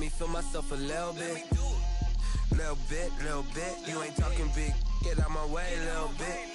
me feel myself a little bit. Little bit. You ain't talking big. Get out my way, little bit.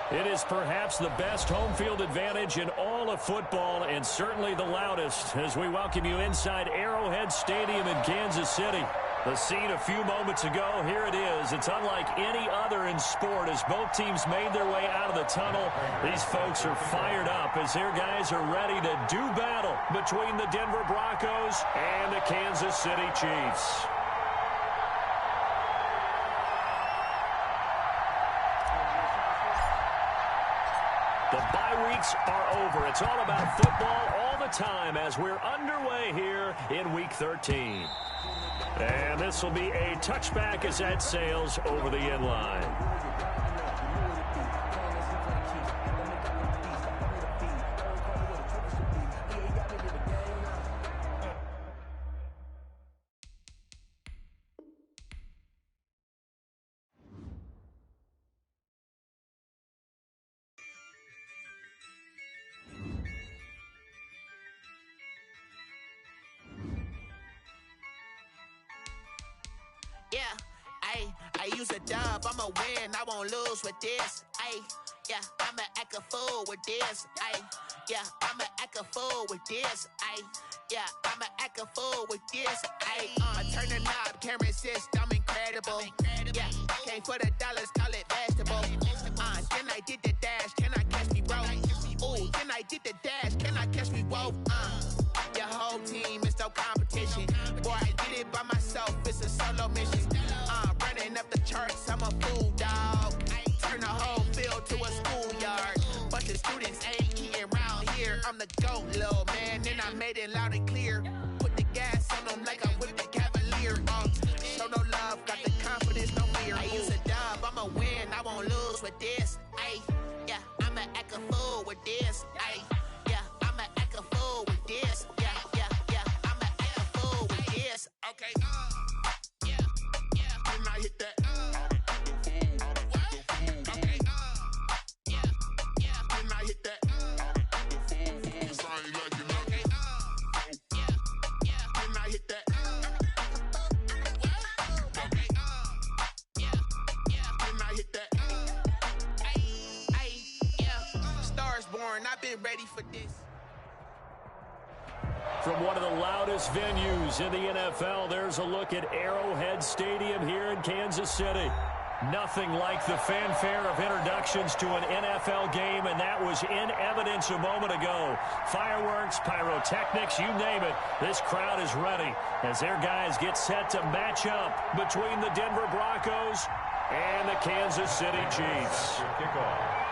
It is perhaps the best home field advantage in all of football, and certainly the loudest, as we welcome you inside Arrowhead Stadium in Kansas City. The scene a few moments ago, here it is. It's unlike any other in sport as both teams made their way out of the tunnel. These folks are fired up as their guys are ready to do battle between the Denver Broncos and the Kansas City Chiefs. The bye weeks are over. It's all about football all the time as we're underway here in Week 13. And this will be a touchback as that sails over the end line. Yeah, I use a dub, I'ma win, I won't lose with this. Yeah, I'ma act a fool with this. Yeah, I'ma act a fool with this. Yeah, I'ma act a fool with this. I turn the knob, can't resist, I'm incredible. Yeah, came for the dollars, call it vegetable. Then I did the dash, can I catch me, bro? Ooh, then I did the dash, can I catch me, whoa? Your whole team is no competition. Boy, I did it by myself, it's a solo mission. Running up the charts, I'm a fool, dog. Turn the whole field to a schoolyard. Bunch of students ain't eating around here. I'm the GOAT, little man, and I made it loud and clear. Put the gas on them like I'm with the Cavalier. Show no love, got the confidence, no fear. I use a dub, I'ma win, I won't lose with this. Yeah, I'ma act a fool with this. Yeah, I'ma act a fool with this. Yeah, I'ma act a fool with this. Okay, yeah, when I hit that. Okay, yeah, when I hit that. When I hit that. Okay, yeah, when I hit that. Yeah, Stars born, I've been ready for this. From one of the loudest venues in the NFL, there's a look at Arrowhead Stadium here in Kansas City. Nothing like the fanfare of introductions to an NFL game, and that was in evidence a moment ago. Fireworks, pyrotechnics, you name it. This crowd is ready as their guys get set to match up between the Denver Broncos and the Kansas City Chiefs. Kickoff.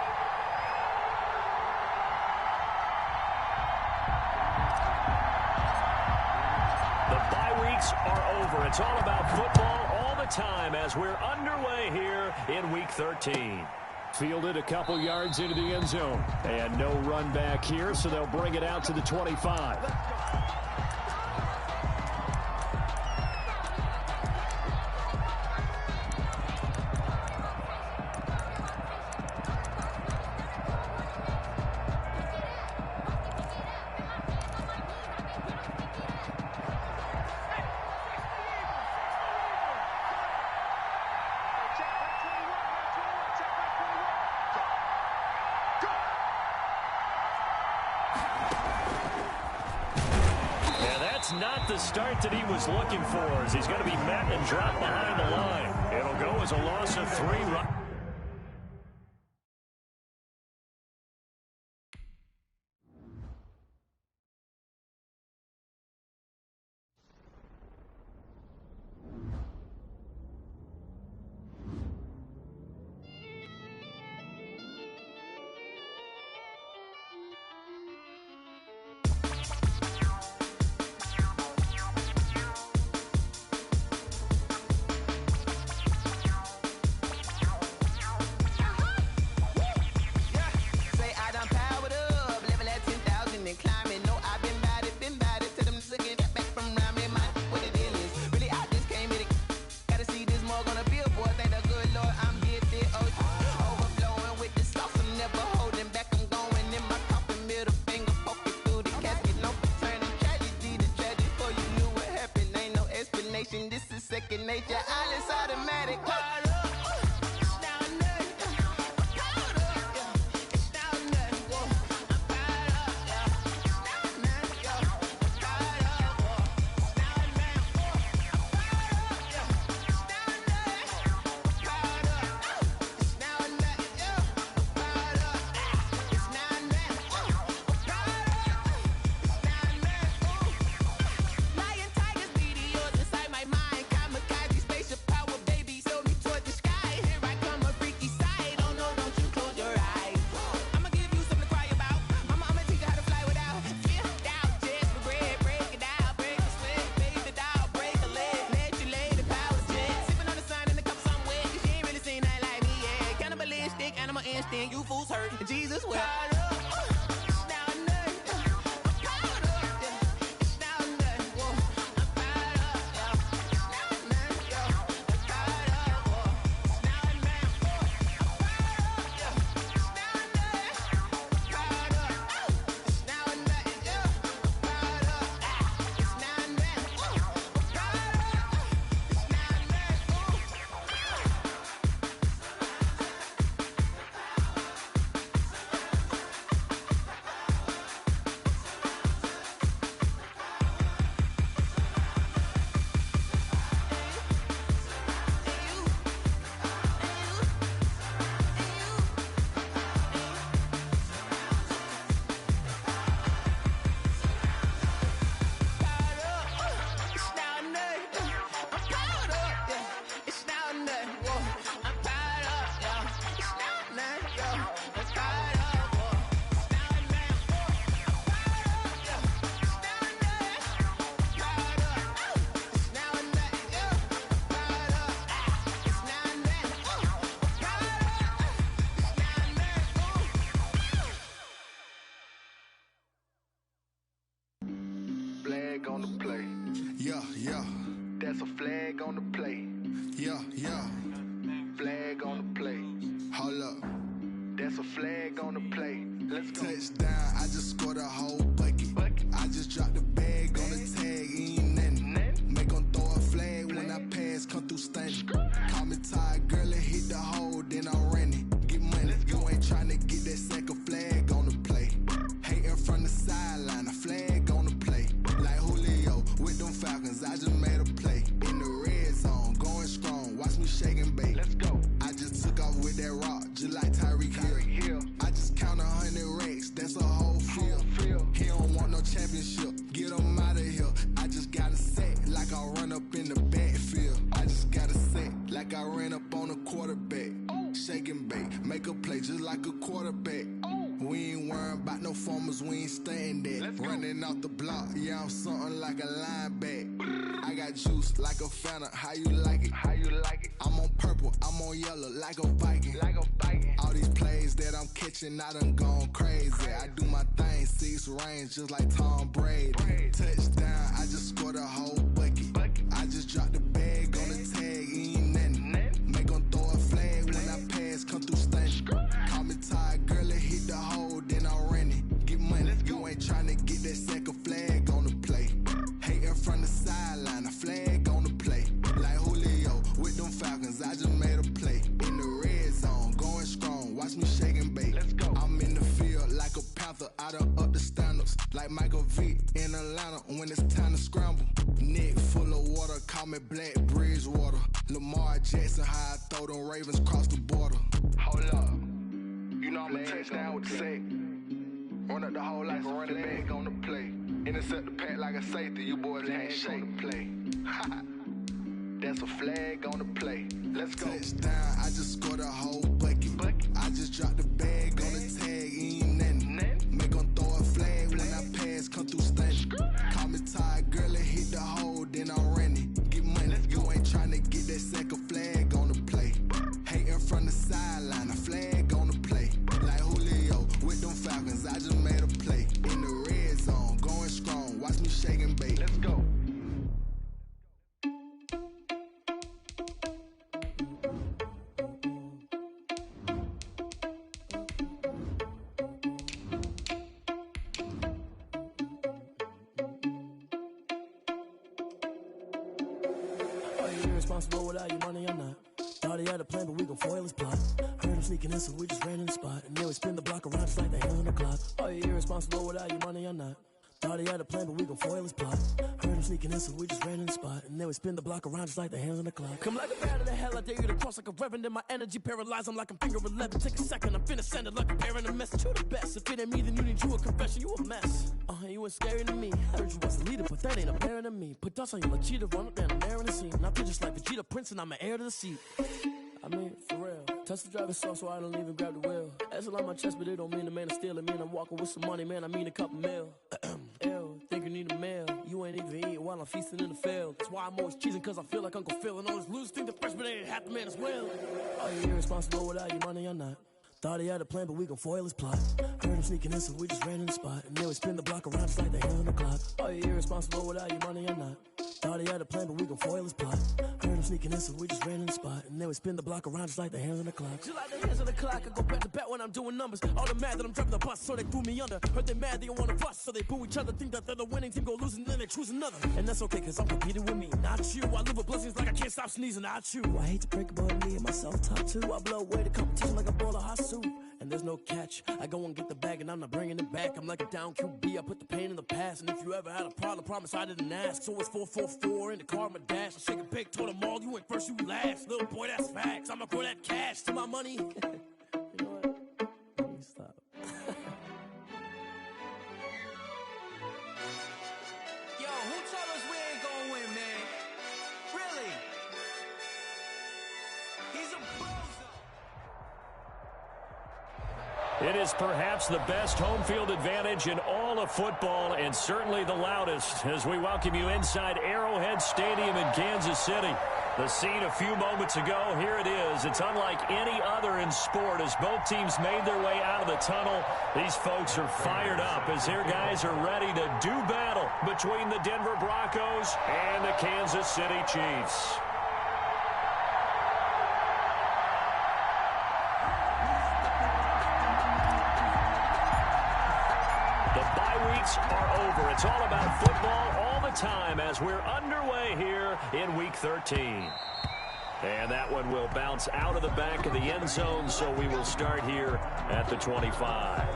Are over. It's all about football all the time as we're underway here in Week 13. Fielded a couple yards into the end zone. And no run back here, so they'll bring it out to the 25. Not the start that he was looking for, as he's going to be met and dropped behind the line. It'll go as a loss of 3. nation. This is second nature. All is automatic. Caught up. You fools hurt. Jesus will. On the play. Yeah, yeah. That's a flag on the play. Yeah, yeah. Flag on the play. Hold up. That's a flag on the play. Let's go. Touchdown, I just scored a whole bucket. I just dropped the bag on the tag, ain't nothing. Make them throw a flag when I pass, come through stunning. Call me tired, girl, and hit the hole, then I'm running. Get money, you ain't trying to get that second flag on the play. Hating from the sideline, a flag on the play. Like Julio with them Falcons, I just made a play. In the red zone, going strong, watch me shake and bake. Let's go. I just took off with that rock, just like Tyreek Hill. I just count 100 racks, that's a whole field. He don't want no championship, get him out of here. I just got a set, like I run up in the backfield. I just got a set, like I ran up on a quarterback. Shake and bake, make a play just like a quarterback. We ain't worrying about no formers, we ain't staying there. Running off the block, yeah, I'm something like a linebacker. I got juice like a Fanta, how you like it? How you like it? I'm on purple, I'm on yellow, like a Viking. Like a Viking. All these plays that I'm catching, I done gone crazy. I do my thing, 6 range, just like Tom Brady. Touchdown, I just scored a whole bucket. I just dropped the bag on the tag, ain't nothing. Make them throw a flag when I pass, come through stunning. Call me tired, girl, and hit the hole, then I'm running. Get money, you ain't trying to get that second flag on the play. Hating from the sideline, a flag on the play. Like Julio with them Falcons, I just made a play. In the red zone, going strong, watch me shake and bake. Let's go. I'm in the field like a panther, I done up the standards. Like Michael Vick in Atlanta when it's time to scramble. Neck full of water, call me Black Bridgewater. Lamar Jackson, how I throw them Ravens cross the border. Hold up. You know I'm a touchdown with the sack. Run up the whole like a running back on the play. Intercept the pack like a safety, you boys ain't shake the play. That's a flag on the play. Let's go. Touchdown, I just scored a whole bucket. I just dropped the bag on the tag, ain't nothing. Make them throw a flag when I pass, come through stunning. Call me tired, girl, and hit the hole, then I'm running. Get money, you ain't trying to get that second flag on the play. Hating from the sideline, a flag on the play. Like Julio with them Falcons, I just made a play. In the red zone, going strong, watch me shake and bake. Let's go. irresponsible without your money or not. Thought he had a plan, but we gon' foil his plot. Heard him sneaking in, so we just ran in the spot. And then we spin the block around just like the hand on the clock. Are you irresponsible without your money or not? Thought he had a plan, but we gon' foil his plot. Heard him sneaking in, so we just ran in the spot. And then we spin the block around just like the hands on the clock. Come like a bat of the hell, I dare you to cross like a reverend. And my energy paralyzed, I'm like I'm finger 11. Take a second, I'm finna send it like a parent a message. You the best, if it ain't me, then you need you a confession. You a mess, you ain't scary to me. Heard you was a leader, but that ain't apparent to me. Put dust on your Cheetah, run up down the air in the scene. Now I just like Vegeta Prince, and I'm an heir to the seat. I mean, for real. Touch the driver's soft so I don't even grab the wheel. That's on my chest, but it don't mean the man is stealing. Man, I'm walking with some money, man, I mean a couple mil. Ew, think you need a meal. You ain't even eating while I'm feasting in the field. That's why I'm always cheesing, cause I feel like Uncle Phil. And all those losers think the freshman ain't half the man as well. Are you irresponsible without your money or not? Thought he had a plan, but we gon' foil his plot. Heard him sneaking in, so we just ran in the spot. And then we spin the block around just like the hand on the clock. Are you irresponsible without your money or not? Thought he had a plan, but we gon' foil his plot. Heard him sneaking in, so we just ran in the spot. And then we spin the block around just like the hands on the clock. Just like the hands on the clock, I go back to back when I'm doing numbers. All the mad that I'm driving the bus, so they threw me under. Heard they mad, they don't wanna fuss, so they boo each other. Think that they're the winning team, go losing, then they choose another. And that's okay, cause I'm competing with me, not you. I live with blessings like I can't stop sneezing, not you. I hate to break about me and myself top two. I blow away the competition like a bowl of hot soup. And there's no catch. I go and get the bag and I'm not bringing it back. I'm like a down QB, I put the pain in the past. And if you ever had a problem, promise I didn't ask. So it's 444 in the car, my dash. I shake a big, told them all, you ain't first, you last. Little boy, that's facts. I'ma throw that cash to my money. You know what? Let me stop. Yo, who told us we ain't gonna win, man? Really? He's a bozo. It is perhaps the best home field advantage in all of football, and certainly the loudest, as we welcome you inside Arrowhead Stadium in Kansas City. The scene a few moments ago, here it is. It's unlike any other in sport as both teams made their way out of the tunnel. These folks are fired up as their guys are ready to do battle between the Denver Broncos and the Kansas City Chiefs. Are over. It's all about football all the time as we're underway here in Week 13. And that one will bounce out of the back of the end zone, so we will start here at the 25.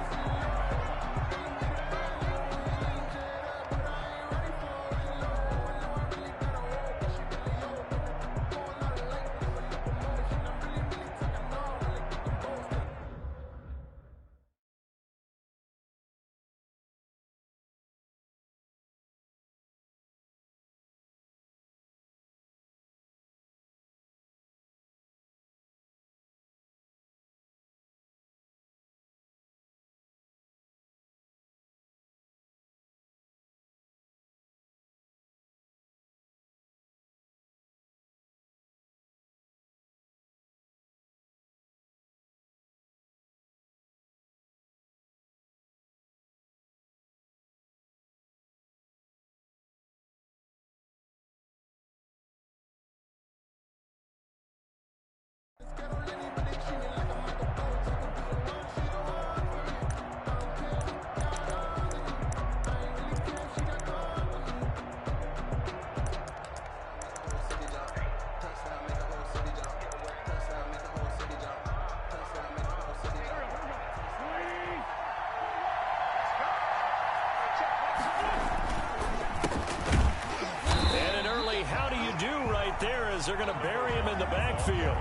They're going to bury him in the backfield.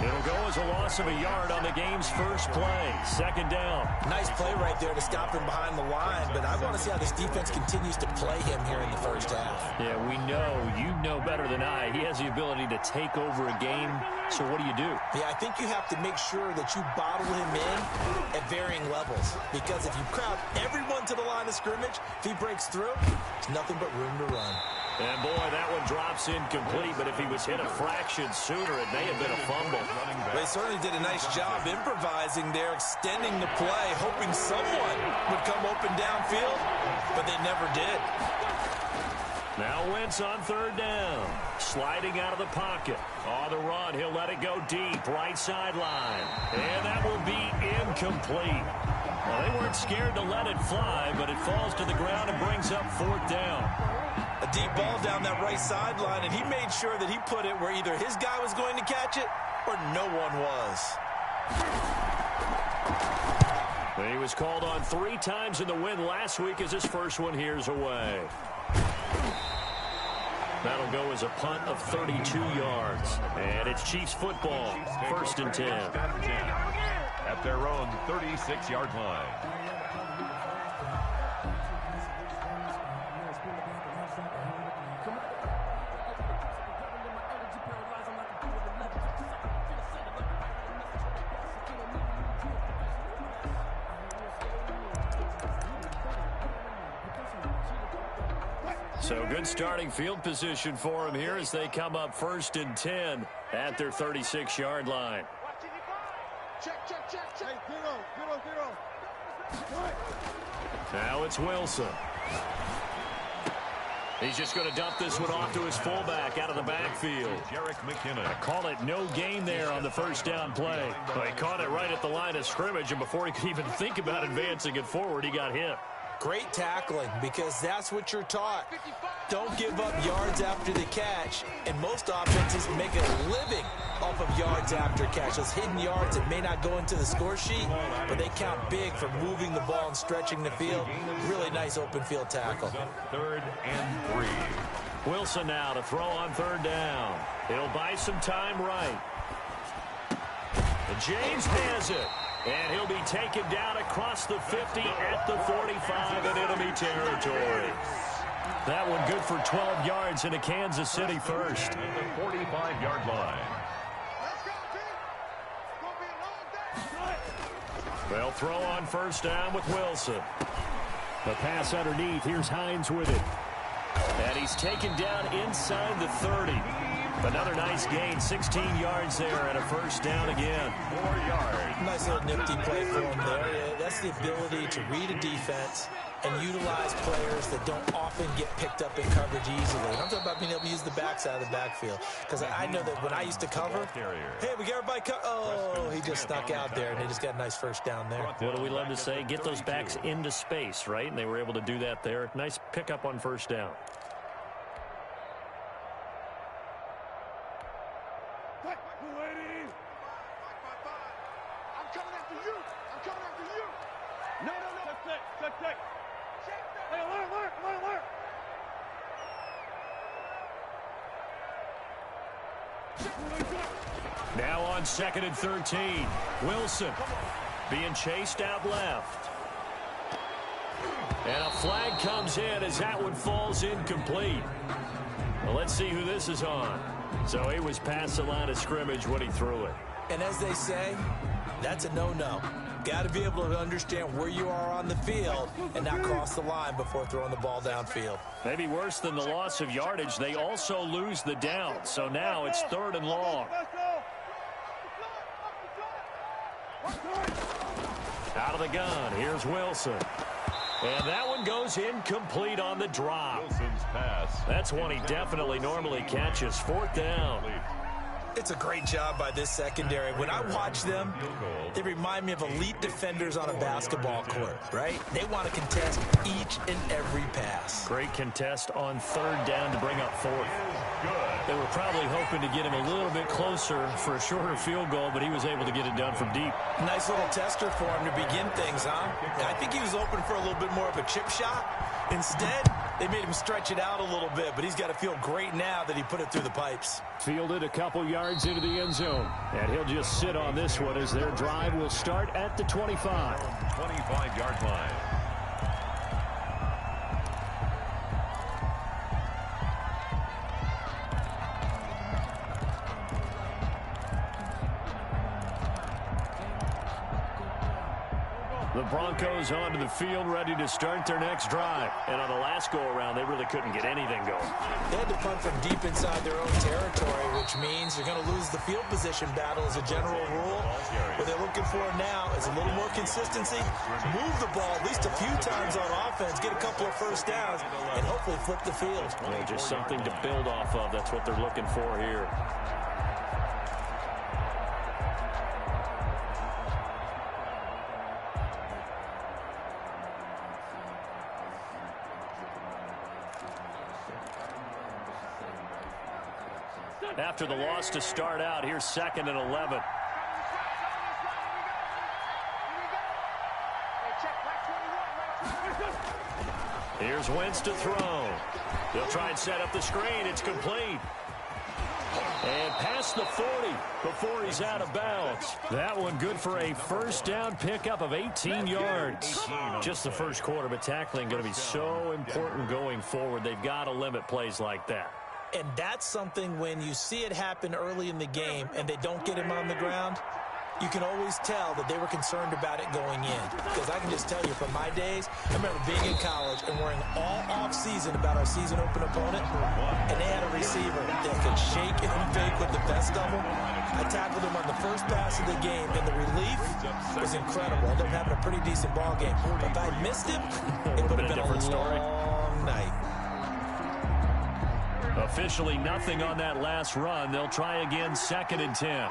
It'll go as a loss of a yard on the game's first play. Second down. Nice play right there to stop him behind the line, but I want to see how this defense continues to play him here in the first half. Yeah, we know. You know better than I. He has the ability to take over a game. So what do you do? Yeah, I think you have to make sure that you bottle him in at varying levels, because if you crowd everyone to the line of scrimmage, if he breaks through, there's nothing but room to run. And, boy, that one drops incomplete, but if he was hit a fraction sooner, it may have been a fumble. They certainly did a nice job improvising there, extending the play, hoping someone would come open downfield, but they never did. Now Wentz on third down. Sliding out of the pocket. On the run, he'll let it go deep, right sideline. And that will be incomplete. Well, they weren't scared to let it fly, but it falls to the ground and brings up fourth down. A deep ball down that right sideline, and he made sure that he put it where either his guy was going to catch it or no one was. He was called on 3 times in the win last week as his first one here's away. That'll go as a punt of 32 yards. And it's Chiefs football, 1st and 10. At their own 36-yard line. So good starting field position for him here as they come up 1st and 10 at their 36-yard line. Check. Now it's Wilson. He's just going to dump this one off to his fullback out of the backfield. I call it no gain there on the 1st down play. But he caught it right at the line of scrimmage, and before he could even think about advancing it forward, he got hit. Great tackling, because that's what you're taught. Don't give up yards after the catch, and most offenses make a living off of yards after catch. Those hidden yards that may not go into the score sheet, but they count big for moving the ball and stretching the field. Really nice open field tackle. 3rd and 3. Wilson now to throw on 3rd down. He'll buy some time right. And James has it. And he'll be taken down across the 50 at the 45 in enemy territory. That one good for 12 yards into Kansas City first. At the 45-yard line. They'll throw on 1st down with Wilson. The pass underneath. Here's Hines with it. And he's taken down inside the 30. Another nice gain, 16 yards there and a 1st down again. 4 yards. Nice little nifty play for him there. Yeah, that's the ability to read a defense and utilize players that don't often get picked up in coverage easily. And I'm talking about being able to use the backside of the backfield. Because I know that when I used to cover, hey, we got everybody oh, he just snuck out there, and they just got a nice 1st down there. What do we love to say? Get those backs into space, right? And they were able to do that there. Nice pickup on 1st down. Now on 2nd and 13. Wilson being chased out left. And a flag comes in as that one falls incomplete. Well, let's see who this is on. So he was past the line of scrimmage when he threw it. And as they say, that's a no-no. Got to be able to understand where you are on the field and not cross the line before throwing the ball downfield. Maybe worse than the loss of yardage, they also lose the down. So now it's 3rd and long. Out of the gun, here's Wilson. And that one goes incomplete on the drop. Wilson's pass. That's one he definitely normally catches. 4th down. It's a great job by this secondary. When I watch them, they remind me of elite defenders on a basketball court, right? They want to contest each and every pass. Great contest on 3rd down to bring up 4th. They were probably hoping to get him a little bit closer for a shorter field goal, but he was able to get it done from deep. Nice little tester for him to begin things, huh? I think he was open for a little bit more of a chip shot. Instead, they made him stretch it out a little bit, but he's got to feel great now that he put it through the pipes. Fielded a couple yards into the end zone, and he'll just sit on this one as their drive will start at the 25. 25-yard line. The Broncos onto the field, ready to start their next drive. And on the last go-around, they really couldn't get anything going. They had to punt from deep inside their own territory, which means they're going to lose the field position battle as a general rule. What they're looking for now is a little more consistency, move the ball at least a few times on offense, get a couple of 1st downs, and hopefully flip the field. Well, just something to build off of. That's what they're looking for here. after the loss to start out. Here's 2nd and 11. Here's Wentz to throw. They'll try and set up the screen. It's complete. And past the 40 before he's out of bounds. That one good for a first down pickup of 18 yards. Just the first quarter, but tackling going to be so important going forward. They've got to limit plays like that. And that's something when you see it happen early in the game and they don't get him on the ground, you can always tell that they were concerned about it going in. Because I can just tell you from my days, I remember being in college and worrying all off-season about our season open opponent, and they had a receiver that could shake and bake with the best of them. I tackled him on the first pass of the game, and the relief was incredible. I ended up having a pretty decent ball game. But if I missed him, it would have been a long night. Officially nothing on that last run. They'll try again, 2nd and 10.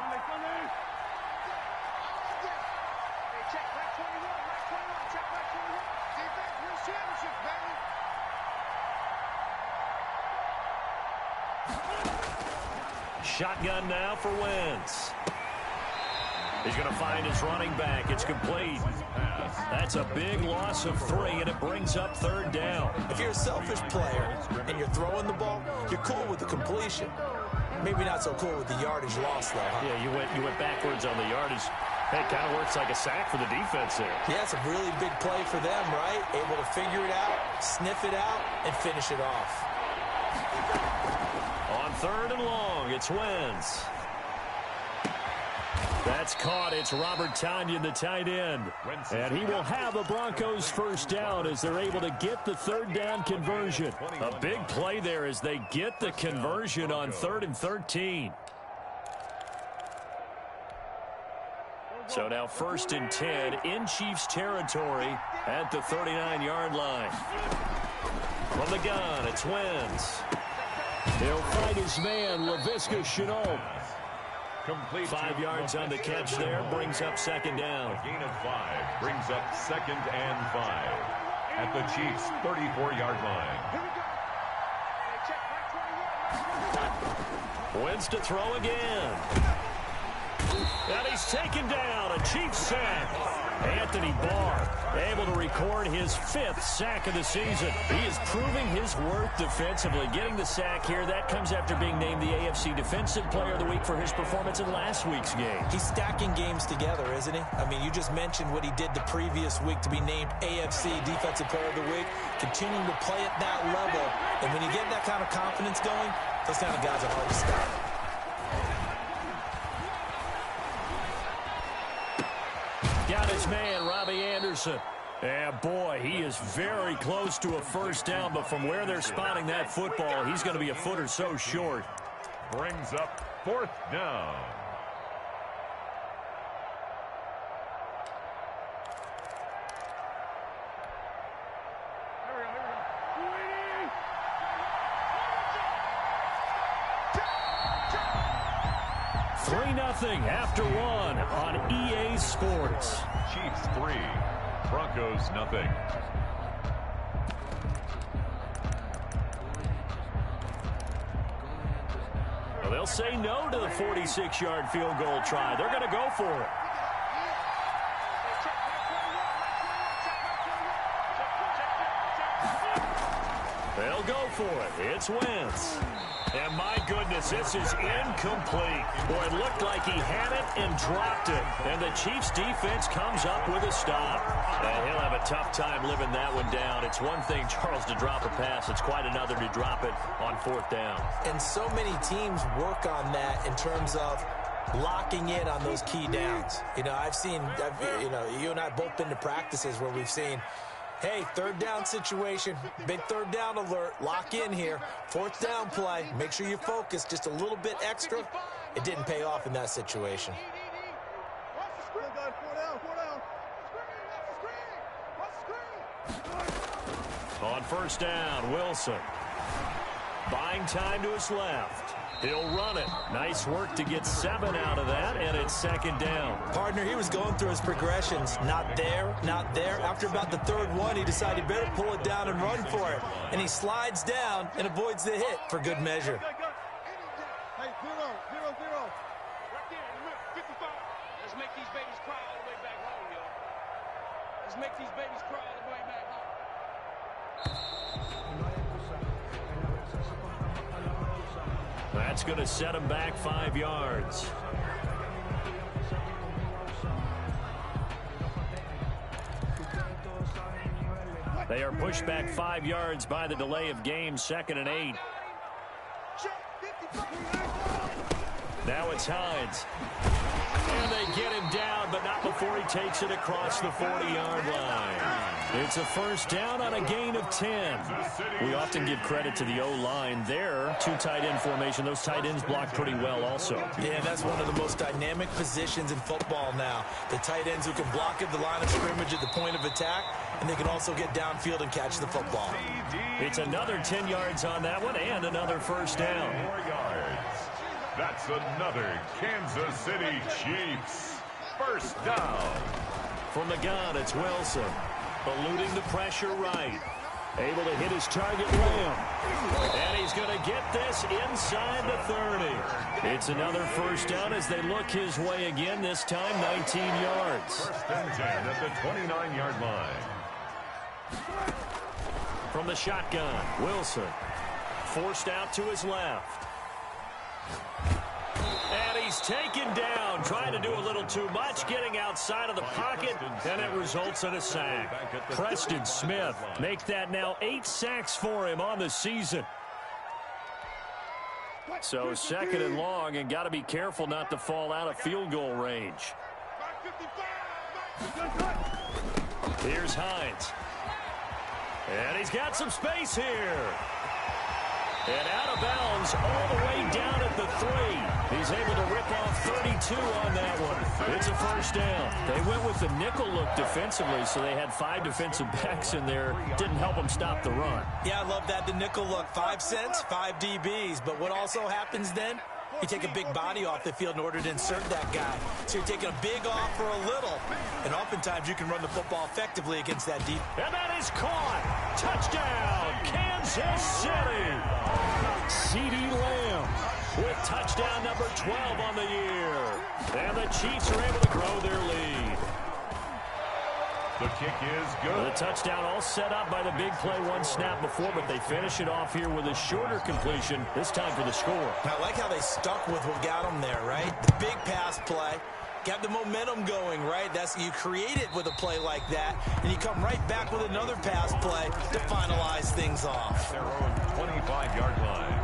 Shotgun now for Wentz. He's going to find his running back. It's complete. That's a big loss of 3, and it brings up 3rd down. If you're a selfish player and you're throwing the ball, you're cool with the completion. Maybe not so cool with the yardage loss, though, huh? Yeah, you went backwards on the yardage. It kind of works like a sack for the defense there. Yeah, it's a really big play for them, right? Able to figure it out, sniff it out, and finish it off. On 3rd and long, it's Wentz. That's caught. It's Robert Tonyan, the tight end. And he will have the Broncos first down as they're able to get the 3rd down conversion. A big play there as they get the conversion on 3rd and 13. So now 1st and 10 in Chiefs territory at the 39-yard line. From the gun, it's Wentz. He'll fight his man, Laviska Shenault. 5 yards on the catch there, brings up 2nd down. A gain of 5 brings up 2nd and 5 at the Chiefs' 34-yard line. Wentz to throw again. And he's taken down. A Chiefs sack. Anthony Barr able to record his 5th sack of the season. He is proving his worth defensively. Getting the sack here, that comes after being named the AFC Defensive Player of the Week for his performance in last week's game. He's stacking games together, isn't he? I mean, you just mentioned what he did the previous week to be named AFC Defensive Player of the Week, continuing to play at that level. And when you get that kind of confidence going, those kind of guys are hard to stop. Got his man, Robbie Anderson. And boy, he is very close to a first down, but from where they're spotting that football, he's going to be a foot or so short. Brings up 4th down. Nothing after 1 on EA Sports. Chiefs 3, Broncos nothing. Well, they'll say no to the 46-yard field goal try. They're going to go for it. They'll go for it. It's Wentz. And my goodness, this is incomplete. Boy, it looked like he had it and dropped it. And the Chiefs defense comes up with a stop. And he'll have a tough time living that one down. It's one thing, Charles, to drop a pass. It's quite another to drop it on 4th down. And so many teams work on that in terms of locking in on those key downs. You know, you and I both been to practices where we've seen, hey, 3rd down situation, big 3rd down alert, lock in here, 4th down play, make sure you focus just a little bit extra. It didn't pay off in that situation. On 1st down, Wilson. Buying time to his left. He'll run it. Nice work to get 7 out of that, and it's 2nd down. Partner, he was going through his progressions. Not there, not there. After about the 3rd one, he decided he better pull it down and run for it. And he slides down and avoids the hit for good measure. Hey, 0, 0, 0. Right there in the middle, 55. Let's make these babies cry all the way back home, yo. Let's make these babies cry all the way back home. That's going to set him back 5 yards. They are pushed back 5 yards by the delay of game, 2nd and 8. Now it's Hines. And they get him down, but not before he takes it across the 40-yard line. It's a first down on a gain of 10. We often give credit to the O-line there. 2 tight end formation. Those tight ends block pretty well also. Yeah, that's one of the most dynamic positions in football now. The tight ends who can block at the line of scrimmage at the point of attack, and they can also get downfield and catch the football. It's another 10 yards on that one and another first down. 4 yards. That's another Kansas City Chiefs first down. From the gun, it's Wilson. Eluding the pressure right. Able to hit his target, Lamb. And he's going to get this inside the 30. It's another first down as they look his way again, this time 19 yards. First and 10 at the 29-yard line. From the shotgun, Wilson. Forced out to his left. And he's taken down, trying to do a little too much, getting outside of the pocket, and it results in a sack. Preston Smith make that now 8 sacks for him on the season. So 2nd and long, and got to be careful not to fall out of field goal range. Here's Hines. And he's got some space here. And out of bounds all the way down at the 3. He's able to rip off 32 on that one. It's a first down. They went with the nickel look defensively, so they had 5 defensive backs in there. Didn't help them stop the run. Yeah, I love that, the nickel look. 5 cents, 5 DBs. But what also happens then? You take a big body off the field in order to insert that guy. So you're taking a big off for a little. And oftentimes you can run the football effectively against that deep. And that is caught. Touchdown, Kansas City. CeeDee Lamb with touchdown number 12 on the year. And the Chiefs are able to grow their lead. The kick is good. The touchdown all set up by the big play 1 snap before, but they finish it off here with a shorter completion, this time for the score. I like how they stuck with what got them there, right? The big pass play. Got the momentum going, right? You create it with a play like that, and you come right back with another pass play to finalize things off. Their own 25-yard line.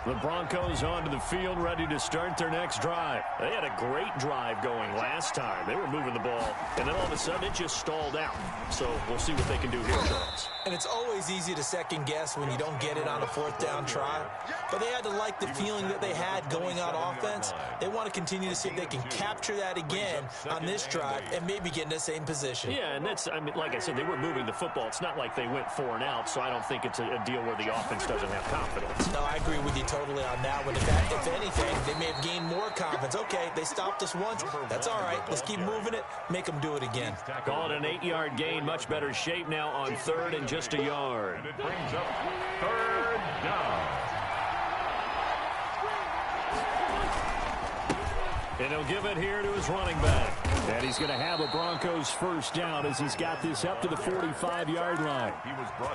The Broncos onto the field, ready to start their next drive. They had a great drive going last time. They were moving the ball, and then all of a sudden it just stalled out. So we'll see what they can do here, Charles. And it's always easy to second guess when you don't get it on a 4th down try. But they had to like the feeling that they had going on offense. They want to continue to see if they can capture that again on this drive and maybe get in the same position. Yeah, and that's, I mean, like I said, they were moving the football. It's not like they went 4 and out, so I don't think it's a deal where the offense doesn't have confidence. No, I agree with you totally on that one. If anything, they may have gained more confidence. Okay, they stopped us once. That's all right. Let's keep moving it. Make them do it again. Call it an 8-yard gain. Much better shape now on 3rd and just a yard. And it brings up 3rd down. And he'll give it here to his running back. And he's going to have a Broncos first down as he's got this up to the 45-yard line.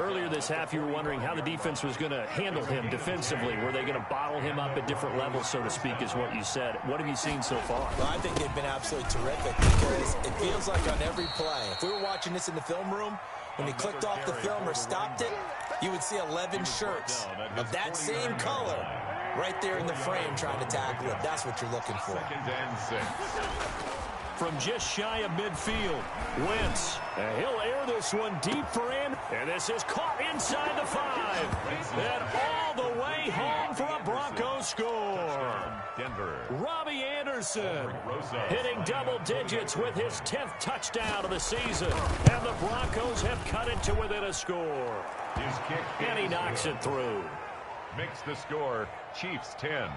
Earlier this half, you were wondering how the defense was going to handle him defensively. Were they going to bottle him up at different levels, so to speak, is what you said. What have you seen so far? Well, I think they've been absolutely terrific because it feels like on every play, if we were watching this in the film room, when he clicked off the film or stopped it, you would see 11 shirts of that same color right there in the frame trying to tackle it. That's what you're looking for. 2nd and 6. From just shy of midfield, Wentz. And he'll air this one deep for him. And this is caught inside the 5. And all the way home for a Broncos score. Denver. Robbie Anderson hitting double digits with his 10th touchdown of the season. And the Broncos have cut it to within a score. His kick and he knocks it through. Makes the score Chiefs 10,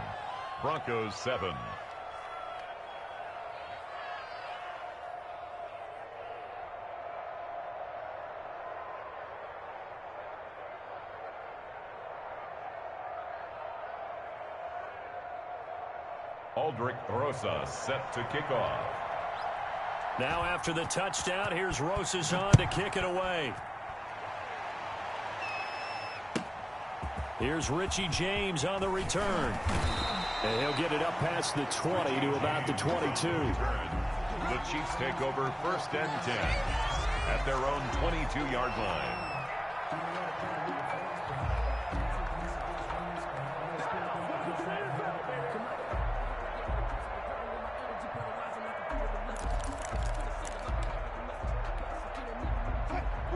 Broncos 7. Aldrich Rosas set to kick off. Now after the touchdown, here's Rosas on to kick it away. Here's Richie James on the return. And he'll get it up past the 20 to about the 22. The Chiefs take over 1st and 10 at their own 22-yard line.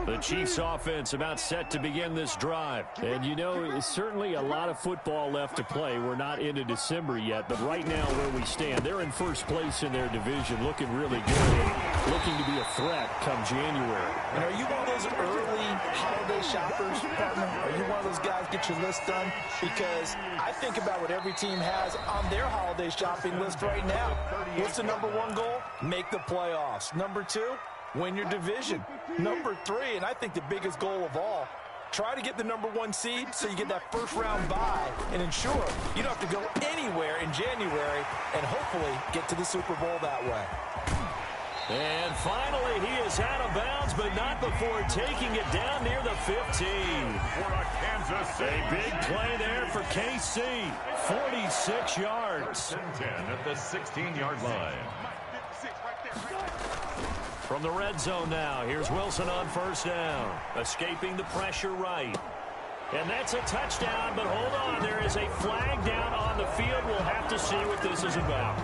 The Chiefs offense about set to begin this drive. And you know, it's certainly a lot of football left to play. We're not into December yet, but right now where we stand, they're in first place in their division, looking really good and looking to be a threat come January. And are you one of those early holiday shoppers, partner? Are you one of those guys get your list done? Because I think about what every team has on their holiday shopping list right now. What's the number one goal? Make the playoffs. Number two, win your division. Number three, and I think the biggest goal of all, try to get the number one seed so you get that first round bye and ensure you don't have to go anywhere in January and hopefully get to the Super Bowl that way. And finally, he is out of bounds, but not before taking it down near the 15. For a Kansas City. A big play there for KC. 46 yards. 10 at the 16-yard line. From the red zone now, here's Wilson on first down. Escaping the pressure right. And that's a touchdown, but hold on. There is a flag down on the field. We'll have to see what this is about.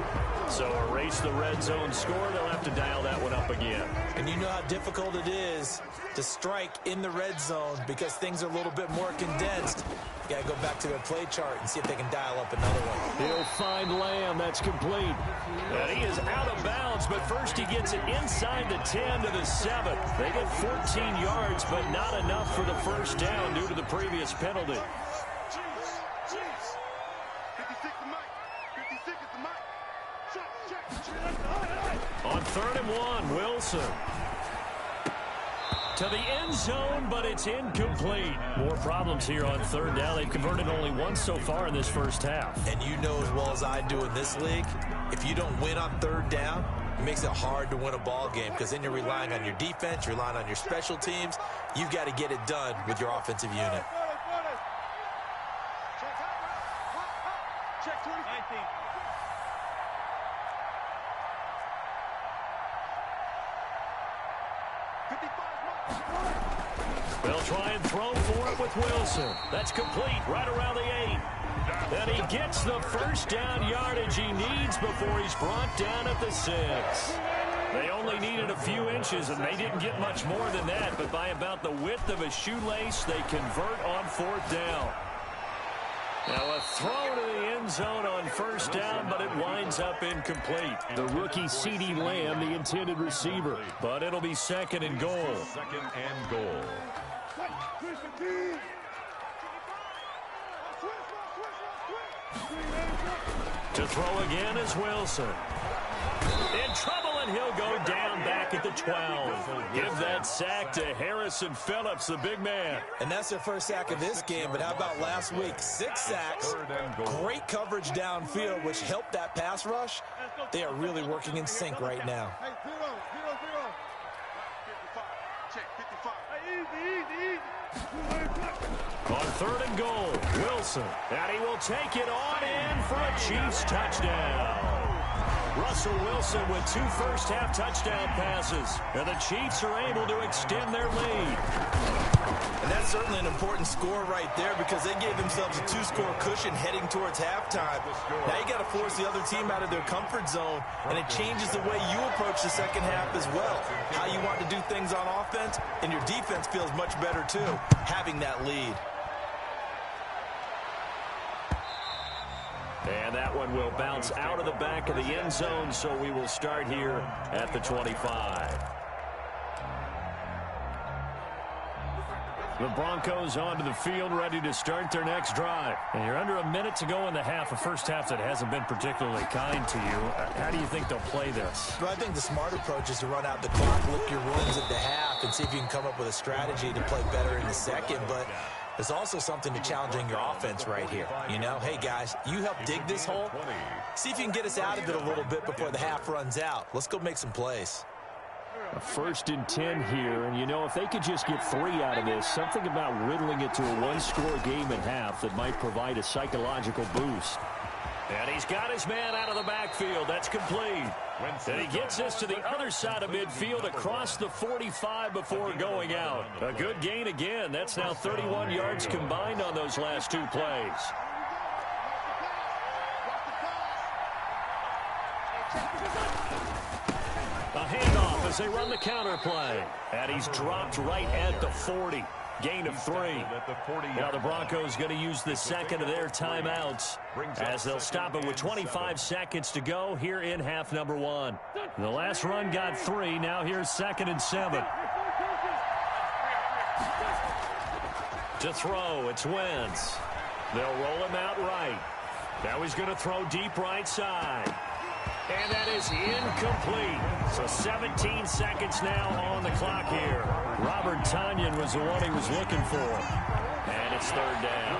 So erase the red zone score. They'll have to dial that one up again. And you know how difficult it is to strike in the red zone because things are a little bit more condensed. You got to go back to their play chart and see if they can dial up another one. He'll find Lamb. That's complete. And he is out of bounds, but first he gets it inside the 10 to the 7. They get 14 yards, but not enough for the first down due to the previous penalty. On 3rd and 1, Wilson. To the end zone, but it's incomplete. More problems here on 3rd down. They've converted only once so far in this first half. And you know as well as I do in this league, if you don't win on 3rd down, it makes it hard to win a ball game because then you're relying on your defense, you're relying on your special teams. You've got to get it done with your offensive unit. Check 20. 19. They'll try and throw for it with Wilson. That's complete right around the 8. And he gets the first down yardage he needs before he's brought down at the 6. They only needed a few inches, and they didn't get much more than that. But by about the width of a shoelace, they convert on 4th down. Now a throw to the end zone on first down, but it winds up incomplete. The rookie C.D. Lamb, the intended receiver. But it'll be 2nd and goal. 2nd and goal. To throw again is Wilson. In trouble, and he'll go down back at the 12. Give that sack to Harrison Phillips, the big man. And that's their first sack of this game, but how about last week? 6 sacks, great coverage downfield, which helped that pass rush. They are really working in sync right now. On 3rd and goal, Wilson. And he will take it on in for a Chiefs touchdown. Russell Wilson with 2 first-half touchdown passes. And the Chiefs are able to extend their lead. And that's certainly an important score right there because they gave themselves a 2-score cushion heading towards halftime. Now you got to force the other team out of their comfort zone, and it changes the way you approach the second half as well. How you want to do things on offense, and your defense feels much better too, having that lead. And that one will bounce out of the back of the end zone, so we will start here at the 25. The Broncos onto the field, ready to start their next drive. And you're under a minute to go in the half, a first half that hasn't been particularly kind to you. How do you think they'll play this? Well, I think the smart approach is to run out the clock, lick your wounds at the half, and see if you can come up with a strategy to play better in the second. But there's also something to challenging your offense right here. You know, hey, guys, you help dig this hole. See if you can get us out of it a little bit before the half runs out. Let's go make some plays. A 1st and 10 here, and you know, if they could just get 3 out of this, something about riddling it to a one-score game at half that might provide a psychological boost. And he's got his man out of the backfield. That's complete. And he gets this to the other side of midfield across the 45 before going out. A good gain again. That's now 31 yards combined on those last 2 plays. A handoff as they run the counter play. And he's dropped right at the 40. Gain of 3. Now the Broncos going to use the second of their timeouts as they'll stop it with 25 seconds to go here in half number 1. The last run got 3. Now here's 2nd and 7. To throw, it's Wentz. They'll roll him out right. Now he's going to throw deep right side. And that is incomplete. So 17 seconds now on the clock here. Robert Tonyan was the one he was looking for. And it's 3rd down.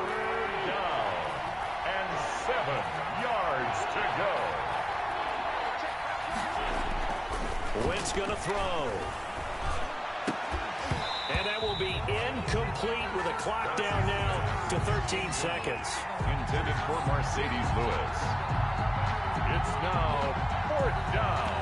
Down. And 7 yards to go. Wentz going to throw. And that will be incomplete with a clock down now to 13 seconds. Intended for Mercedes Lewis. It's now 4th down.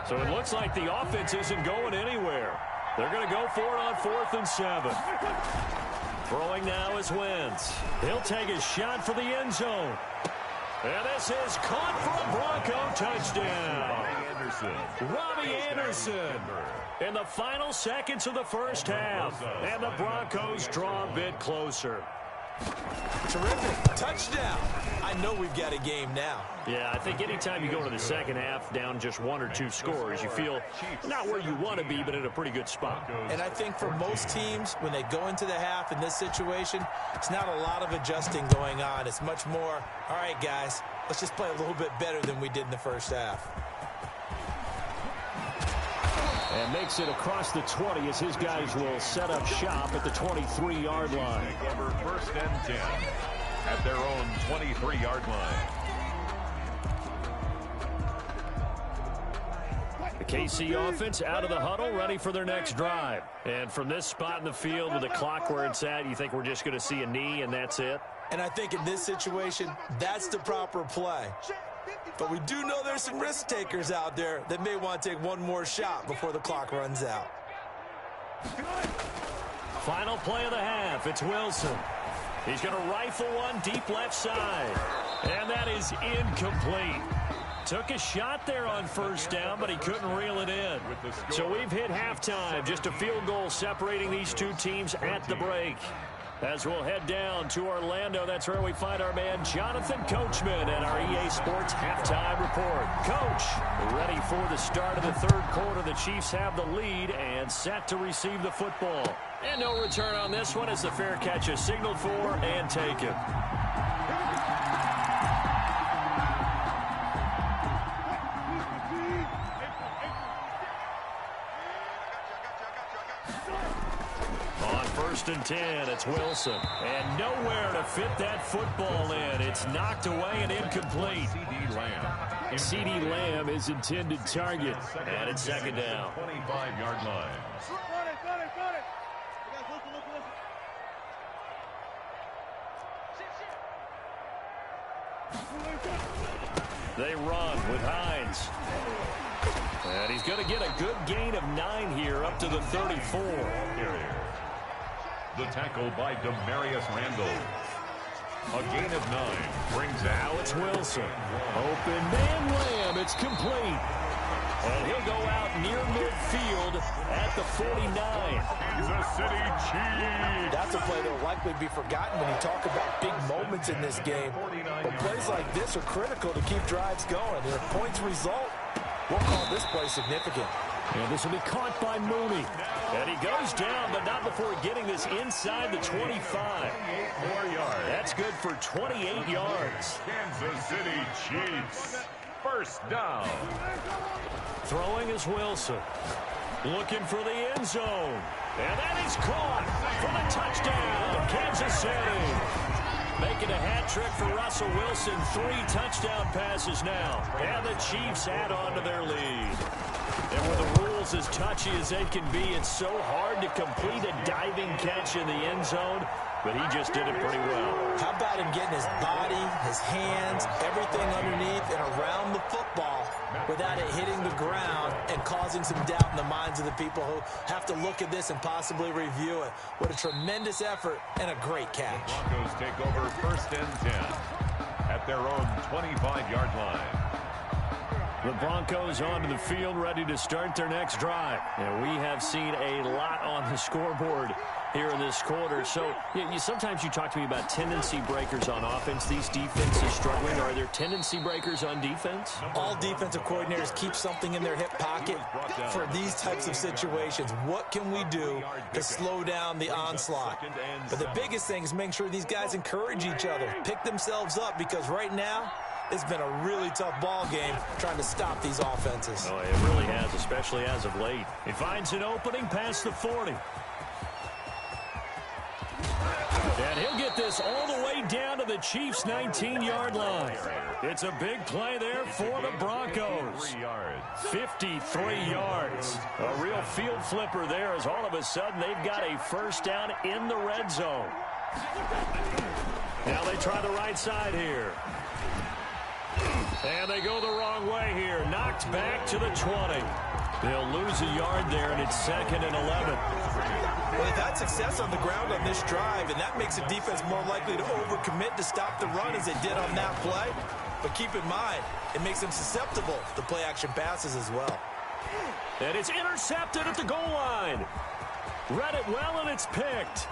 So it looks like the offense isn't going anywhere. They're going to go for it on 4th and 7. Throwing now is Wentz. He'll take a shot for the end zone. And this is caught for a Bronco touchdown. Robbie Anderson in the final seconds of the first half. And the Broncos draw a bit closer. Terrific. Touchdown. I know we've got a game now. Yeah, I think anytime you go into the second half down just 1 or 2 scores, you feel not where you want to be, but in a pretty good spot. And I think for most teams, when they go into the half in this situation, it's not a lot of adjusting going on. It's much more, all right, guys, let's just play a little bit better than we did in the first half. And makes it across the 20 as his guys will set up shop at the 23-yard line. Over 1st and 10 at their own 23-yard line. The KC offense out of the huddle, ready for their next drive. And from this spot in the field with the clock where it's at, you think we're just going to see a knee and that's it? And I think in this situation, that's the proper play. But we do know there's some risk takers out there that may want to take one more shot before the clock runs out. Final play of the half. It's Wilson. He's going to rifle one deep left side. And that is incomplete. Took a shot there on 1st down, but he couldn't reel it in. So we've hit halftime. Just a field goal separating these 2 teams at the break. As we'll head down to Orlando, that's where we find our man Jonathan Coachman at our EA Sports Halftime Report. Coach, ready for the start of the 3rd quarter. The Chiefs have the lead and set to receive the football. And no return on this one as the fair catch is signaled for and taken. On 1st and 10, it's Wilson. And nowhere to fit that football in. It's knocked away and incomplete. C.D. Lamb is intended target. And it's 2nd down. 25-yard line. They run with Hines. And he's going to get a good gain of 9 here up to the 34. The tackle by Demarius Randall. A gain of 9 brings now it's Wilson. Open man Lamb. It's complete. And he'll go out near midfield at the 49. Kansas City Chiefs. That's a play that will likely be forgotten when you talk about big moments in this game. But plays like this are critical to keep drives going. And if points result, we'll call this play significant. And this will be caught by Mooney. And he goes down, but not before getting this inside the 25. 4 yards. That's good for 28 yards. Kansas City Chiefs. First down. Throwing is Wilson. Looking for the end zone. And that is caught for the touchdown. Kansas City. Making a hat trick for Russell Wilson. 3 touchdown passes now. And the Chiefs add on to their lead. And with the rules as touchy as they can be, it's so hard to complete a diving catch in the end zone. But he just did it pretty well. How about him getting his body, his hands, everything underneath and around the football without it hitting the ground and causing some doubt in the minds of the people who have to look at this and possibly review it. What a tremendous effort and a great catch. The Broncos take over 1st and 10 at their own 25-yard line. The Broncos onto the field, ready to start their next drive. And we have seen a lot on the scoreboard here in this quarter. So sometimes you talk to me about tendency breakers on offense. These defenses struggling. Are there tendency breakers on defense? All defensive coordinators keep something in their hip pocket for these types of situations. What can we do to slow down the onslaught? But the biggest thing is making sure these guys encourage each other, pick themselves up, because right now, it's been a really tough ball game trying to stop these offenses. Oh, it really has, especially as of late. He finds an opening past the 40. And he'll get this all the way down to the Chiefs' 19-yard line. It's a big play there for the Broncos. 53 yards. A real field flipper there, as all of a sudden they've got a first down in the red zone. Now they try the right side here. And they go the wrong way here. Knocked back to the 20. They'll lose a yard there, and it's 2nd and 11. Well, they've had success on the ground on this drive, and that makes the defense more likely to overcommit to stop the run as they did on that play. But keep in mind, it makes them susceptible to play-action passes as well. And it's intercepted at the goal line. Read it well, and it's picked.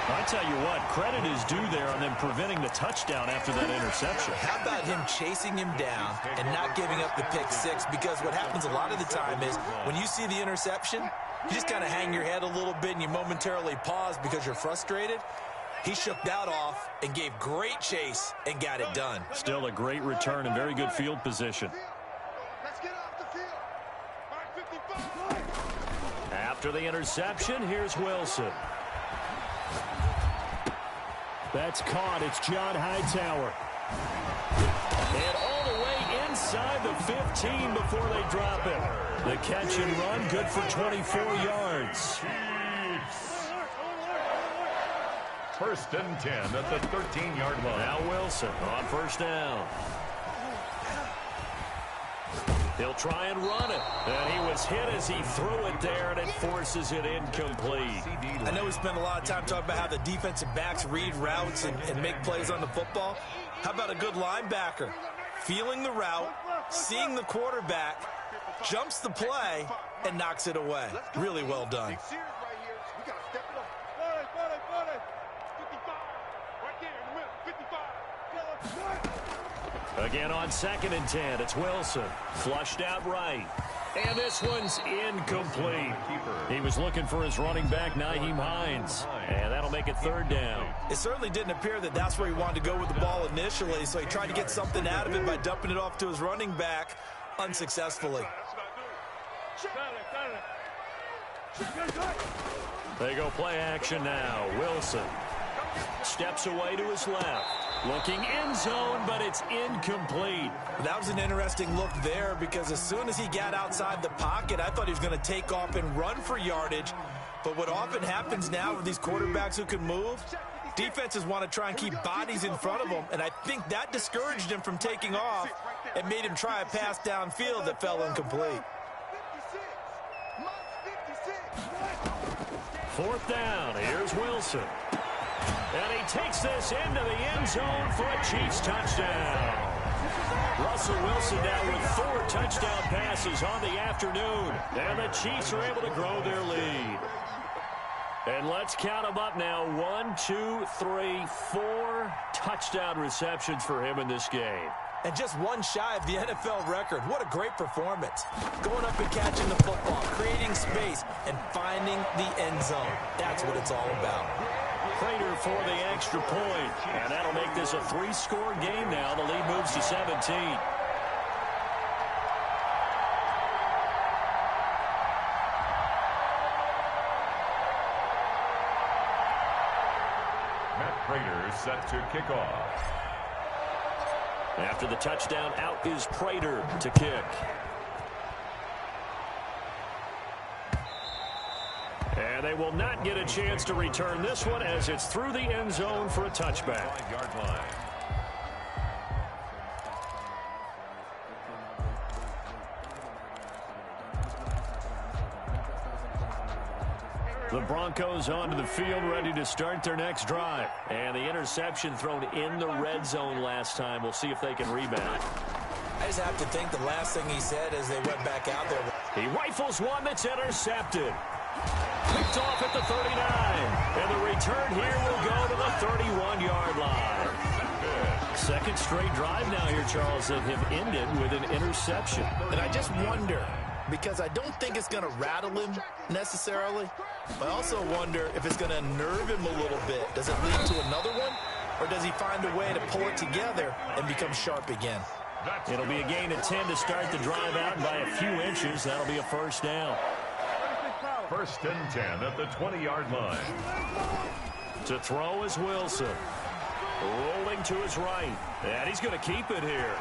I tell you what, credit is due there on them preventing the touchdown after that interception. How about him chasing him down and not giving up the pick six? Because what happens a lot of the time is when you see the interception, you just kind of hang your head a little bit and you momentarily pause because you're frustrated. He shook that off and gave great chase and got it done. Still a great return and very good field position. Let's get off the field. 55. After the interception, here's Wilson. That's caught. It's John Hightower. And all the way inside the 15 before they drop it. The catch and run, good for 24 yards. 1st and 10 at the 13-yard line. Now Wilson on first down. He'll try and run it. And he was hit as he threw it there, and it forces it incomplete. I know we spent a lot of time talking about how the defensive backs read routes and make plays on the football. How about a good linebacker? Feeling the route, seeing the quarterback, jumps the play, and knocks it away. Really well done. Again on 2nd and 10, it's Wilson. Flushed out right. And this one's incomplete. He was looking for his running back, Nyheim Hines. And that'll make it 3rd down. It certainly didn't appear that that's where he wanted to go with the ball initially, so he tried to get something out of it by dumping it off to his running back unsuccessfully. They go play action now. Wilson steps away to his left. Looking end zone, but it's incomplete. That was an interesting look there because as soon as he got outside the pocket, I thought he was going to take off and run for yardage. But what often happens now with these quarterbacks who can move, defenses want to try and keep bodies in front of them, and I think that discouraged him from taking off and made him try a pass downfield that fell incomplete. 4th down, here's Wilson. And he takes this into the end zone for a Chiefs touchdown. Russell Wilson now with 4 touchdown passes on the afternoon. And the Chiefs are able to grow their lead. And let's count them up now. 1, 2, 3, 4 touchdown receptions for him in this game. And just one shy of the NFL record. What a great performance. Going up and catching the football, creating space, and finding the end zone. That's what it's all about. Prater for the extra point. And that'll make this a 3-score game now. The lead moves to 17. Matt Prater set to kick off. After the touchdown, out is Prater to kick. And they will not get a chance to return this one as it's through the end zone for a touchback. 5-yard line. The Broncos onto the field, ready to start their next drive. And the interception thrown in the red zone last time. We'll see if they can rebound. I just have to think the last thing he said as they went back out there. He rifles one that's intercepted. Picked off at the 39. And the return here will go to the 31-yard line. Second straight drive now here, Charles, that have ended with an interception. And I just wonder, because I don't think it's going to rattle him necessarily, but I also wonder if it's going to unnerve him a little bit. Does it lead to another one, or does he find a way to pull it together and become sharp again? It'll be a gain of 10 to start the drive out by a few inches. That'll be a first down. First and 10 at the 20-yard line. To throw is Wilson. Rolling to his right. And he's going to keep it here.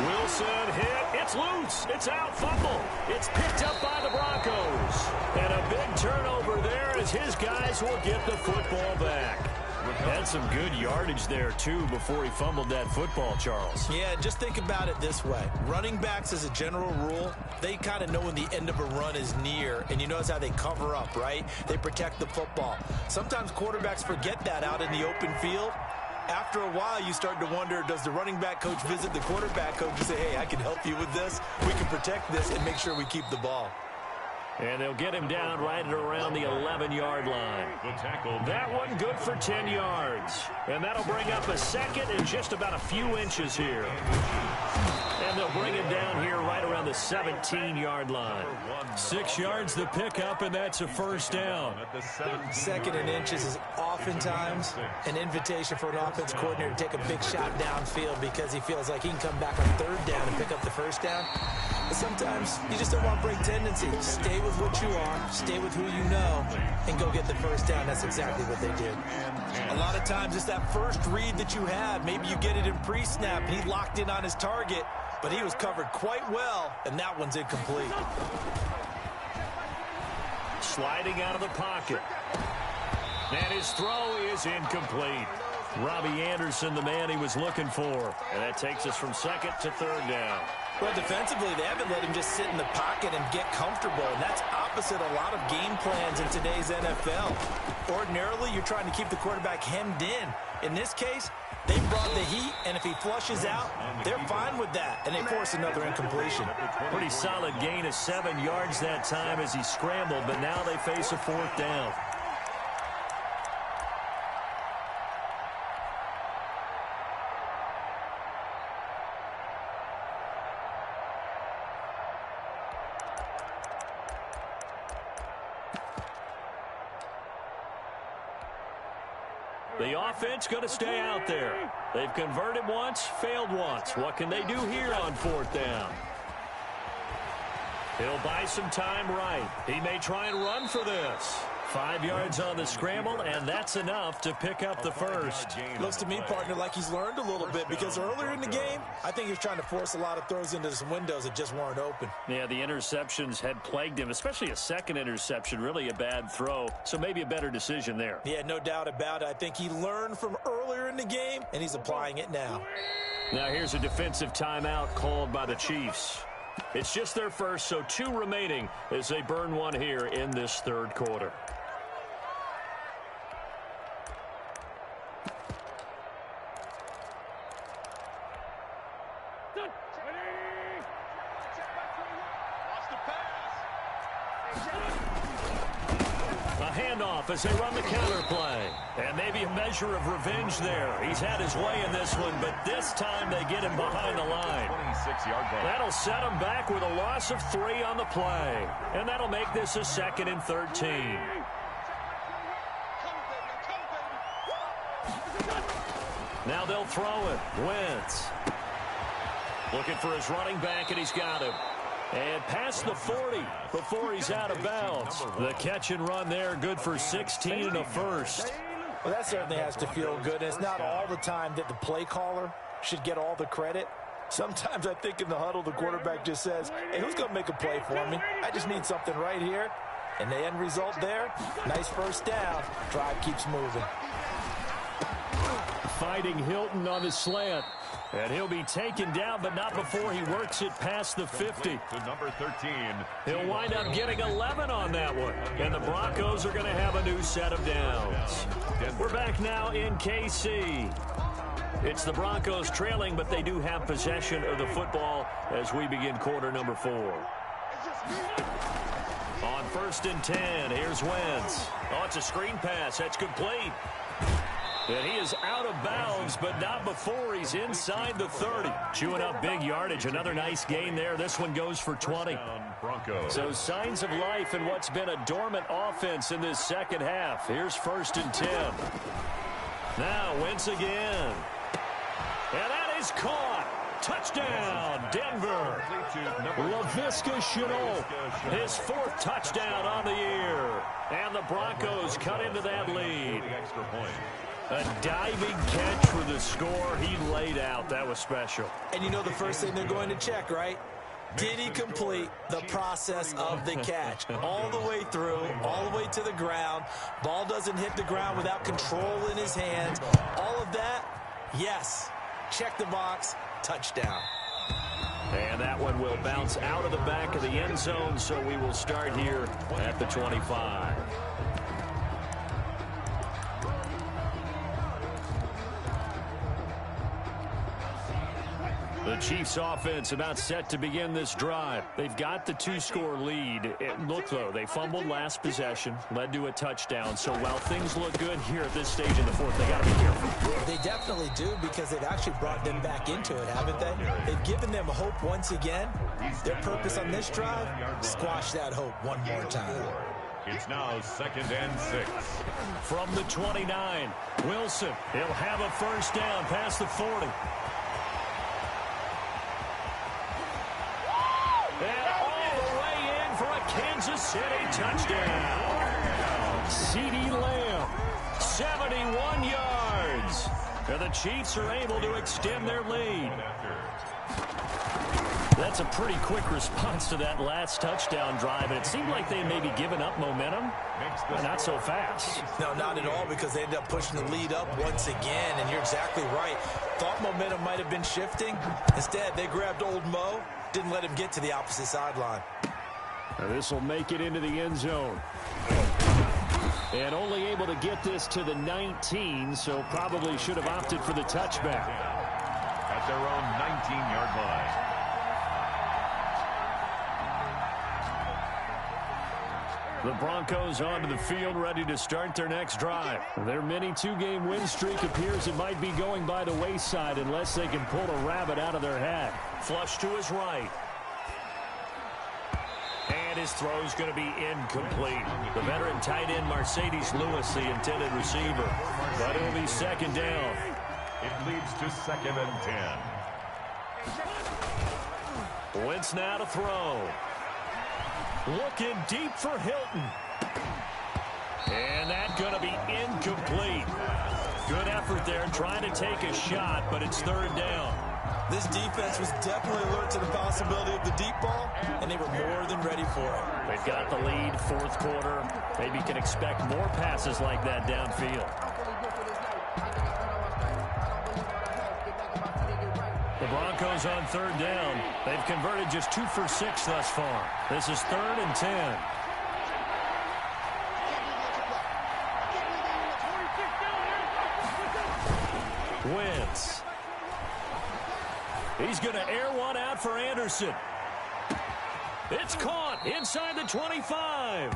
Wilson hit. It's loose. It's out. Fumble. It's picked up by the Broncos. And a big turnover there as his guys will get the football back. Had some good yardage there, too, before he fumbled that football, Charles. Yeah, just think about it this way. Running backs, as a general rule, they kind of know when the end of a run is near, and you notice how they cover up, right? They protect the football. Sometimes quarterbacks forget that out in the open field. After a while, you start to wonder, does the running back coach visit the quarterback coach and say, hey, I can help you with this. We can protect this and make sure we keep the ball. And they'll get him down right at around the 11-yard line. That one good for 10 yards. And that'll bring up a second and just about a few inches here. And they'll bring him down here right around the 17-yard line. 6 yards the pickup, and that's a first down. Second and inches is oftentimes an invitation for an offense coordinator to take a big shot downfield because he feels like he can come back on third down and pick up the first down. But sometimes you just don't want to break tendency. Stay with what you are, stay with who you know, and go get the first down. That's exactly what they did. A lot of times it's that first read that you have. Maybe you get it in pre-snap, and he locked in on his target, but he was covered quite well, and that one's incomplete. Sliding out of the pocket. And his throw is incomplete. Robbie Anderson, the man he was looking for. And that takes us from second to third down. Well, defensively, they haven't let him just sit in the pocket and get comfortable, and that's opposite a lot of game plans in today's NFL. Ordinarily, you're trying to keep the quarterback hemmed in. In this case, they brought the heat, and if he flushes out, they're fine with that, and they force another incompletion. Pretty solid gain of 7 yards that time as he scrambled, but now they face a fourth down. The offense going to stay out there. They've converted once, failed once. What can they do here on fourth down? He'll buy some time right. He may try and run for this. 5 yards on the scramble, and that's enough to pick up the first. Looks to me, partner, like he's learned a little bit because earlier in the game, I think he was trying to force a lot of throws into some windows that just weren't open. Yeah, the interceptions had plagued him, especially a second interception, really a bad throw. So maybe a better decision there. Yeah, no doubt about it. I think he learned from earlier in the game, and he's applying it now. Now here's a defensive timeout called by the Chiefs. It's just their first, so 2 remaining as they burn one here in this third quarter. handoff as they run the counter play. And maybe a measure of revenge there. He's had his way in this one, but this time they get him behind the line. 26-yard line. That'll set him back with a loss of 3 on the play. And that'll make this a 2nd and 13. Now they'll throw it. Wentz. Looking for his running back, and he's got him. And past the 40 before he's out of bounds. The catch and run there, good for 16 and a first. Well, that certainly has to feel good. It's not all the time that the play caller should get all the credit. Sometimes I think in the huddle, the quarterback just says, hey, who's going to make a play for me? I just need something right here. And the end result there, nice first down. Drive keeps moving. Fighting Hilton on the slant. And he'll be taken down, but not before he works it past the 50. To number 13. He'll wind up getting 11 on that one. And the Broncos are going to have a new set of downs. We're back now in KC. It's the Broncos trailing, but they do have possession of the football as we begin quarter number 4. On 1st and 10, here's Wentz. Oh, it's a screen pass. That's complete. And he is out of bounds, but not before he's inside the 30. Chewing up big yardage. Another nice gain there. This one goes for 20. So signs of life in what's been a dormant offense in this second half. Here's 1st and 10. Now Wentz again. And that is caught. Touchdown, Denver. Laviska Shenault, his 4th touchdown on the year. And the Broncos cut into that lead. A diving catch for the score. He laid out. That was special. And you know the first thing they're going to check, right? Did he complete the process of the catch? All the way through, all the way to the ground. Ball doesn't hit the ground without control in his hands. All of that, yes. Check the box. Touchdown. And that one will bounce out of the back of the end zone, so we will start here at the 25. The Chiefs offense about set to begin this drive. They've got the 2-score lead. Look, though, they fumbled last possession, led to a touchdown. So while things look good here at this stage in the 4th, they got to be careful. They definitely do, because they've actually brought them back into it, haven't they? They've given them hope once again. Their purpose on this drive, squash that hope one more time. It's now 2nd and 6. From the 29, Wilson, he'll have a first down past the 40. And all the way in for a Kansas City touchdown. CeeDee Lamb, 71 yards. And the Chiefs are able to extend their lead. That's a pretty quick response to that last touchdown drive. And it seemed like they may be giving up momentum. Not so fast. No, not at all, because they ended up pushing the lead up once again. And you're exactly right. Thought momentum might have been shifting. Instead, they grabbed old Mo. Didn't let him get to the opposite sideline. This will make it into the end zone. And only able to get this to the 19, so probably should have opted for the touchback. At their own 19-yard line. The Broncos onto the field, ready to start their next drive. Their mini 2-game win streak appears it might be going by the wayside unless they can pull a rabbit out of their hat. Flush to his right. And his throw is going to be incomplete. The veteran tight end Mercedes Lewis, the intended receiver. But it'll be 2nd down. It leads to 2nd and 10. Wentz now to throw. Looking deep for Hilton. And that's going to be incomplete. Good effort there trying to take a shot, but it's 3rd down. This defense was definitely alert to the possibility of the deep ball, and they were more than ready for it. They've got the lead, 4th quarter. Maybe you can expect more passes like that downfield. The Broncos on 3rd down. They've converted just 2 for 6 thus far. This is 3rd and 10. Wentz. He's going to air one out for Anderson. It's caught inside the 25.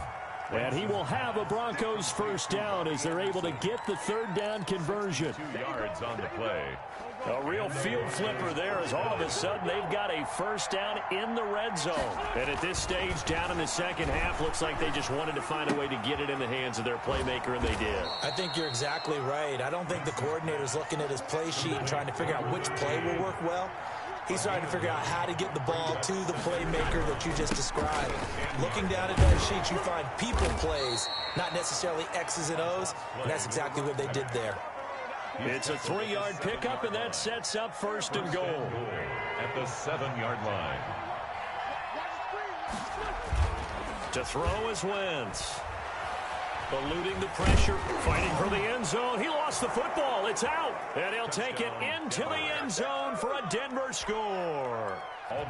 And he will have a Broncos first down as they're able to get the third down conversion. 2 yards on the play. A real field flipper there as all of a sudden they've got a first down in the red zone. And at this stage, down in the second half, looks like they just wanted to find a way to get it in the hands of their playmaker, and they did. I think you're exactly right. I don't think the coordinator's looking at his play sheet and trying to figure out which play will work well. He's trying to figure out how to get the ball to the playmaker that you just described. Looking down at that sheet, you find people plays, not necessarily X's and O's, and that's exactly what they did there. It's a 3-yard pickup, and that sets up first and goal. At the 7-yard line. To throw is Wentz. Eluding the pressure, fighting for the end zone. He lost the football. It's out. And he'll take it into the end zone for a Denver score. A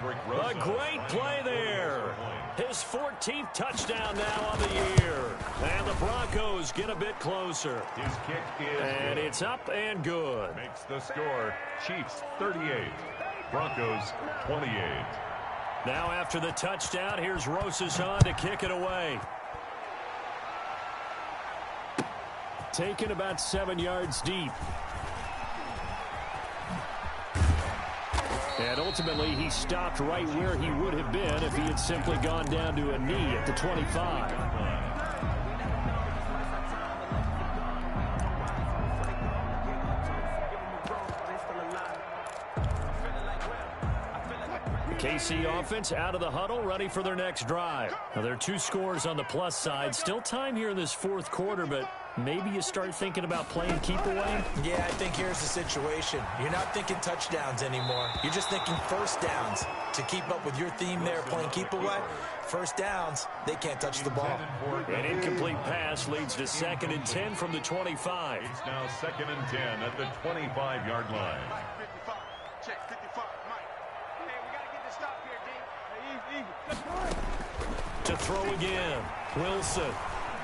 great play there. His 14th touchdown now on the year. And the Broncos get a bit closer. His kick is and good. It's up and good. Makes the score Chiefs 38, Broncos 28. Now after the touchdown, here's Rosas to kick it away. Taken about 7 yards deep. And ultimately, he stopped right where he would have been if he had simply gone down to a knee at the 25. KC offense out of the huddle, ready for their next drive. Now, there are 2 scores on the plus side. Still time here in this fourth quarter, but maybe you start thinking about playing keep away? Yeah, I think here's the situation. You're not thinking touchdowns anymore. You're just thinking first downs. To keep up with your theme there, playing keep away, first downs, they can't touch the ball. An incomplete pass leads to 2nd and 10 from the 25. It's now 2nd and 10 at the 25-yard line. Check 55, Mike. Hey, we got to get this stop here, D. To throw again, Wilson.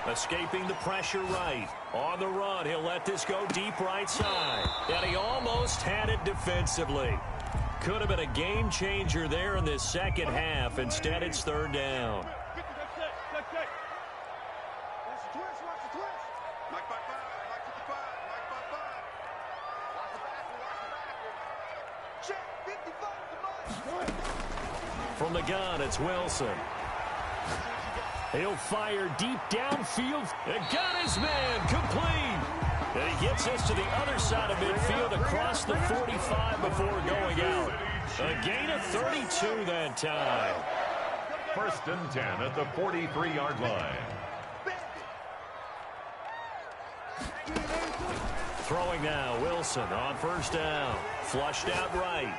Escaping the pressure right. On the run, he'll let this go deep right side. And he almost had it defensively. Could have been a game changer there in this second half. Instead, it's third down. From the gun, it's Wilson. He'll fire deep downfield and got his man complete. And he gets us to the other side of midfield across the 45 before going out. A gain of 32 that time. 1st and 10 at the 43-yard line. Throwing now, Wilson on first down. Flushed out right.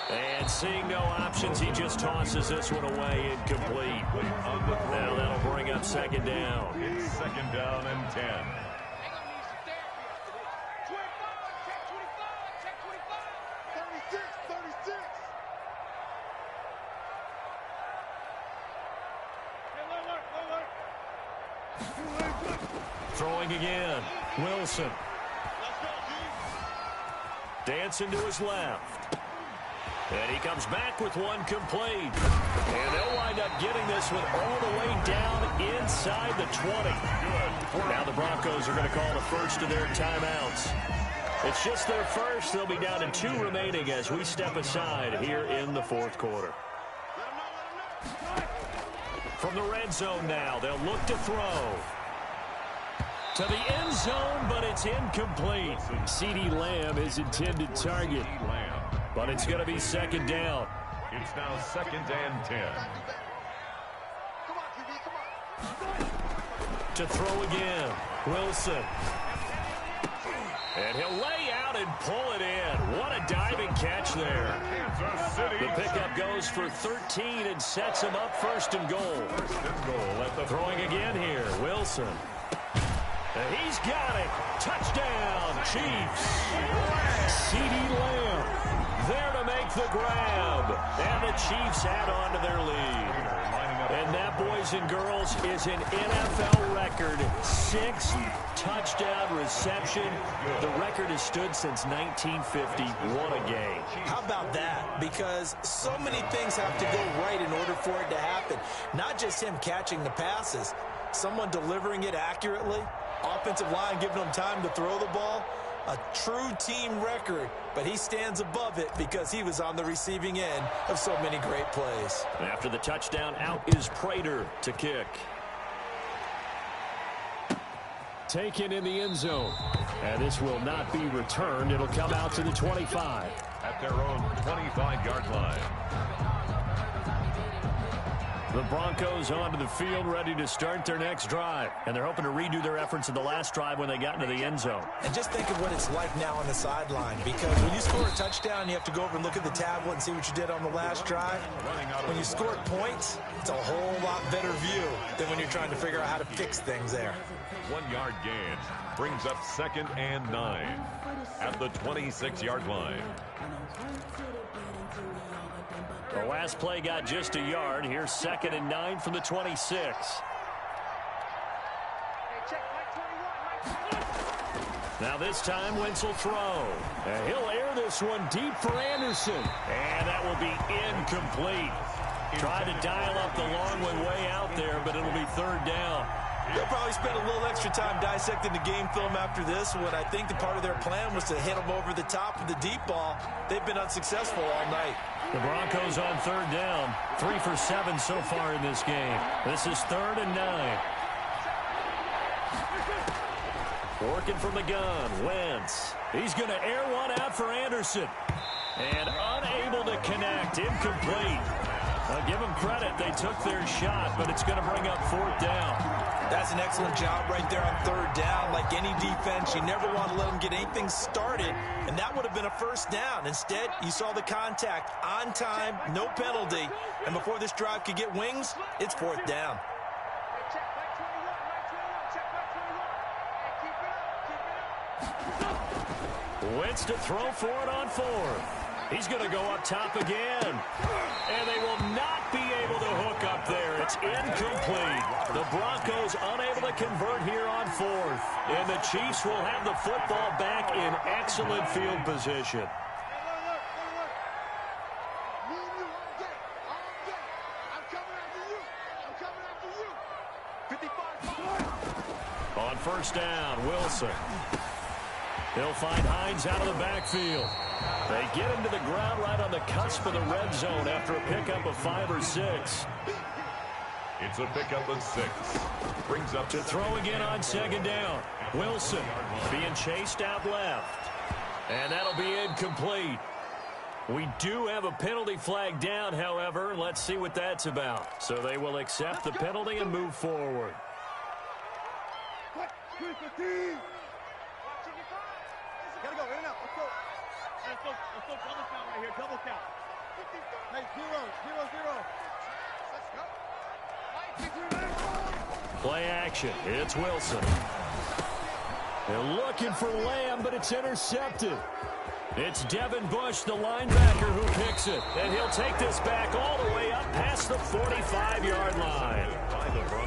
And seeing no options, he just tosses this one away incomplete. Now that'll bring up 2nd down. It's 2nd down and 10. Throwing again, Wilson. Dancing to his left. And he comes back with one complete. And they'll wind up getting this one all the way down inside the 20. Now the Broncos are going to call the first of their timeouts. It's just their first. They'll be down to 2 remaining as we step aside here in the fourth quarter. From the red zone now, they'll look to throw. To the end zone, but it's incomplete. CeeDee Lamb is intended target. But it's going to be 2nd down. It's now 2nd and 10. To throw again, Wilson. And he'll lay out and pull it in. What a diving catch there. The pickup goes for 13 and sets him up 1st and goal. Throwing again here, Wilson. And he's got it. Touchdown, Chiefs. CeeDee Lamb there to make the grab. And the Chiefs add on to their lead. And that, boys and girls, is an NFL record. 6 touchdown reception. The record has stood since 1950. What a game. How about that? Because so many things have to go right in order for it to happen. Not just him catching the passes, someone delivering it accurately, offensive line giving them time to throw the ball. A true team record, but he stands above it because he was on the receiving end of so many great plays. After the touchdown, out is Prater to kick. Taken in the end zone. And this will not be returned. It'll come out to the 25. At their own 25-yard line. The Broncos onto the field, ready to start their next drive. And they're hoping to redo their efforts in the last drive when they got into the end zone. And just think of what it's like now on the sideline, because when you score a touchdown, you have to go over and look at the tablet and see what you did on the last drive. When you scored points, it's a whole lot better view than when you're trying to figure out how to fix things there. 1-yard gain brings up 2nd and 9 at the 26-yard line. The last play got just a yard. Here's 2nd and 9 from the 26. Now this time, Wentz will throw. And he'll air this one deep for Anderson. And that will be incomplete. Tried to dial up the long one way out there, but it'll be 3rd down. They'll probably spend a little extra time dissecting the game film after this one. I think the part of their plan was to hit them over the top of the deep ball. They've been unsuccessful all night. The Broncos on 3rd down. 3 for 7 so far in this game. This is 3rd and 9. Working from the gun, Wentz. He's going to air one out for Anderson. And unable to connect, incomplete. I'll give them credit. They took their shot, but it's going to bring up 4th down. That's an excellent job right there on 3rd down. Like any defense, you never want to let them get anything started, and that would have been a 1st down. Instead, you saw the contact on time, no penalty, and before this drive could get wings, it's 4th down. Wentz to throw for it on 4th. He's going to go up top again. And they will not be able to hook up there. It's incomplete. The Broncos unable to convert here on 4th. And the Chiefs will have the football back in excellent field position. On 1st down, Wilson. He'll find Hines out of the backfield. They get him to the ground right on the cusp of the red zone after a pickup of 5 or 6. It's a pickup of 6. Brings up to throw again on 2nd down. Wilson being chased out left. And that'll be incomplete. We do have a penalty flag down, however. Let's see what that's about. So they will accept the penalty and move forward. Gotta go, in and out. Let's go. Let's go double count right here. Double count. Hey, 0. Let's go. Play action. It's Wilson. They're looking for Lamb, but it's intercepted. It's Devin Bush, the linebacker, who picks it. And he'll take this back all the way up past the 45-yard line.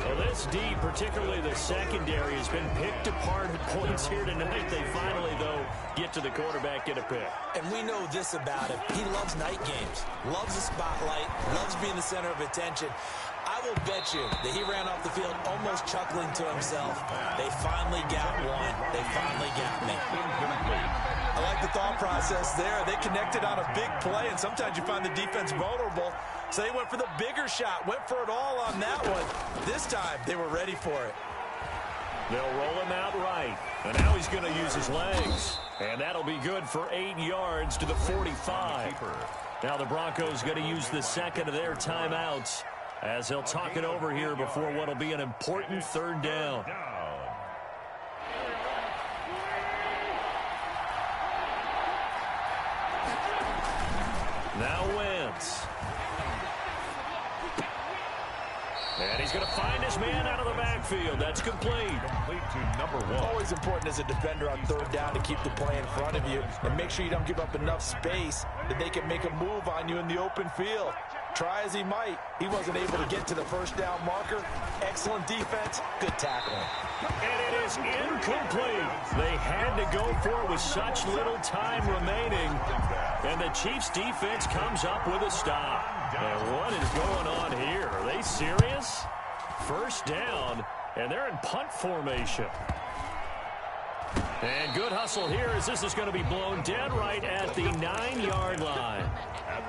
Well, this D, particularly the secondary, has been picked apart at points here tonight. They finally, though, get to the quarterback, get a pick. And we know this about him. He loves night games, loves the spotlight, loves being the center of attention. I will bet you that he ran off the field almost chuckling to himself. They finally got one. They finally got me. I like the thought process there. They connected on a big play, and sometimes you find the defense vulnerable. So they went for the bigger shot, went for it all on that one. This time, they were ready for it. They'll roll him out right. And now he's going to use his legs. And that'll be good for 8 yards to the 45. Now the Broncos going to use the second of their timeouts as they'll talk it over here before what will be an important 3rd down. Now Wentz. And he's going to find his man out of the backfield. That's complete. Complete to number 1. Always important as a defender on 3rd down to keep the play in front of you and make sure you don't give up enough space that they can make a move on you in the open field. Try as he might, he wasn't able to get to the 1st down marker. Excellent defense, good tackling. And it is incomplete. They had to go for it with such little time remaining. And the Chiefs defense comes up with a stop. And what is going on here? Are they serious? 1st down, And they're in punt formation. And good hustle here as this is going to be blown dead right at the 9-yard line.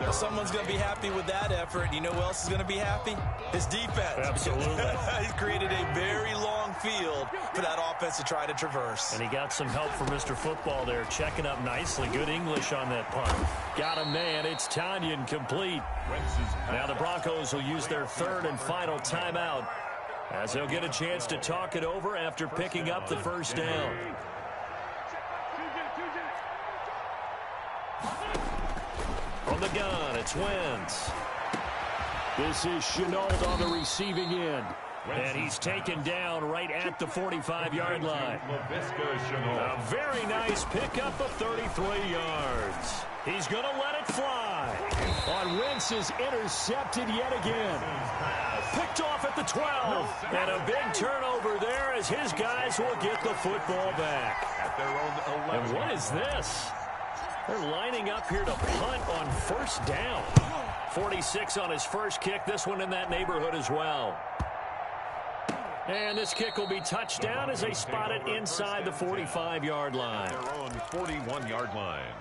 Well, someone's going to be happy with that effort. You know who else is going to be happy? His defense. Absolutely. He's created a very long field for that offense to try to traverse. And he got some help from Mr. Football there, checking up nicely. Good English on that punt. Got a man. It's Tanyan complete. Now the Broncos will use their third and final timeout as they'll get a chance to talk it over after picking up the first down. From the gun, it's Wentz. This is Chenault on the receiving end. And he's taken down right at the 45-yard line. A very nice pickup of 33 yards. He's going to let it fly. On Wentz is intercepted yet again. Picked off at the 12. And a big turnover there as his guys will get the football back. At their own 11. And what is this? They're lining up here to punt on first down. 46 on his first kick. This one in that neighborhood as well. And this kick will be touched down as they spot it inside the 45-yard line. Their own 41-yard line.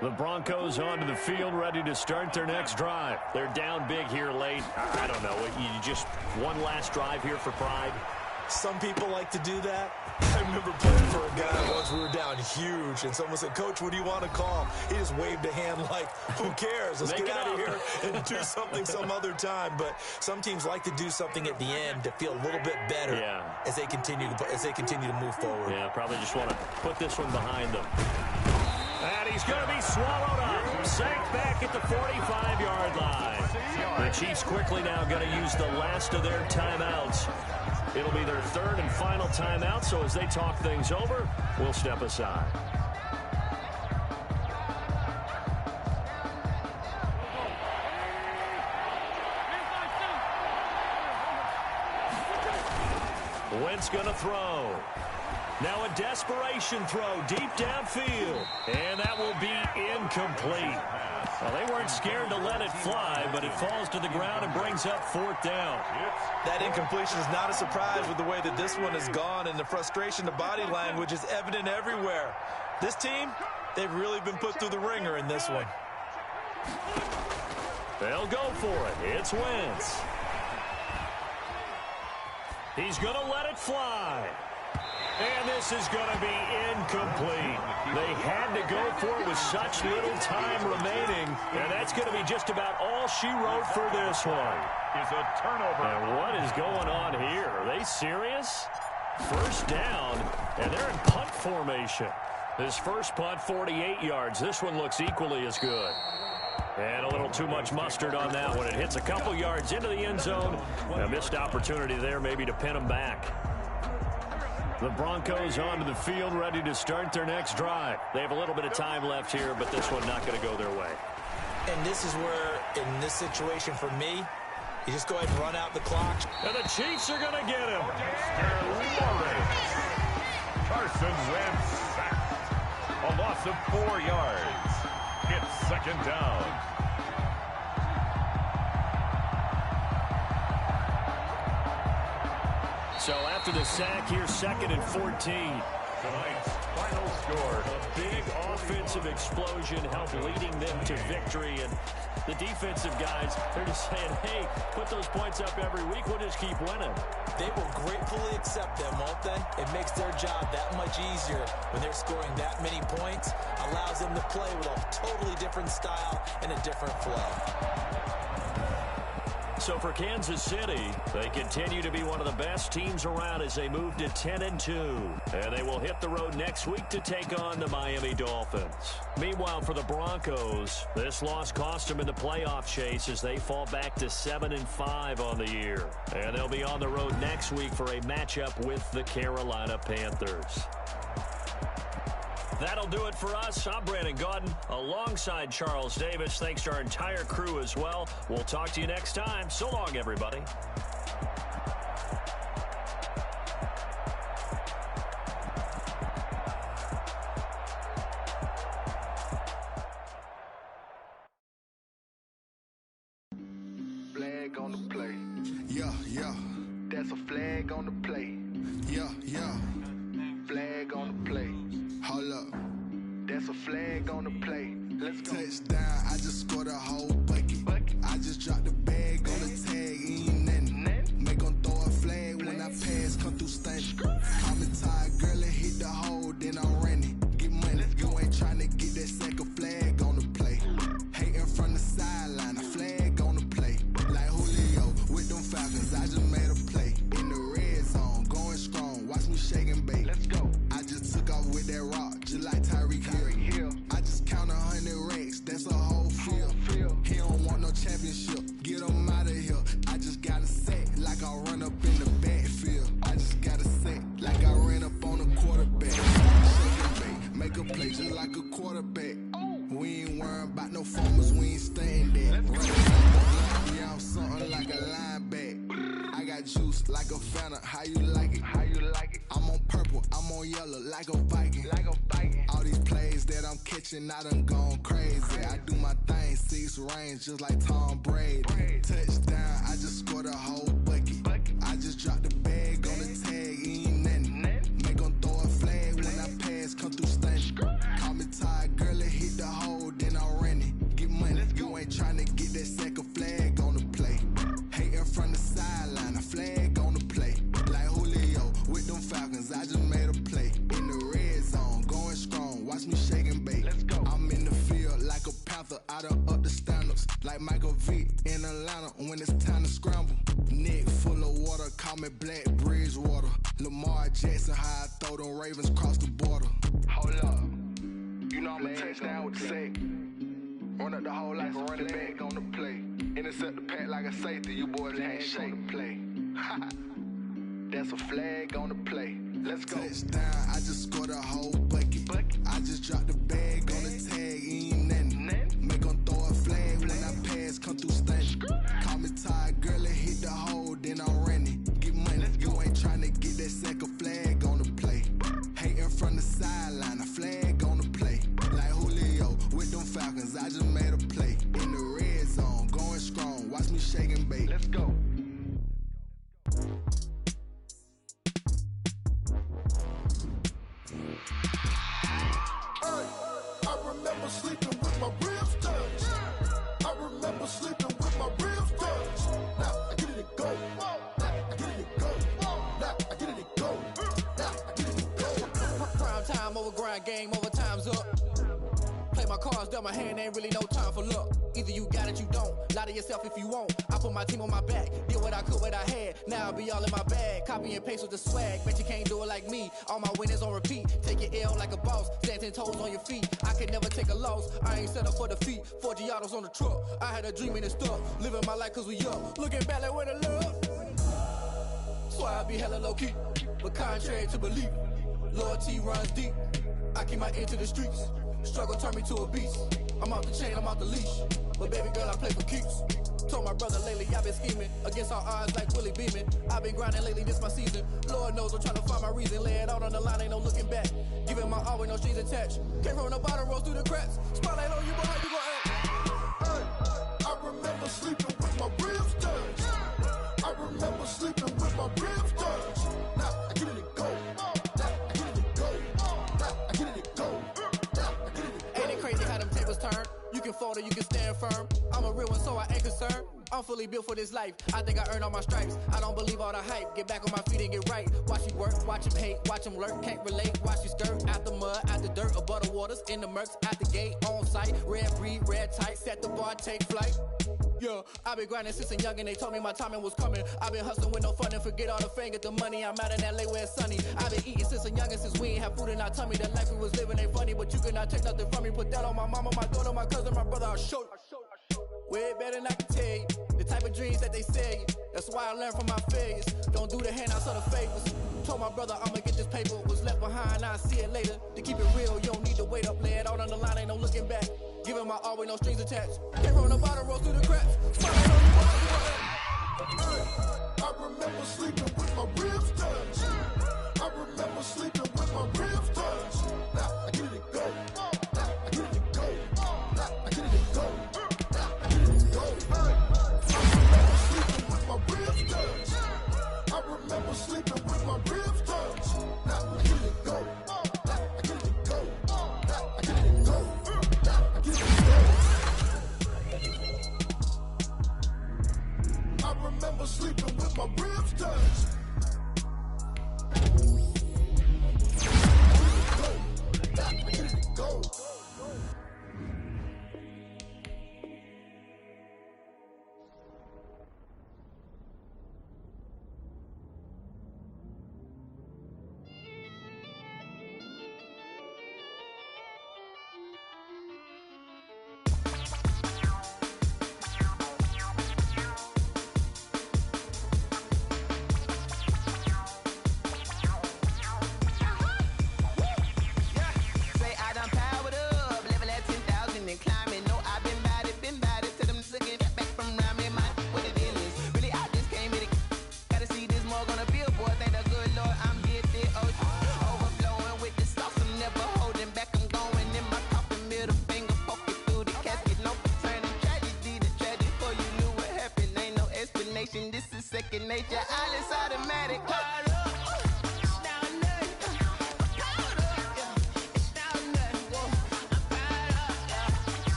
The Broncos onto the field, ready to start their next drive. They're down big here late. I don't know. You just one last drive here for pride. Some people like to do that. I remember playing for a guy once. We were down huge, and someone said, "Coach, what do you want to call?" He just waved a hand like, "Who cares? Let's get out of here and do something some other time." But some teams like to do something at the end to feel a little bit better as they continue to move forward. Yeah, probably just want to put this one behind them. And he's going to be swallowed up. Sacked back at the 45-yard line. The Chiefs quickly now going to use the last of their timeouts. It'll be their third and final timeout, so as they talk things over, we'll step aside. Wentz going to throw. Now a desperation throw deep downfield. And that will be incomplete. Well, they weren't scared to let it fly, but it falls to the ground and brings up fourth down. That incompletion is not a surprise with the way that this one has gone, and the frustration, the body language is evident everywhere. This team, they've really been put through the ringer in this one. They'll go for it. It's Wentz. He's going to let it fly. And this is going to be incomplete. They had to go for it with such little time remaining. And that's going to be just about all she wrote for this one. Is a turnover. And what is going on here? Are they serious? First down, and they're in punt formation. This first punt, 48 yards. This one looks equally as good. And a little too much mustard on that one. It hits a couple yards into the end zone. A missed opportunity there maybe to pin them back. The Broncos onto the field, ready to start their next drive. They have a little bit of time left here, but this one not going to go their way. And this is where, in this situation for me, you just go ahead and run out the clock. And the Chiefs are going to get him. Carson Wentz sacked. A loss of 4 yards. It's second down. So after the sack here, 2nd and 14. Tonight's final score. A big offensive explosion helped leading them to victory. And the defensive guys, they're just saying, hey, put those points up every week. We'll just keep winning. They will gratefully accept them, won't they? It makes their job that much easier when they're scoring that many points. Allows them to play with a totally different style and a different flow. So for Kansas City, they continue to be one of the best teams around as they move to 10-2. And they will hit the road next week to take on the Miami Dolphins. Meanwhile, for the Broncos, this loss cost them in the playoff chase as they fall back to 7-5 on the year. And they'll be on the road next week for a matchup with the Carolina Panthers. That'll do it for us. I'm Brandon Gaudin alongside Charles Davis. Thanks to our entire crew as well. We'll talk to you next time. So long, everybody. Flag on the play. on the play. Yeah, yeah. Flag on the play. Hold up. That's a flag on the play. Let's go. Touchdown, I just scored a whole bucket. I just dropped the bag on the tag, ain't nothing. Make them throw a flag when I pass, come through stunning. Call me tired, girl, and hit the hole, then I'm running. Get money, you ain't tryna get that second flag on the play. Hating from the sideline, a flag on the play. Like Julio with them Falcons, I just made a play. In the red zone, going strong, watch me shake and bake. Let's go. I just took off with that rock, just like Tyreek Hill. I just count 100 racks, that's a whole field. He don't want no championship, get him out of here. I just got a set, like I run up in the backfield. I just got a set, like I ran up on a quarterback. Shake and bake, make a play just like a quarterback. We ain't worrying about no formers, we ain't staying there. Yeah, I'm something like a linebacker. I got juice like a Fanta, how you like it? How you like it? I'm on purple, I'm on yellow, like a Viking. Like a Viking. All these plays that I'm catching, I done gone crazy. I do my thing, 6 range, just like Tom Brady. Touchdown, I just scored a whole bucket. I just dropped the bag on the tag, ain't nothing. Make them throw a flag when I pass, come through stunning. Call me tired, girl, and hit the hole, then I'm running. Get money, you ain't tryna get that second flag on the play. Hating from the sideline, a flag on the play. Like Julio with them Falcons, I just made a play. In the red zone, going strong, watch me shake and bake. Let's go. I'm in the field like a Panther, I done up the standards. Like Michael Vick in Atlanta when it's time to scramble. Neck full of water, call me Black Bridgewater. Lamar Jackson, how I throw them Ravens across the border. Hold up, you know I'm a touchdown with the sack. Run up the hole like a running back on the play. Intercept the pack like a safety, you boys ain't shake the play. That's a flag on the play. Let's go. Touchdown, I just scored a whole bucket. I just dropped the bag on the tag, ain't nothing. Make them throw a flag when I pass, come through stunning. Call me tired, girl, and hit the hole, then I'm running. Get money, you ain't tryna get that second flag on the play. Hating from the sideline, a flag on the play. Like Julio with them Falcons, I just made a play. In the red zone, going strong, watch me shake and bake. Let's go. I remember sleeping with my ribs touched. I remember sleeping with my ribs touched. Now I get it to go. Now I get it to go. Now I get it to go. Now I get it to go. Prime time over grind game, over time's up. Play my cards, dealt my hand, ain't really no time for luck. Either you got it, you don't. Lie to yourself if you won't. I put my team on my back, did what I could, what I had. Now I'll be all in my bag, copy and paste with the swag. Bet you can't do it like me. All my winners on repeat. Take your L like a boss, stand 10 toes on your feet. I could never take a loss. I ain't set up for defeat. 4 Giottos on the truck. I had a dream and it stuck. Living my life cause we up. Looking back like where the love. So I be hella low key, but contrary to belief, loyalty runs deep. I keep my ear to the streets. Struggle turned me to a beast. I'm off the chain, I'm off the leash. But baby girl, I play for keeps. Told my brother lately, I've been scheming against all odds like Willie Beeman. I've been grinding lately, this my season. Lord knows I'm trying to find my reason. Lay it out on the line, ain't no looking back. Giving my all with no strings attached. Came from the bottom, rose through the cracks. Spotlight on you, but how you gon' act? Hey, I remember sleeping with my ribs touched. I remember sleeping with my ribs touched. Now I get it to go. Now I get it to go. Now I get it to go. Ain't it crazy how them tables turn? You can fold or you can stand firm. I'm a real one, so I ain't concerned. I'm fully built for this life. I think I earned all my stripes. I don't believe all the hype. Get back on my feet and get right. Watch you work, watch him hate, watch him lurk. Can't relate, watch you skirt. Out the mud, out the dirt, above the waters, in the murks, out the gate, on site. Red breed, red tight, set the bar, take flight. Yeah, I been grinding since a youngin', they told me my timing was coming. I been hustling with no fun and forget all the fame, get the money. I'm out in LA where it's sunny. I been eating since a youngin', since we ain't have food in our tummy. The life we was living ain't funny, but you cannot take nothing from me. Put that on my mama, my daughter, my cousin, my brother, I'll show you. Way better than I can tell you. The type of dreams that they sell you. That's why I learned from my failures. Don't do the handouts or the favors. Told my brother I'ma get this paper. Was left behind, I'll see it later. To keep it real, you don't need to wait up. Lay it out on the line, ain't no looking back. Giving my all with no strings attached. Came from the bottom, rose through the cracks. Spotlight on you, I remember sleeping with my ribs touched. I remember sleeping with my ribs touched. Now I get it to go. Now I get it to go. Now I get it to go. Now I get it to go. I remember sleeping with my ribs touched. I remember sleeping with my ribs touch. Now I get it go. Now I get it go. Now I get it go. Now I get it go. I remember sleeping with my ribs touched. Go. This is second nature, all is automatic.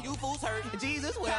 You fools hurt. Jesus will.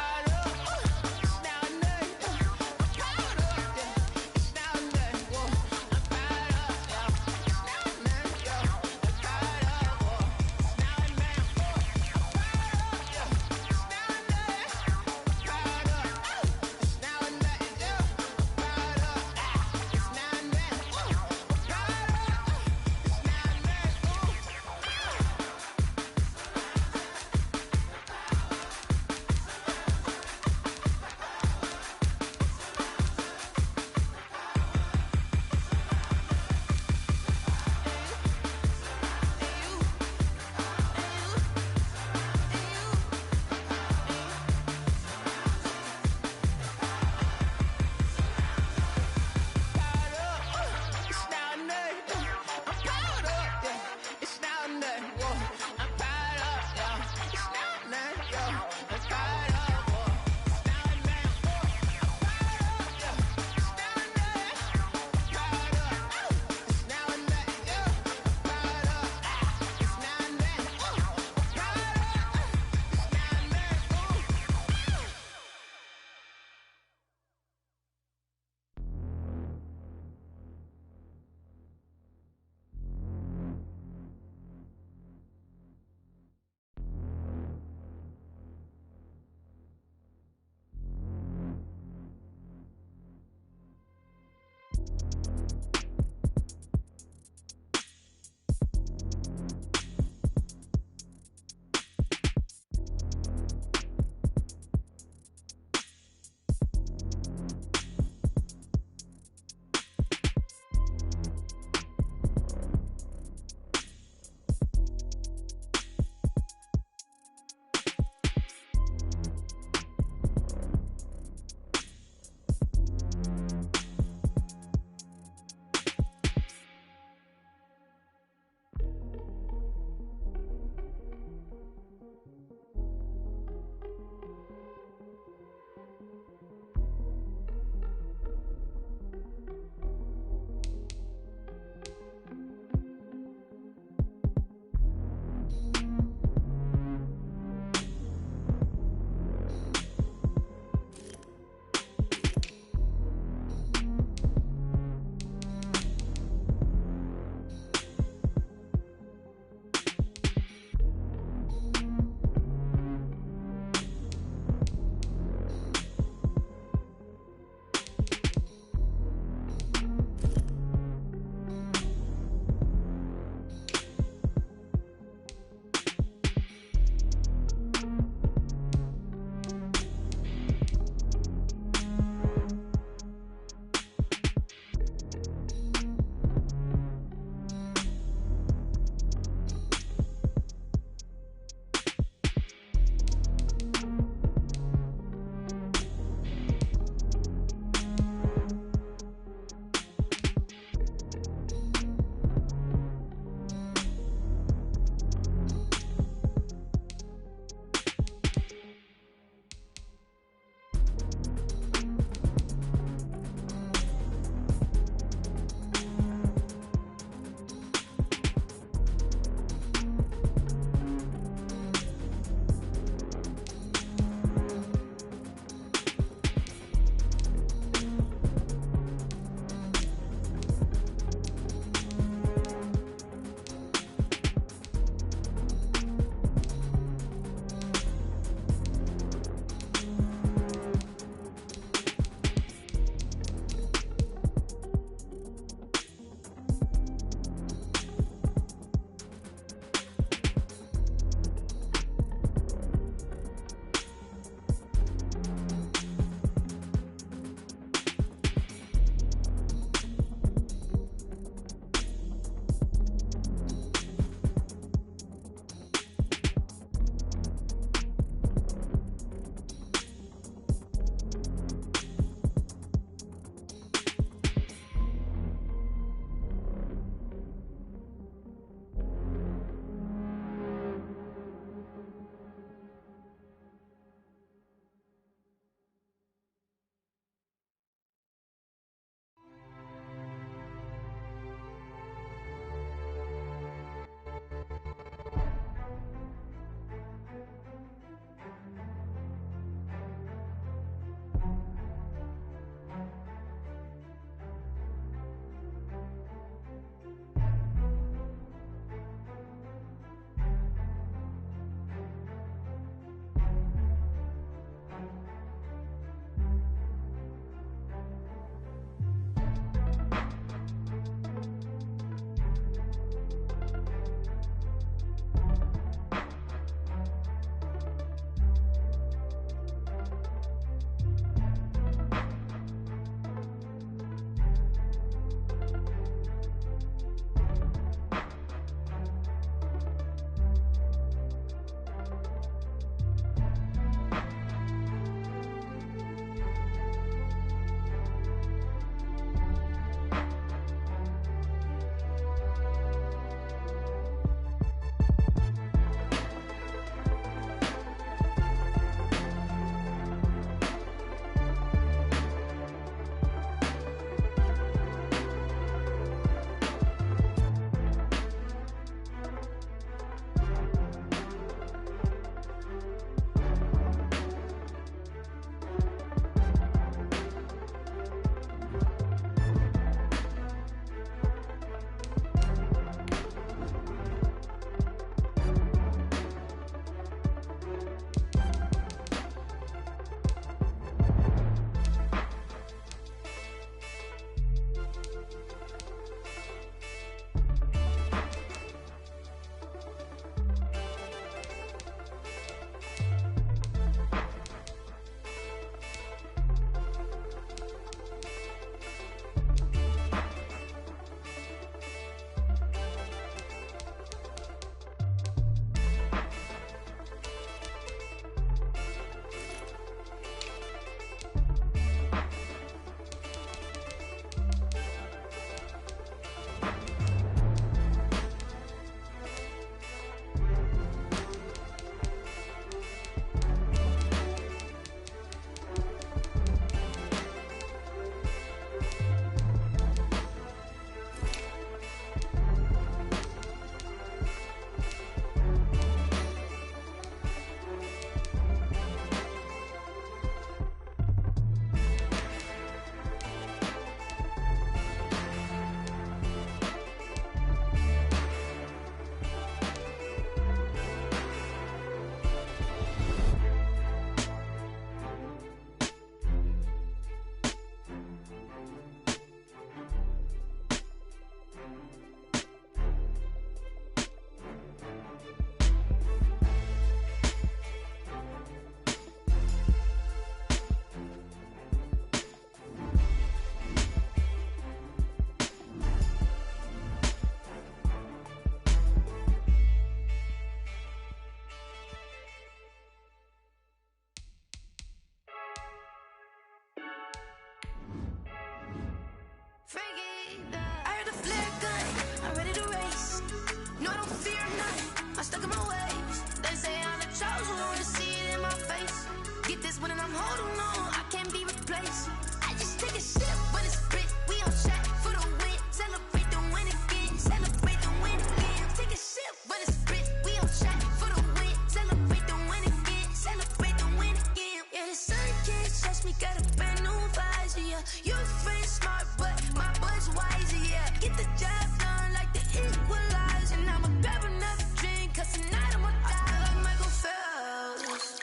stuck in my ways. They say I'm the chosen one, see it in my face. Get this one and I'm holding on, I can't be replaced. I just take a sip when it's spit, we on track for the win. Celebrate the win again, celebrate the win again. Take a sip when it's spit, we on track for the win. Celebrate the win again, celebrate the win again. Yeah, the sun can't touch me, got a brand new visor, yeah. Your friend smart, but my boy's wiser, yeah. Get the job done like the equalizer. Now I'ma grab another drink, cause tonight I'ma die like Michael Phelps.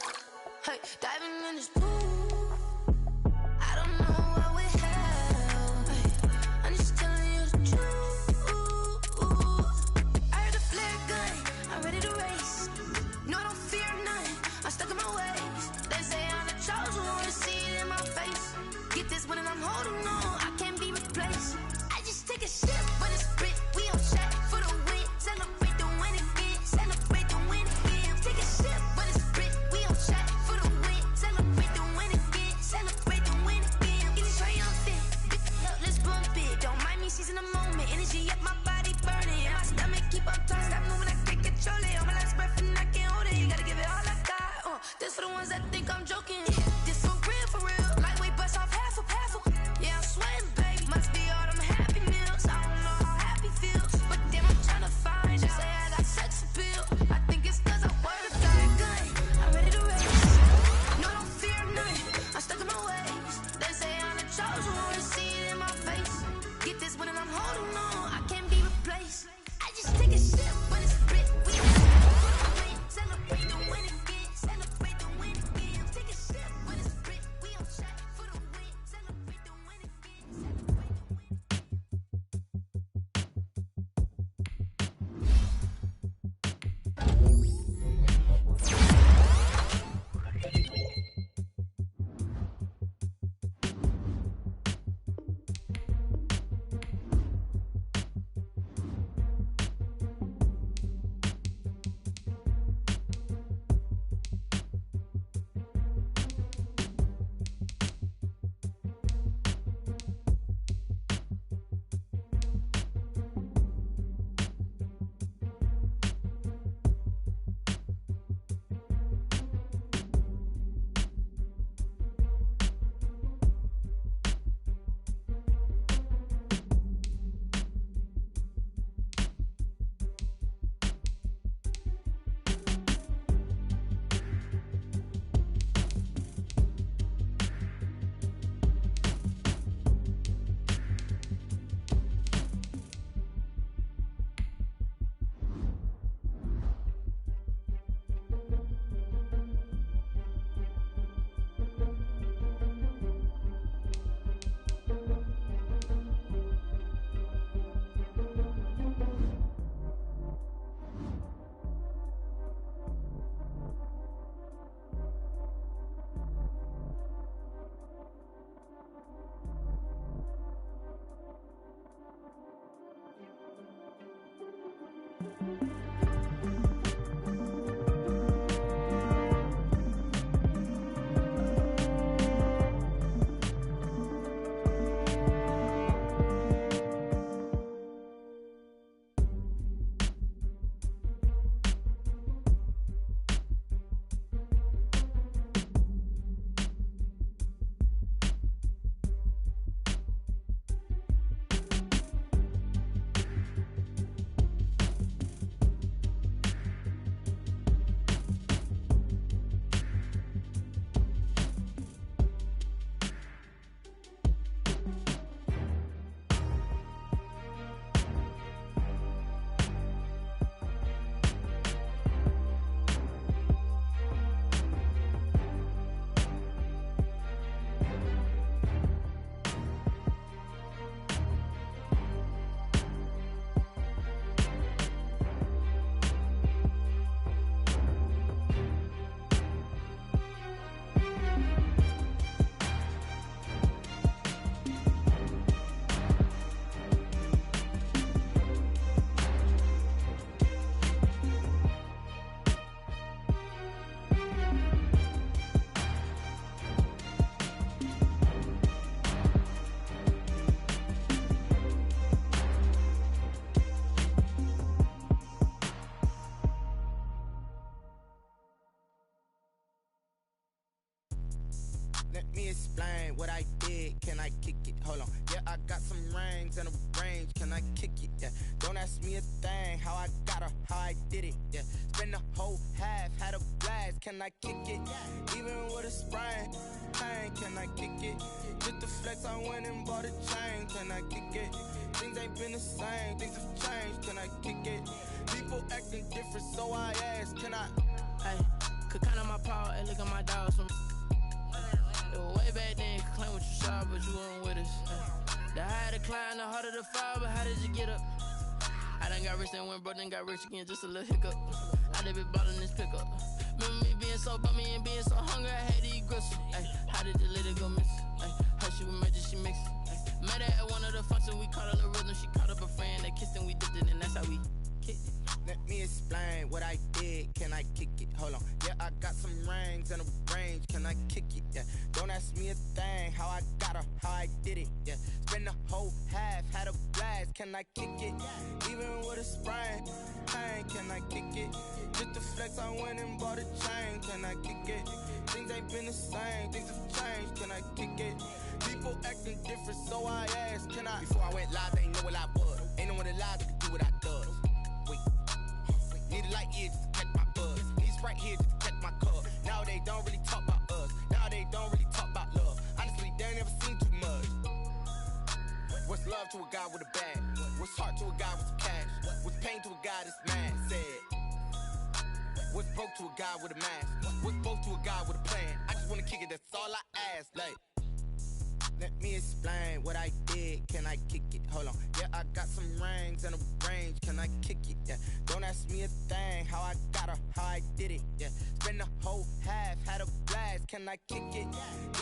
Hey, diving in this pool, I don't know what we have. Hey, I'm just telling you the truth. I heard the flare gun, I'm ready to race. No, I don't fear nothing, I'm stuck in my ways. They say I'm the chosen one, see it in my face. Get this one and I'm holding on, I can't be replaced. I just take a sip when it's spit, we on track for the win. Celebrate the win again, celebrate the win again. Take a sip when it's spit, we on track for the win. Celebrate the win again, celebrate the win again. Get it triumphant, let's bump it. Don't mind me seizing the moment, energy up my body burning. And my stomach keep on turning, stop moving, I can't control it. On my last breath and I can't hold it, you gotta give it all I got. This for the ones that think I'm joking. This for real, lightweight bust off half a. Yeah, I'm sweating, baby, must be all them happy meals. I don't know how happy feels, but damn, I'm tryna find you. Say I got sex appeal, I think it's cause I wear the gun. I'm ready to race, no, I don't fear nothing, I'm stuck in my ways. They say I'm the chosen one, see it in my face. Get this one and I'm holding on, I can't be replaced. I just take a sip when it's spit, we celebrate the win again, celebrate the win again. Take a sip. Let me explain what I did. Can I kick it? Hold on. Yeah, I got some rings and a range. Can I kick it? Yeah. Don't ask me a thing. How I got her, how I did it. Yeah. Spend the whole half, had a blast. Can I kick it? Even with a sprain. Pain, can I kick it? Just the flex, I went and bought a chain. Can I kick it? Things ain't been the same. Things have changed. Can I kick it? People acting different, so I ask. Can I? Hey, could count on my power and look at my dogs from. It was way back then, you could claim what you saw, but you weren't with us. The higher the climb, the harder the fall, but how did you get up? I done got rich, then went broke, then got rich again, just a little hiccup. I done been ballin' this pickup. Remember me being so bummy and being so hungry, I had to eat gristle. Ay, how did the lady go miss? Ay, how she was magic, she mixed. Met her at one of the functions, we caught a little rhythm, she caught up a friend, they kissed and we dipped it, and that's how we kicked it. Let me explain what I did. Can I kick it? Hold on. Yeah, I got some rings and a range. Can I kick it? Yeah. Don't ask me a thing. How I got her, how I did it. Yeah. Spend the whole half, had a blast. Can I kick it? Even with a sprain. Pain, can I kick it? Just the flex, I went and bought a chain. Can I kick it? Things ain't been the same. Things have changed. Can I kick it? People acting different, so I asked. Can I? Before I went live, they ain't know what I was. Ain't no one alive that could do what I does. Need a light year just to catch my buzz. Need Sprite here just to catch my cup. Now they don't really talk about us. Now they don't really talk about love. Honestly, they ain't never seen too much. What's love to a guy with a bag? What's heart to a guy with some cash? What's pain to a guy that's mad? Said. What's broke to a guy with a mask? What's both to a guy with a plan? I just wanna kick it, that's all I ask. Like, let me explain what I did. Can I kick it? Hold on. Yeah, I got some rings and a range. Can I kick it? Yeah. Don't ask me a thing. How I got her, how I did it. Yeah. Spend the whole half, had a blast. Can I kick it?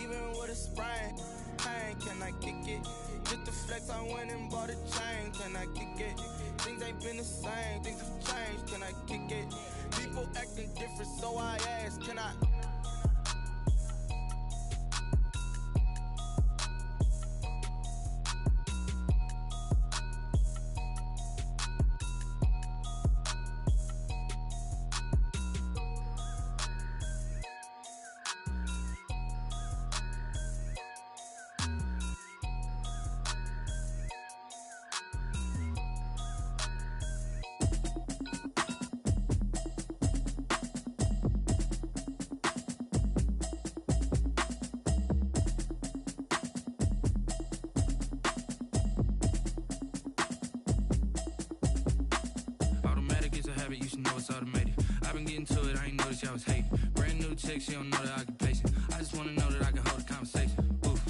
Even with a sprain. Pain, can I kick it? Just the flex, I went and bought a chain. Can I kick it? Things ain't been the same. Things have changed. Can I kick it? People acting different, so I ask. Can I? You should know it's automated. I've been getting to it, I ain't noticed y'all was hating. Brand new chick, she don't know the occupation. I just wanna know that I can hold a conversation. Oof,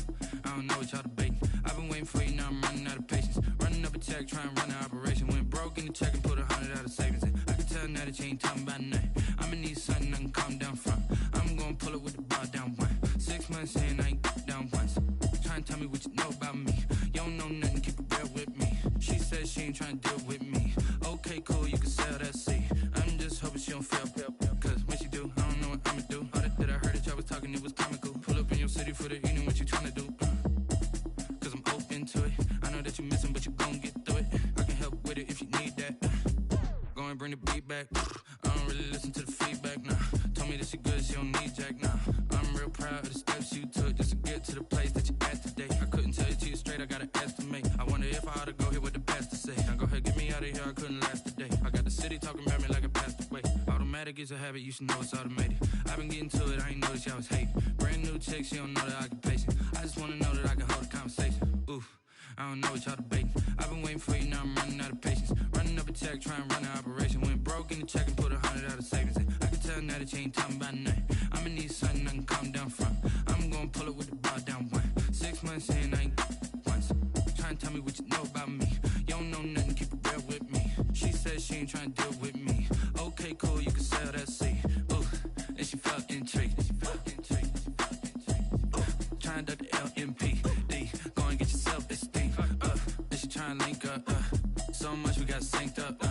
I don't know what y'all debating. I've been waiting for you, now I'm running out of patience. Running up a check, trying to run an operation. Went broke in the check and put 100 out of savings in. I can tell now that you ain't talking about nothing. I'ma need something I can calm down from. I'm gonna pull it with the bar down one. 6 months in, I ain't down once. Trying to tell me what you know about me. You don't know nothing, keep it real with me. She said she ain't trying to deal with me. Okay, cool, you can sell that seat. I'm just hoping she don't fail. Cause when she do, I don't know what I'ma do. All that I heard that y'all was talking, it was comical. Pull up in your city for the evening, what you tryna do? Cause I'm open to it. I know that you missing, but you gon' get through it. I can help with it if you need that. Go and bring the beat back. I don't really listen to the feedback, nah. Told me that she good, she don't need jack, nah. I'm real proud of the steps you took just to get to the place that you at today. I couldn't tell you to you straight, I gotta estimate. I wonder if I ought to go here with the best to say. Now go ahead, get me out of here, I couldn't last today. I got the city talking about me like I passed away. Automatic is a habit, you should know it's automated. I've been getting to it, I ain't noticed y'all was hating. Brand new chick, she don't know the occupation. I just wanna know that I can hold a conversation. Oof, I don't know what y'all debating. I've been waiting for you, now I'm running out of patience. Running up a check, trying to run an operation. Went broke in the check and put 100 out of savings in. I can tell now that you ain't talking about nothing. I'ma need something I can calm down from. I'm gonna pull it with the bar down one. 6 months in, I ain't once. Trying to tell me what you know about me. You don't know nothing, keep it real with me. She said she ain't trying to deal with me. Okay, cool, you can sell that seat. Ooh, and she felt intrigued. Trying to duck the LMPD. Go and get your self-esteem. And she trying to link up. So much we got synced up.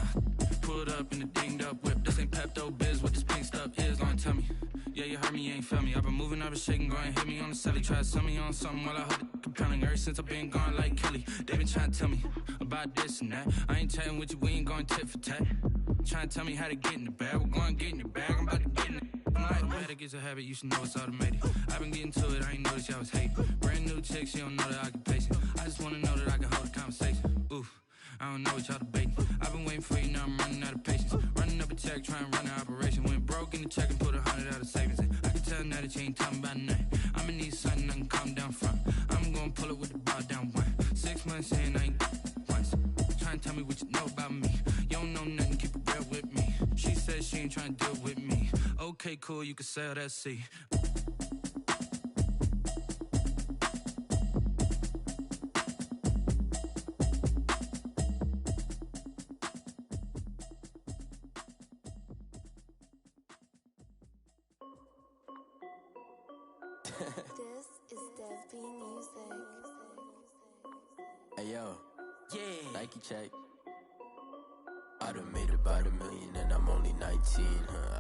Pulled up in the dinged up whip. This ain't Pepto-Biz, what this pink stuff is. Gonna tell me. Yeah, you heard me, you ain't feel me. I've been moving, I've been shaking, go and hit me on the celly. Try to sell me on something while I hold it compelling. Ever since I've been gone like Kelly, they been trying to tell me about this and that. I ain't chatting with you, we ain't going tit for tat. Trying to tell me how to get in the bag, we're going to get in your bag, I'm about to get in it. I'm like, like it's a habit, you should know it's automated. I've been getting to it, I ain't noticed y'all was hating. Brand new chick, she don't know that I can place it. I just wanna know that I can hold a conversation. Oof, I don't know what y'all debating. I've been waiting for you, now I'm running out of patience. Running up a check, trying to run an operation. Went broke in the check and put 100 out of savings in. I can tell now that you ain't talking about nothing. I'ma need something I can calm down from. I'm gonna pull it with the bow down one. 6 months in, I ain't once. Trying to tell me what you know about me. You don't know nothing, keep it real with me. She said she ain't trying to deal with me. Okay, cool, you can sell that C. This is Dev B Music. Hey yo, yeah, Nike check. I done made about $1 million and I'm only 19,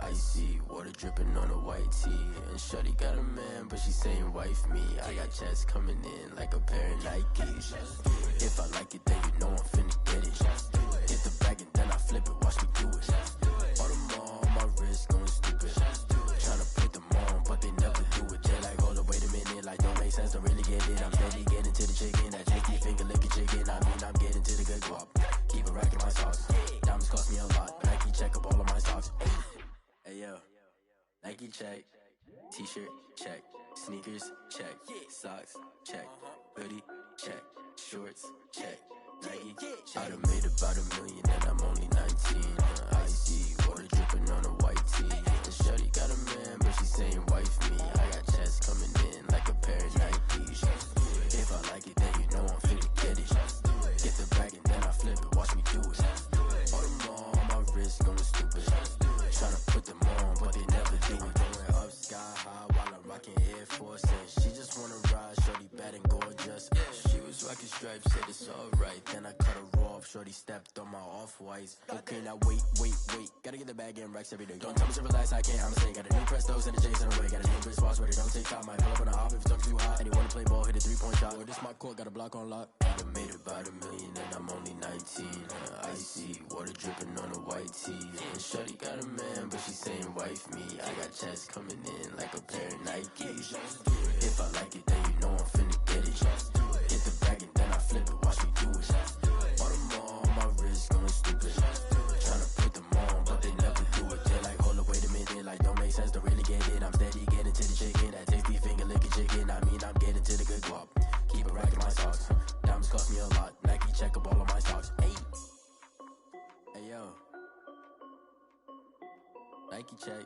icy, water dripping on a white tee. And shorty got a man, but she saying wife me. I got checks coming in like a pair of Nikes. If I like it, then you know I'm finna get it. Get the bag and then I flip it, watch me do it. All them on my wrist going stupid. Tryna put them on, but they never do it. They're like, hold up, wait a minute, like don't make sense, don't really get it. I'm steady getting to the chicken, that janky finger licking chicken. I mean, I'm getting to the good guap. Keep it racking my sauce. Diamonds cost me a lot, but Nike check up all of my stocks. Hey yo, Nike check. T-shirt check. Sneakers check. Socks check. Hoodie check. Shorts check. Nike check. I done made about $1 million and I'm only 19. Icy, water dripping on a white tee. The shorty got a man, but she saying wife me. I got checks coming in like a pair of Nikes. If I like it, then you know I'm finna get it. Get the bag and then I flip it, watch me do it. All them on my wrist going stupid. Tryna put them on, but they never do it. Going up sky high while I'm rocking Air Force. And she just wanna ride, shorty bad and gorgeous. She was rocking stripes, said it's alright. Then I cut her off, shorty stepped on my off-whites. Okay, now wait. Gotta get the bag in racks every day. Don't tell me to relax, I can't, I'ma say. Got a new Prestos and a Jason away. Got a new bitch boss ready, don't take time. Might pull up on a hop if it's too hot. And you wanna play ball, hit a 3-point shot. Or this my court, got a block on lock. I done made about $1 million and I'm only 19. Icy, water dripping on a white tee. And shorty got a man, but she saying wife me. I got checks coming in like a pair of Nikes. If I like it, then you know I'm finna get it. Get the bag and then I flip it, watch me do it. All them on my wrist going stupid. Tryna put them on, but they never do it. They're like, hold up, wait a minute, like don't make sense, don't really get it. I'm steady getting to the chicken, that tasty finger licking chicken. I mean, I'm getting to the good guap. Keep it racking my socks. Diamonds cost me a lot. Nike check up all of my stocks. Hey yo, Nike check.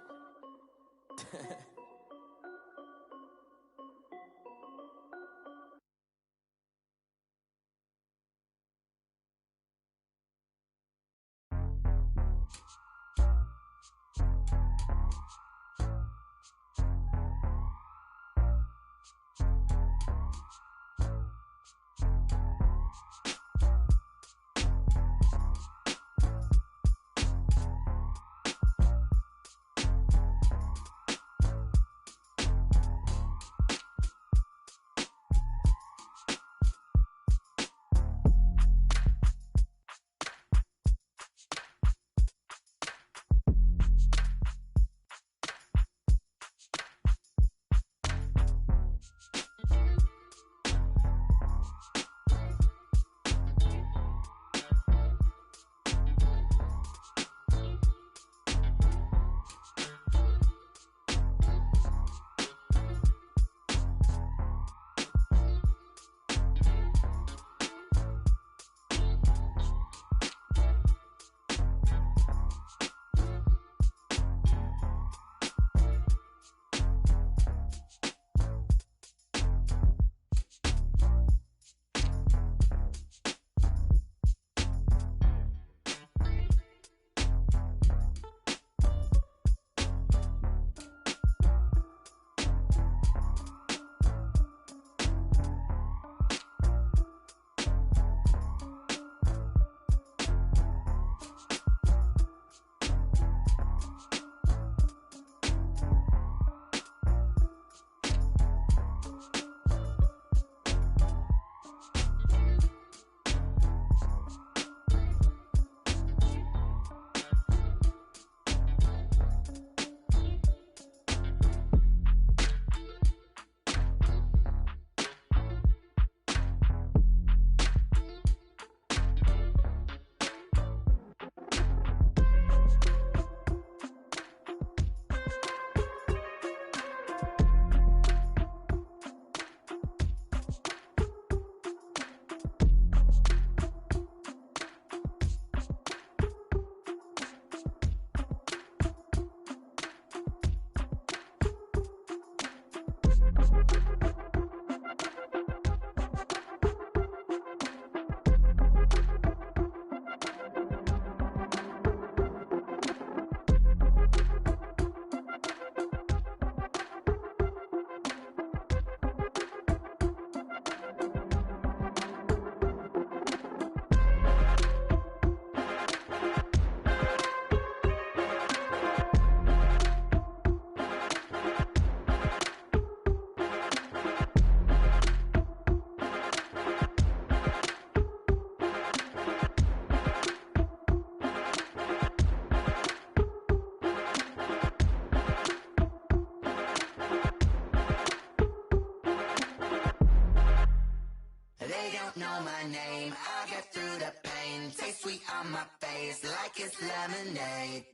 on my face like it's lemonade.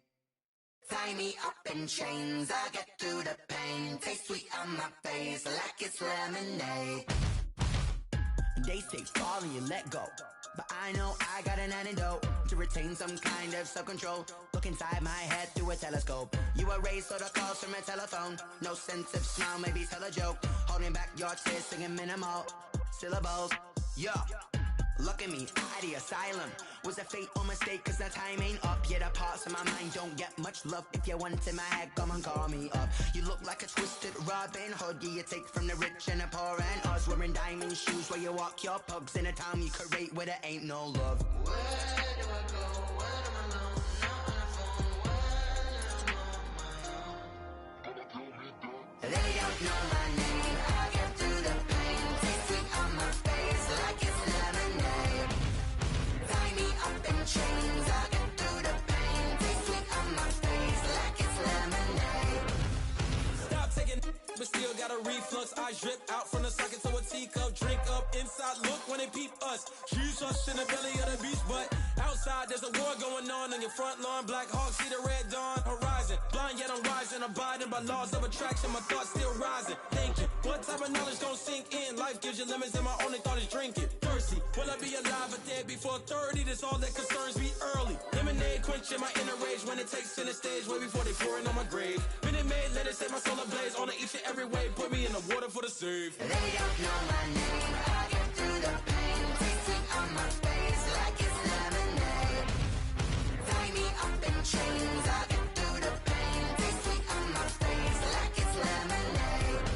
Tie me up in chains, I get through the pain. Taste sweet on my face like it's lemonade. They say fall and you let go, but I know I got an antidote to retain some kind of self-control. Look inside my head through a telescope. You erase all the calls from a telephone. No sense of smile, maybe tell a joke. Holding back your tears, singing minimal syllables. Yeah, look at me, out the asylum. Was a fate or mistake, cause the time ain't up. Yet the parts of my mind don't get much love. If you want in my head, come and call me up. You look like a twisted Robin Hood. Yeah, you take from the rich and the poor and us. Wearing diamond shoes where you walk your pugs in a town you create where there ain't no love. Where do I go? When am I alone? Not on the phone. When I'm on my own. They don't know my name. I get through the pain. Taste sweet on my face like it's lemonade. Tie me up in chains. I get through the pain. Taste sweet on my face like it's lemonade. Stop taking, but still got a reflux. I drip out from the socket to a teacup. Drink up inside, look when they peep us. Choose us in the belly of the beast, but outside there's a war going on your front lawn. Black Hawk, see the red dawn horizon. Blind yet I'm rising, abiding by laws of attraction. My thoughts still rising, thinking what type of knowledge gon' sink in? Life gives you limits and my only thought is drinking. Thirsty, will I be alive or dead before 30? That's all that concerns me early. Lemonade quenching my inner rage when it takes center stage way before they pouring on my grave. Minute Maid, let it set my soul ablaze on each and every way. Put me in the water for the save. They don't know my name. I get through the pain. Taste sweet on my face like it's lemonade. Tie me up in chains. I get through the pain. Taste sweet on my face like it's lemonade.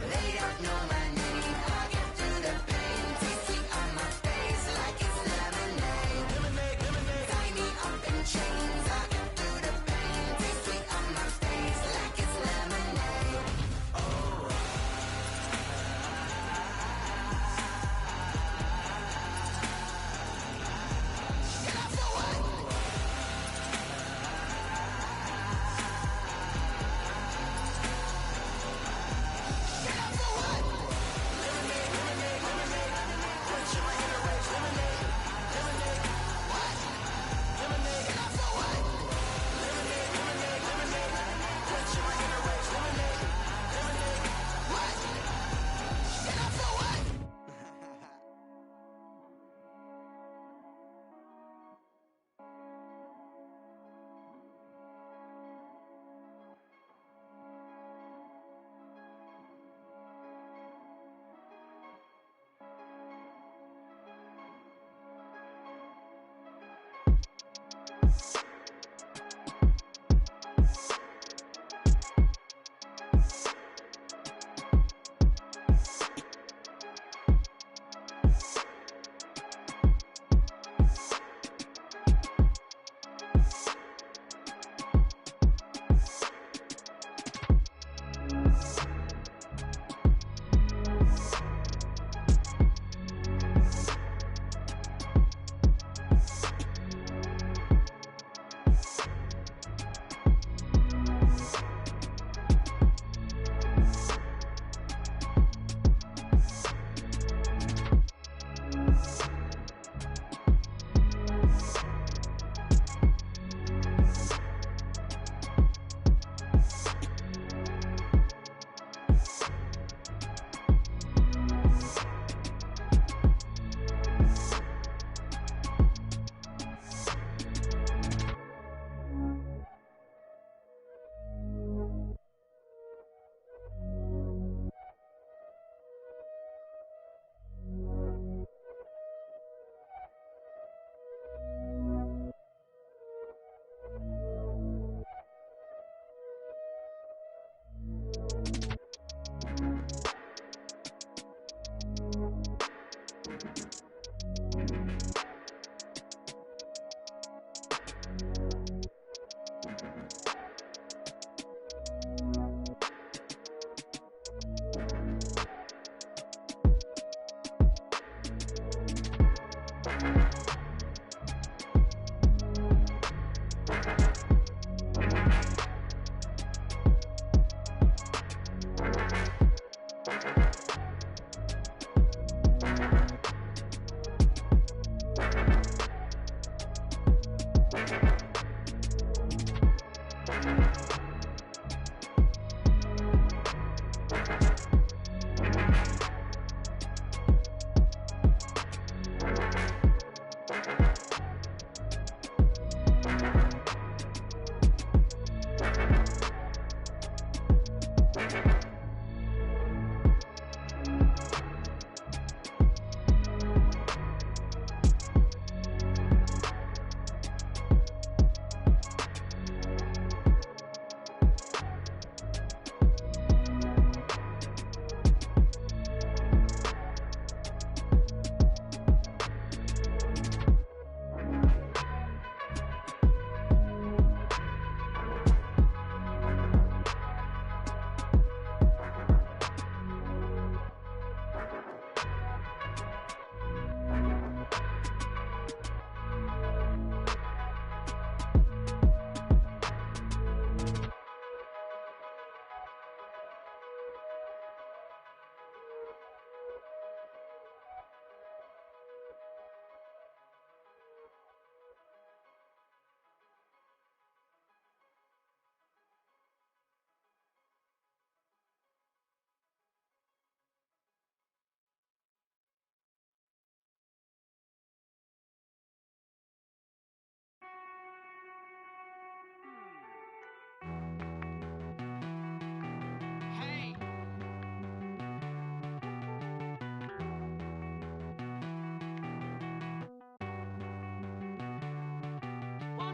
They don't know my name. I get through the pain. Taste sweet on my face like it's lemonade. Lemonade, lemonade. Tie me up in chains. I get through the pain. Taste sweet on my face like it's lemonade. Oh.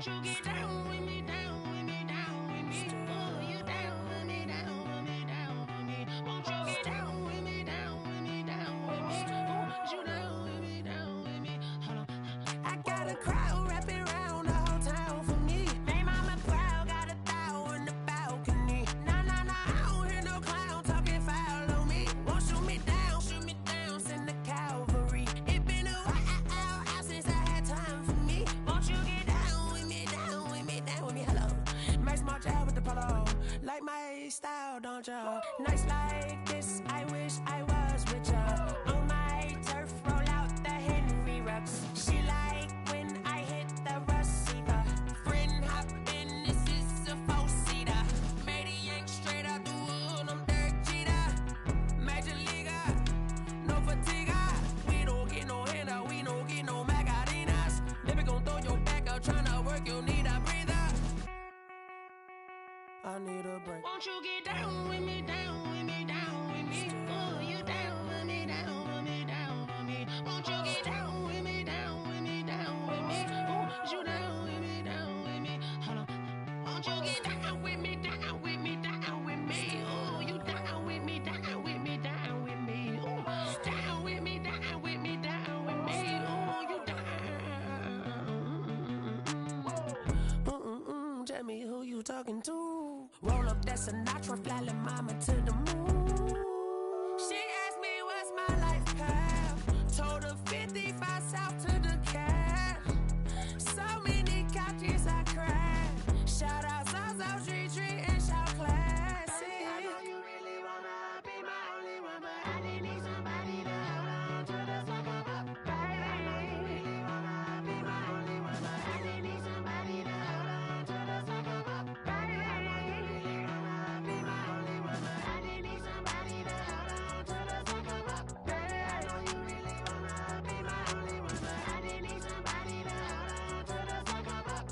Won't you get down with me, down with me, down with me? Oh, you down with me, down with me, down with me. Won't you get down with me, down with me, down with me? Oh, you down with me, down with me? Hold on. I got a crowd wrapping around the whole town for me. Hey, mama proud, got a thou on the balcony. Nah, nah, nah, I don't hear no clown talking foul on me. Won't shoot me down, send the cavalry. It been a while since I had time for me. Won't you get down with me, down with me, down with me? Hello, Max March out with the polo. Like my style, don't ya? Nights like this, I wish I was with ya. On my turf, roll out the Henry rocks. She like when I hit the receiver. Friend hop in, this is a four-seater. Made a yank straight out the wood, I'm Derek Jeter. Major leaguer, no fatigue. We don't get no handout, we don't get no Macarinas. Never gon' throw your back out, tryna work, you need a breather. I need a break. Won't you get down with me, down with me, down with me? Oh, you down with me, down with me, down with me? Won't you get down with me, down with me, down with me? Oh, you down with me, down with me? Hold on. Won't you get down with me, down with me, down with me? Oh, you down with me, down with me, down with me? Oh, down with me, down with me, down with me? Oh, you down. Tell me who you talking to. Roll up that Sinatra, fly la mama to the moon. She asked me what's my life path. Told her 55 south to the cab. So many couches I cried. Shout out South Street and shout classy. I know you really wanna be my only one, but I didn't need somebody to hold on to the sucker up. Baby, I know you really wanna be my only one, but I didn't need somebody to hold on to the sucker up. Baby, I know you really wanna be my only one, but I didn't need somebody to hold on to the sucker up. Baby, I know you really wanna be my only one, but I didn't need somebody to hold on to the sucker up.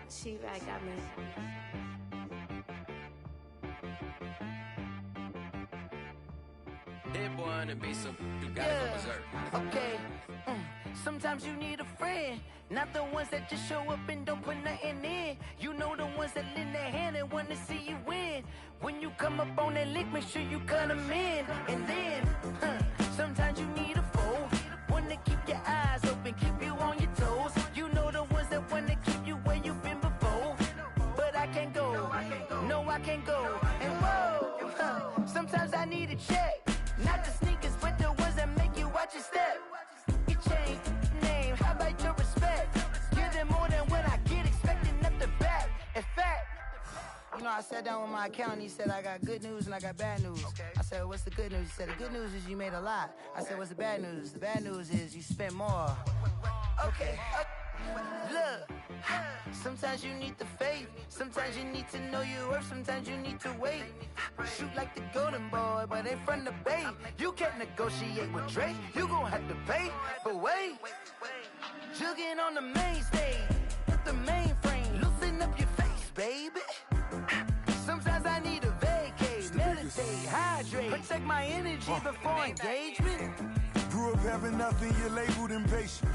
T-Rack got me. That boy on the beat, so you gotta go berserk. Okay. Sometimes you need a friend, not the ones that just show up and don't put nothing in. You know the ones that lend their hand and want to see you win. When you come up on that lick, make sure you cut them in. And then, sometimes you need a foe, one to keep your eyes open, keep you on your toes. You know the ones that want to keep you where you've been before. But I can't go, no I can't go. And whoa, sometimes I need a check, not the sneakers, but the ones that make you watch your step. Your chain, name, how about your respect? Give them more than what I get, expecting up the back. In fact, you know, I sat down with my accountant, he said I got good news and I got bad news. I said, what's the good news? He said, the good news is you made a lot. I said, what's the bad news? The bad news is you spent more. Okay, look, sometimes you need the faith, sometimes you need to know your worth, sometimes you need to wait. Shoot like the golden boy, but ain't from the bay. You can't negotiate with Drake, you gon' have to pay. But wait, jugging on the main stage, the mainframe, loosen up your face, baby. Sometimes I need a vacate, meditate, hydrate, protect my energy before engagement. grew up having nothing, you're labeled impatient.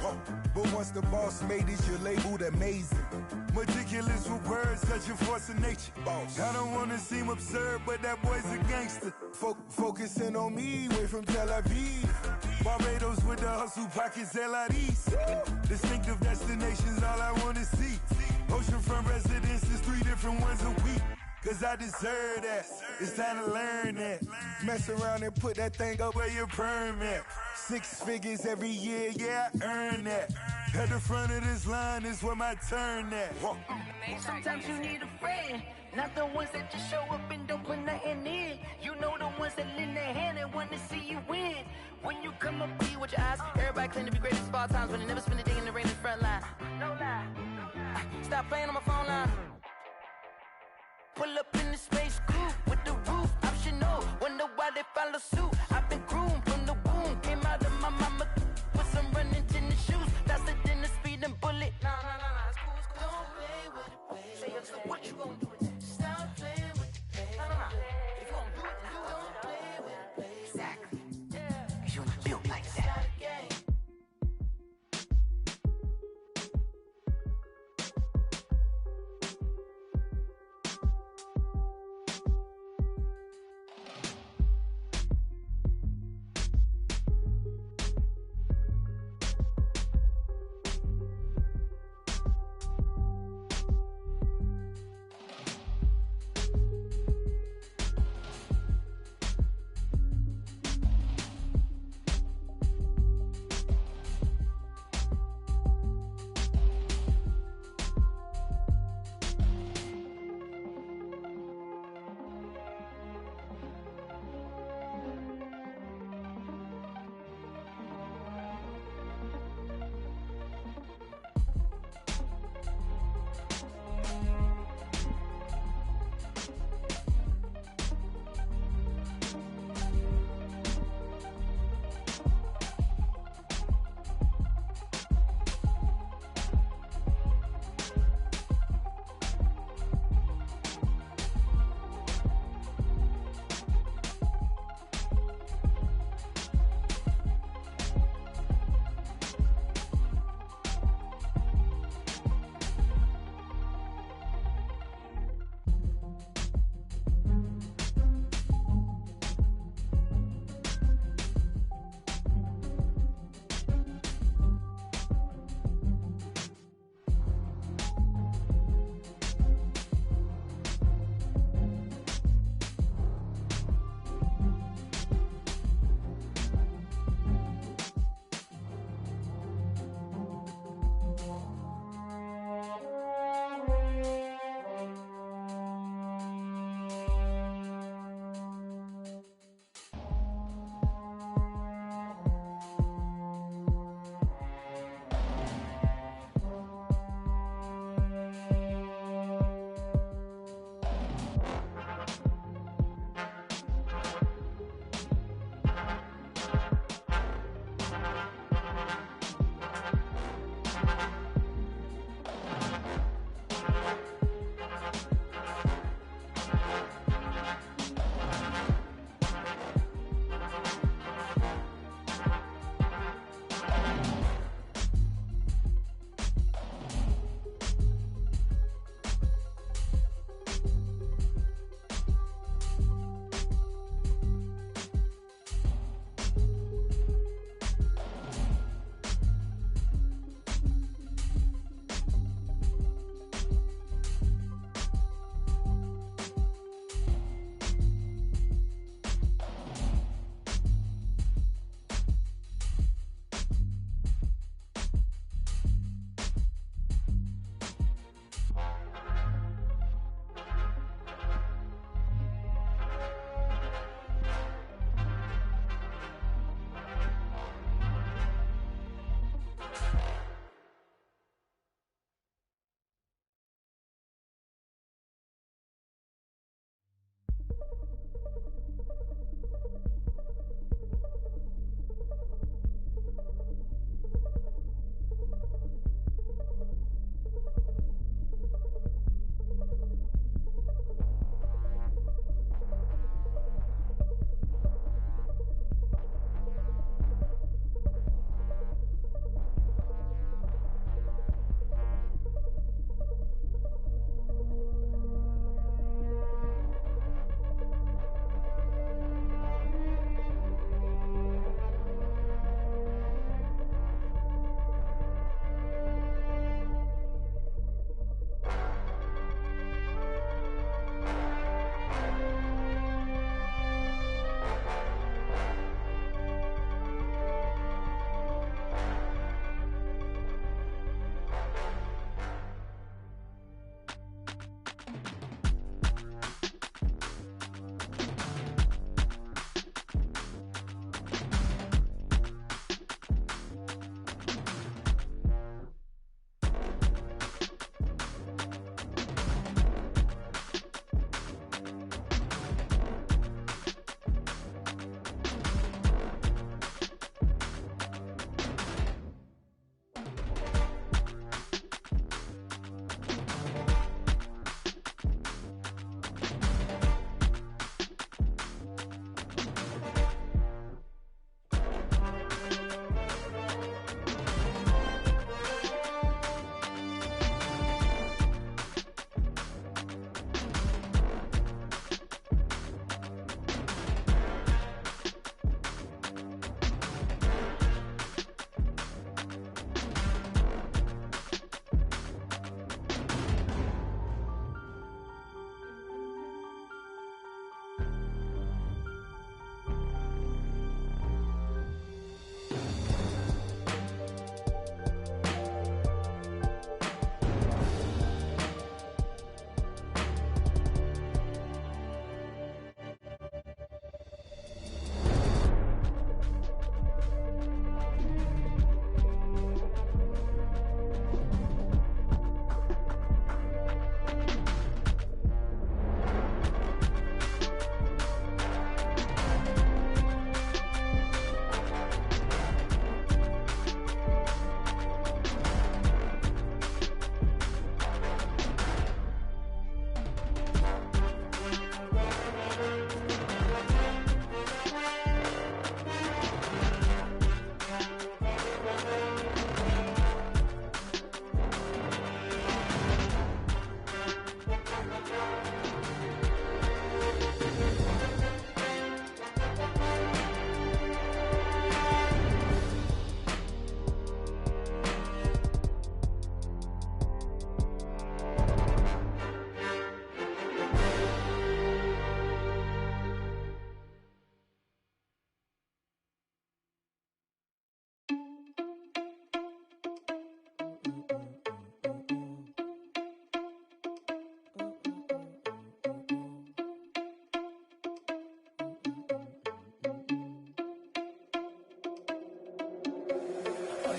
But once the boss made it, you're labeled amazing. Meticulous with words, such a force of nature. I don't wanna seem absurd, but that boy's a gangster. Focusing on me, way from Tel Aviv. Barbados with the hustle pockets, LIDs. Distinctive destinations, all I wanna see. Oceanfront residences, 3 different ones a week. Cause I deserve that, it's time to learn that. Mess around and put that thing up where your perm at. 6 figures every year, yeah, I earn that. At the front of this line is where my turn at. Sometimes you need a friend, not the ones that just show up and don't put nothing in. You know the ones that lend their hand and want to see you win. When you come up be with your eyes, everybody claim to be greatest of all times, but they never spend a day in the rain in the front line. No lie. Stop playing on my phone line. Pull up in the space coupe with the roof optional. Wonder why they follow suit. I've been groomed from the womb. Came out of my mama with some running tennis shoes. Faster than the speeding bullet. Nah, it's cool, it's cool. Don't play with it, baby. Say so what you gonna do with it? Stop playing with it, baby. Nah. If you gonna do it, then don't play with it, baby. Exactly. Yeah. Cause you're not built like that.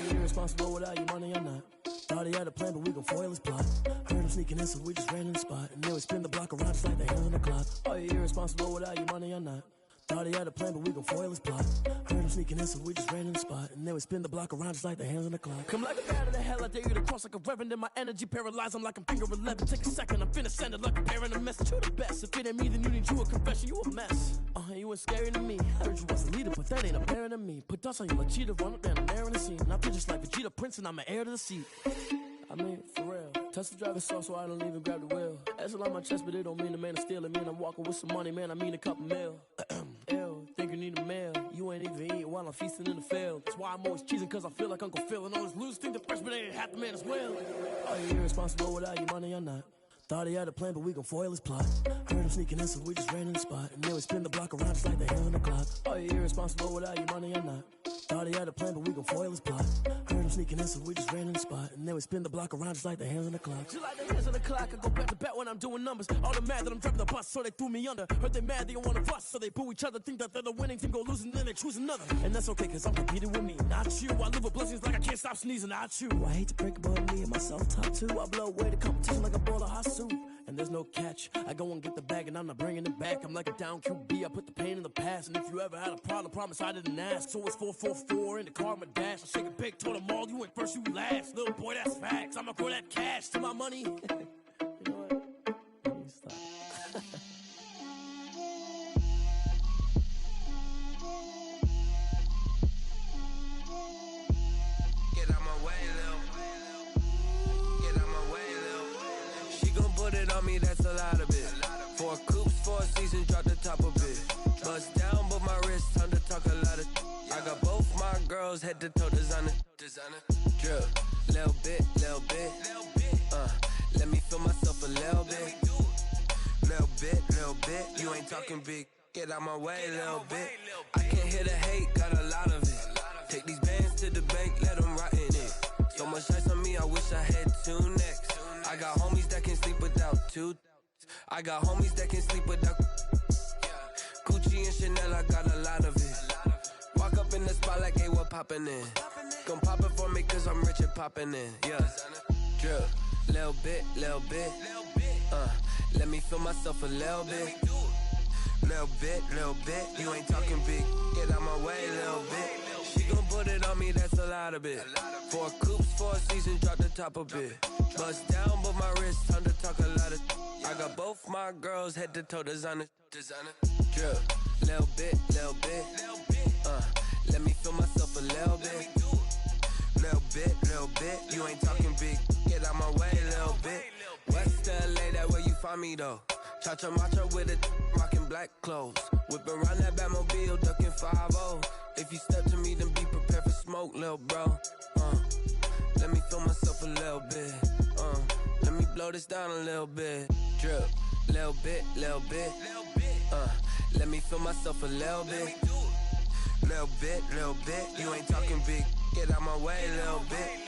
you irresponsible without your money or not? Thought he had a plan, but we gon' foil his plot. Heard him sneaking in, so we just ran in the spot. And then we spin the block around just like the hands on the clock. Are you irresponsible without your money or not? Thought he had a plan, but we gon' foil his plot. Heard him sneaking in, so we just ran in the spot. And then we spin the block around just like the hands on the clock. Come like a bat of the hell, I dare you to cross like a reverend. And my energy paralyzed, I'm like I'm finger 11. Take a second, I'm finna send it like a parent a message to the best. If it ain't me, then you need you a confession, you a mess. You ain't scary to me. I heard you was a leader, but that ain't apparent to me. Put dust on you like cheetah, run up down the air in the scene. And I feel just like Vegeta Prince, and I'm an heir to the seat. I mean, for real. Tesla driver soft, so I don't even grab the wheel. That's on my chest, but it don't mean the man is stealing. Man, I'm walking with some money, man, I mean a couple mil. Ew, think you need a meal. You ain't even eating while I'm feasting in the field. That's why I'm always cheesing, cause I feel like Uncle Phil. And all those losers think the freshman ain't half the man as well. Are you irresponsible without your money or not? Thought he had a plan, but we gon' foil his plot. Heard him sneaking in, so we just ran in the spot. And then we spin the block around just like the hands on the clock. Are you irresponsible without your money or not? Thought he had a plan, but we gon' foil his plot. Heard him sneaking in, so we just ran in the spot. And then we spin the block around just like the hands on the clock. Just like the hands on the clock, I go back to back when I'm doing numbers. All the mad that I'm driving the bus, so they threw me under. Heard they mad, they don't wanna fuss, so they boo each other. Think that they're the winning team, go losing, then they choose another. And that's okay, cause I'm competing with me, not you. I live with blessings like I can't stop sneezing, not you. I hate to break it, but me and myself top two. I blow away the competition like a bowl of hot soup. And there's no catch. I go and get the bag and I'm not bringing it back. I'm like a down QB, I put the pain in the past. And if you ever had a problem, promise I didn't ask. So it's 444 in the car, my dash. I shake it big, told them all, you ain't first, you last. Little boy, that's facts. I'ma throw that cash to my money. You know what? Let me stop. Get out my way, Lil. Get out my way, Lil. She gon' put it on me, that's a lot of it. 4 coops, 4 seasons, drop the top a bit. Bust down, but my wrist, time to talk a lot of. I got both my girls, head to toe designer. Drip, little bit, little bit. Let me feel myself a little bit. Little bit. You ain't talking big. Get out my way, little bit. I can't hear the hate, got a lot of it. Take these bands to the bank, let them rot in it. So much ice on me, I wish I had 2 necks. I got homies that can sleep without 2. I got homies that can sleep without Gucci and Chanel, I got a lot of it. Walk up in the spot like, hey, what poppin' in? Gon' pop it for me cause I'm rich and poppin' in, yeah. Drip, little bit. Let me feel myself a little bit. Little bit. You ain't talking big. Get out my way, little bit. She gon' put it on me, that's a lot of it. 4 coops, 4 seasons, drop the top a bit. Bust down, but my wrist, time to talk a lot of. I got both my girls, head to toe designer. Drip, little bit. Let me feel myself a little bit. Little bit. You ain't talking big. Get out my way, little bit. West LA, that where you find me though. Cha-cha macha with it, rockin' black clothes. Whip around that Batmobile, ducking 5-0. If you step to me, then be prepared for smoke, lil' bro. Let me feel myself a little bit. Let me blow this down a little bit. Drip, little bit. Let me feel myself a little bit. Little bit. You ain't talking big. Get out my way, little bit.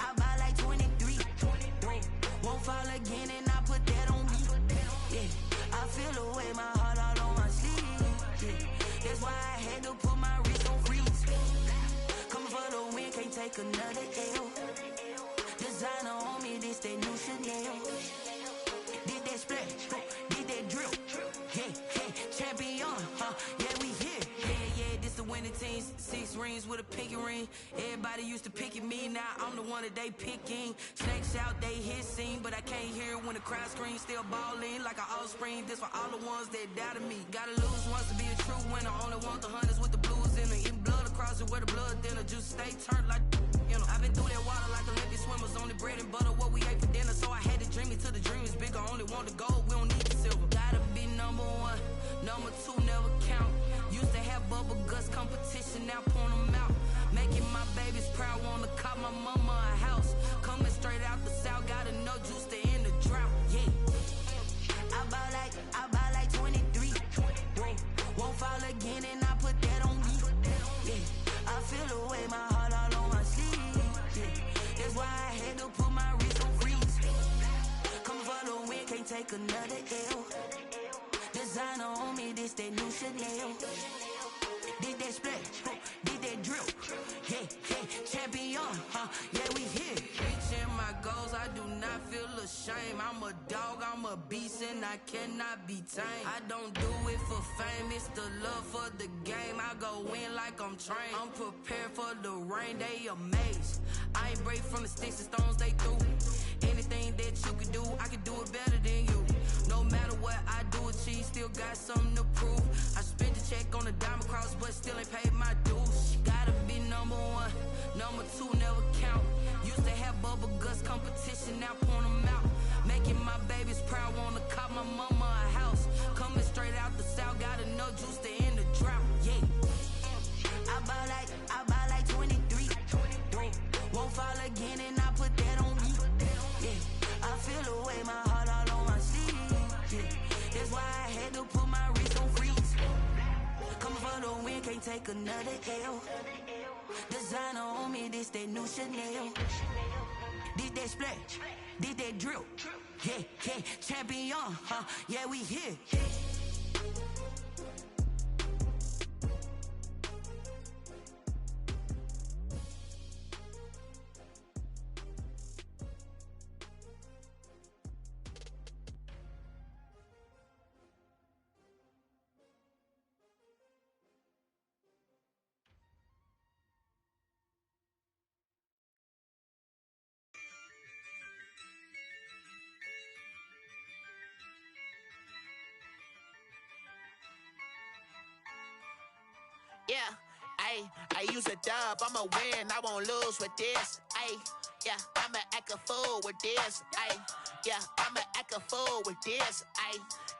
I buy like 23. Won't fall again and I put that on me. Yeah, I feel the way my heart all on my sleeve. Yeah, that's why I had to put my wrist on freeze. Coming for the win, can't take another L. Designer on me, this that new Chanel. Did that splash, did that drill. Yeah, champion, yeah, we here. Yeah, this the winning team. 6 rings with a pinky ring. Everybody used to pick at me, now I'm the one that they picking. Snakes out, they hit scene, but I can't hear it when the crowd screams. Still balling like an offspring. This for all the ones that doubted me. Gotta lose once to be a true winner. Only want the hunters with the blues in it. Eating blood across it where the blood dinner. Just stay turned like, you know. I've been through that water like Olympic swimmers. Only bread and butter, what we ate for dinner. So I had to dream it till the dream is bigger. Only want the gold, we don't need the silver. Gotta be number 1, number 2 never count. Used to have bubble guts competition, now point them out. Making my babies proud, wanna cop my mama a house. Coming straight out the south, gotta know juice to end the drought. Yeah. take another L. Designer on me, this that new Chanel. Did that splash, did that drill. Yeah, champion, yeah, we here. Reaching my goals, I do not feel ashamed. I'm a dog, I'm a beast, and I cannot be tamed. I don't do it for fame, it's the love for the game. I go in like I'm trained. I'm prepared for the rain, they amazed. I ain't break from the sticks and stones they threw. Anything that you can do, I can do it better than you. No matter what I do, achieve, still got something to prove. I spent the check on the diamond cross, but still ain't paid my dues. Gotta be number one, number two never count. Used to have bubble guts competition, now point them out. Making my babies proud, wanna cop my mama a house. Coming straight out the south, got enough juice to end the drought. Yeah, I buy like 23. Won't fall again, and I put that on me. Yeah, I feel the way, my heart all on my sleeve. Yeah, that's why I had to put my wrist on freeze. Coming for the win, can't take another L. Designer on me, this that new Chanel. Did that splash, did that drill. Yeah, champion, yeah, we here. Yeah, I use a dub, I'ma win, I won't lose with this. Yeah, I'ma act a fool with this. Yeah, I'ma act a fool with this.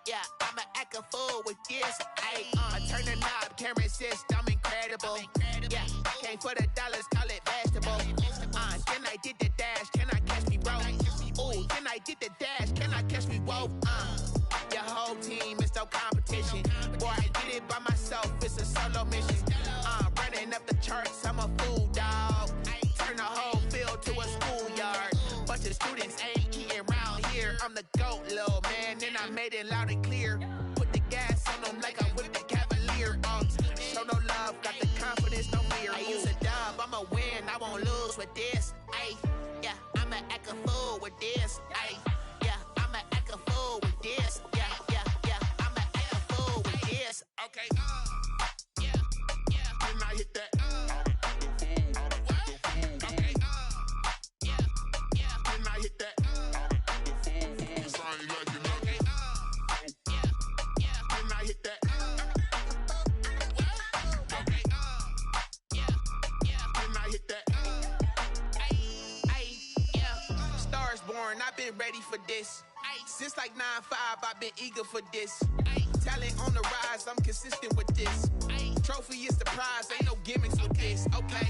Yeah, I'ma act a fool with this. I turn the knob, camera assist, I'm incredible. Yeah, came for the dollars, call it vegetable. Then I did the dash, can I catch me, bro? Ooh, then I did the dash, can I catch me, whoa? Your whole team is no competition. Boy, I did it by myself, it's a solo mission. Running up the charts, I'm a fool, dog. Turn the whole field to a schoolyard. Bunch of students ain't eating round here. I'm the GOAT, little man, and I made it loud and clear. Put the gas on them like I whipped the Cavalier. Show no love, got the confidence, no fear. I use a dub, I'ma win, I won't lose with this. Yeah, I'ma act a fool with this. Yeah, I'ma act a fool with this. Yeah, I'ma act a fool with this. Okay. Then I hit that. Okay. Then I hit that. So I ain't like it, okay. Then I hit that. Okay. Then I hit that. Yeah. Stars born, I've been ready for this. Since like 9-5, I've been eager for this. Talent on the rise, I'm consistent with this. Trophy is the prize, ain't no gimmicks with this. Okay,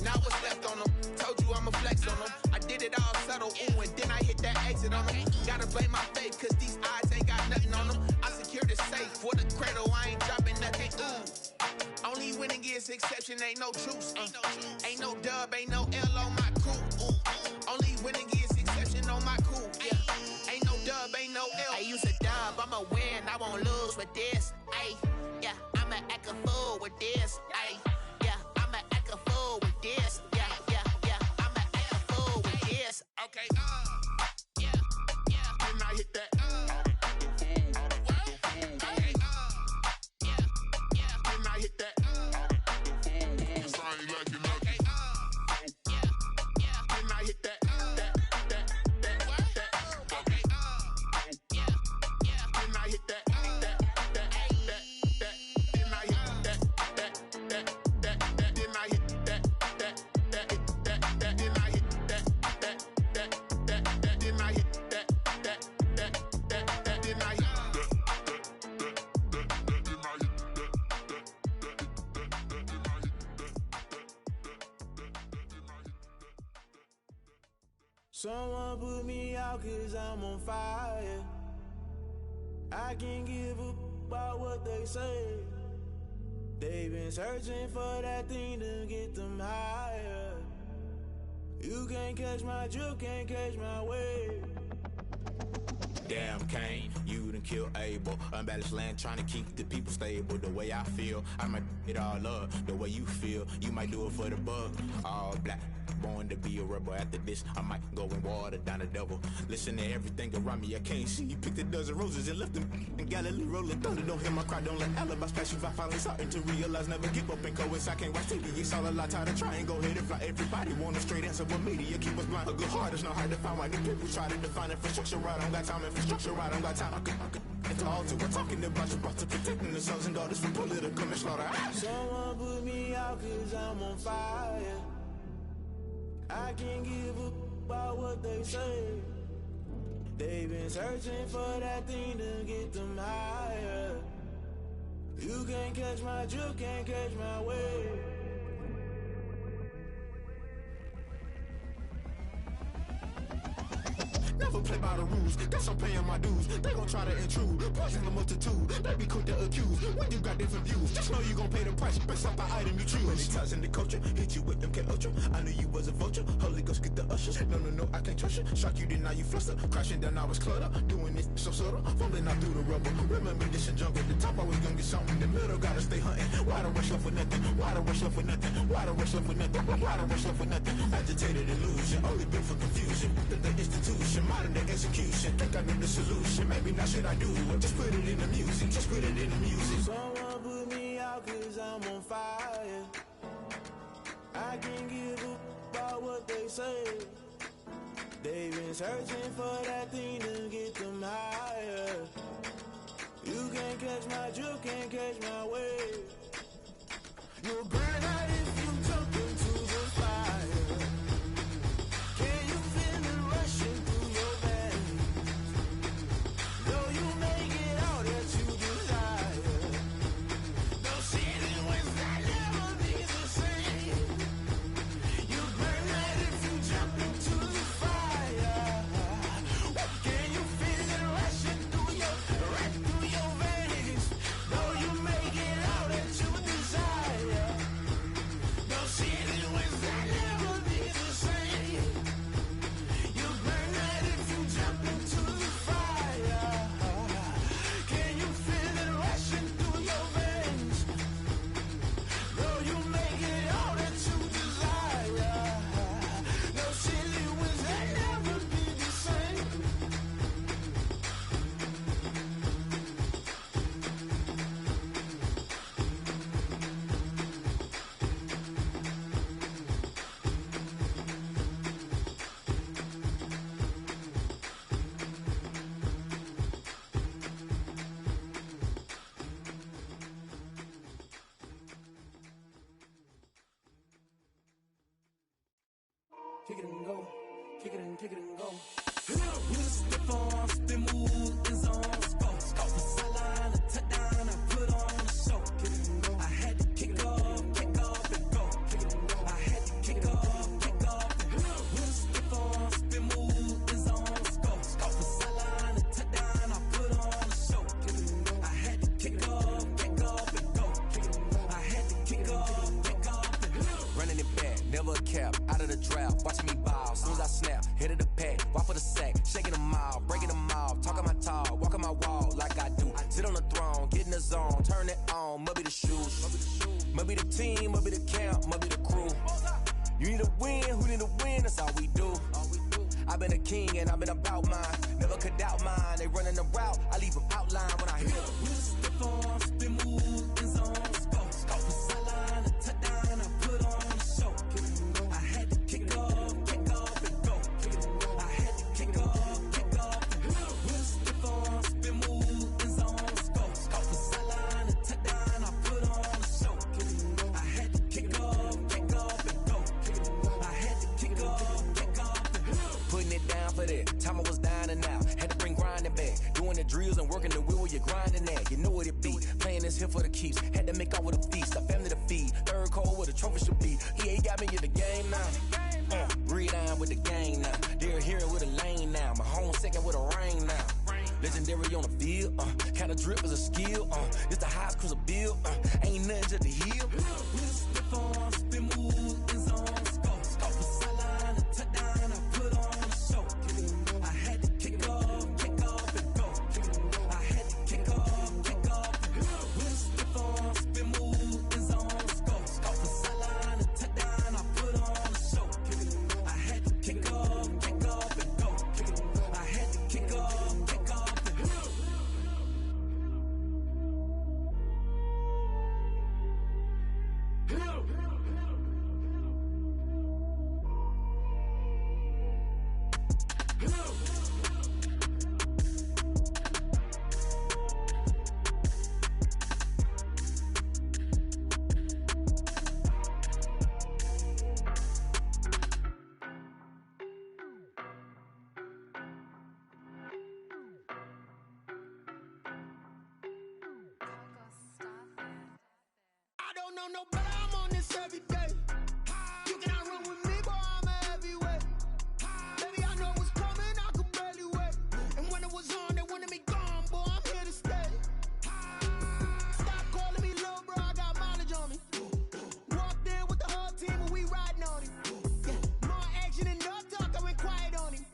now what's left on them? Told you I'ma flex on them. I did it all subtle, ooh, and then I hit that exit on them. Gotta blame my faith, cause these eyes ain't got nothing on them. I secured the safe for the cradle, I ain't dropping nothing, ooh. Only winning is exception, ain't no truce. Ain't no dub, ain't no L on my crew. Ooh. Only winning is exception on my crew. Yeah. Ain't no dub, ain't no L. I use a dub, I'ma win, I won't lose with this. Yeah, I'ma act a fool with this. Yeah, I'ma act a fool with this. Yeah, I'ma act a fool with this. Okay. Then I hit that. Okay. Then I hit that. So I ain't like it, okay. Then I hit that. Okay. Then I hit that. Someone put me out cause I'm on fire. I can't give up about what they say. They've been searching for that thing to get them higher. You can't catch my drift, can't catch my wave. Damn, Cain, you done killed Abel. Unbalanced land trying to keep the people stable. The way I feel, I might it all up. The way you feel, you might do it for the buck. All black, born to be a rebel. After this, I might go and water down the devil. Listen to everything around me, I can't see. You picked a dozen roses and left them in Galilee rolling thunder. Don't hear my cry, don't let alibis pass you by. Finally starting to realize, never give up and coincide. Can't watch TV, it's all a lot. Tired of trying, go ahead and fly. Everybody want a straight answer, but media keep us blind. A good heart is not hard to find. Why the people try to define infrastructure right? I don't got time, infrastructure right, I don't got time. I could it's all to we're talking about you, about to protecting the sons and daughters from political manslaughter. Someone put me out cause I'm on fire. I can't give up about what they say. They've been searching for that thing to get them higher. You can't catch my drift, can't catch my wave. Never play by the rules, guess I'm paying my dues. They gon' try to intrude, poison the multitude. They be quick to accuse, when you got different views. Just know you gon' pay the price, based off the item you choose. Many times in the culture, hit you with MK Ultra. I knew you was a vulture, Holy Ghost get the ushers. No, I can't trust you. Shock you, then now you fluster. Crashing down, I was cluttered. Doing this so subtle, fumbling out through the rubble. Remember this and jump at the top, I was gonna get something. In the middle, gotta stay hunting. Why the rush left for nothing? Why the rush left for nothing? Why the rush left for nothing? Why the rush left for nothing? Agitated illusion, only built for confusion. The institution, modern day execution. Think I know the solution. Maybe not should I do it? Just put it in the music. Just put it in the music. Someone put me out cause I'm on fire. I can't give up about what they say. They've been searching for that thing to get them higher. You can't catch my drift, can't catch my wave. You'll burn out if you jump into the fire. Can you feel it rushing through your veins? Though you may get all that you desire, no city was that never be the same. You burn out if you jump into the fire. Can you feel it rushing through your veins? Though you may get all that you desire, no city was that never be the same. You burn out if you jump into the fire. Can you feel it rushing through your veins? Though you may get all that you desire, no city was that never be the same. Kick it and go. Kick it and go. With the form, spin move in zone, scope. The sideline, a touchdown, I put on a show. I had to kick off and go. I had to kick off and go. With the form, spin move in zone, scope. The sideline, a touchdown, I put on a show. I had to kick off and go. I had to kick off and go. Running it back, never a cap, out of the draft, watching me ball, soon as I snap, hit of the pack, walk for the sack, shaking them all, breaking them all, talking my talk, walking my wall like I do, sit on the throne, get in the zone, turn it on, must be the shoes, must be the team, must be the camp, must be the crew, you need a win, who need a win, that's all we do, I've been a king and I've been about mine, never could doubt mine, they running the route, I leave them outline when I hit them. Step on, spin move in zone, scope. The sideline, a touchdown, I put on a show. I had to kick off and go. I had to kick off and go. Step on, spin move in zone, scope. The sideline, a touchdown, I put on a show. I had to kick off and go. I had to kick off and go. Putting it down for that. Time I was down and out. Had to bring grinding back. Doing the drills and working the wheel where you're grinding at. You know what it be. Playing this here for the keeps. Had to make off with a feast. A family to feed. Third cold where the trophy should be. EA got me in the game now. Breathe down with the gang now. They're here with a lane now. My home second with a rain now. Legendary on the field. Kinda drip is a skill. It's the highest cruiser bill. Ain't nothing to the hill. Step on, spin move in zone, scope. The sideline, a touchdown, I put on a show. I had to kick off and I don't know no better, I'm on this every day. You cannot run with me, boy, I'm a heavyweight. Baby, I know what's coming, I could barely wait. And when it was on, they wanted me gone, boy, I'm here to stay. Stop calling me little bro, I got mileage on me. Walked in with the whole team and we riding on him. Yeah, more action and no talk, I went quiet on him.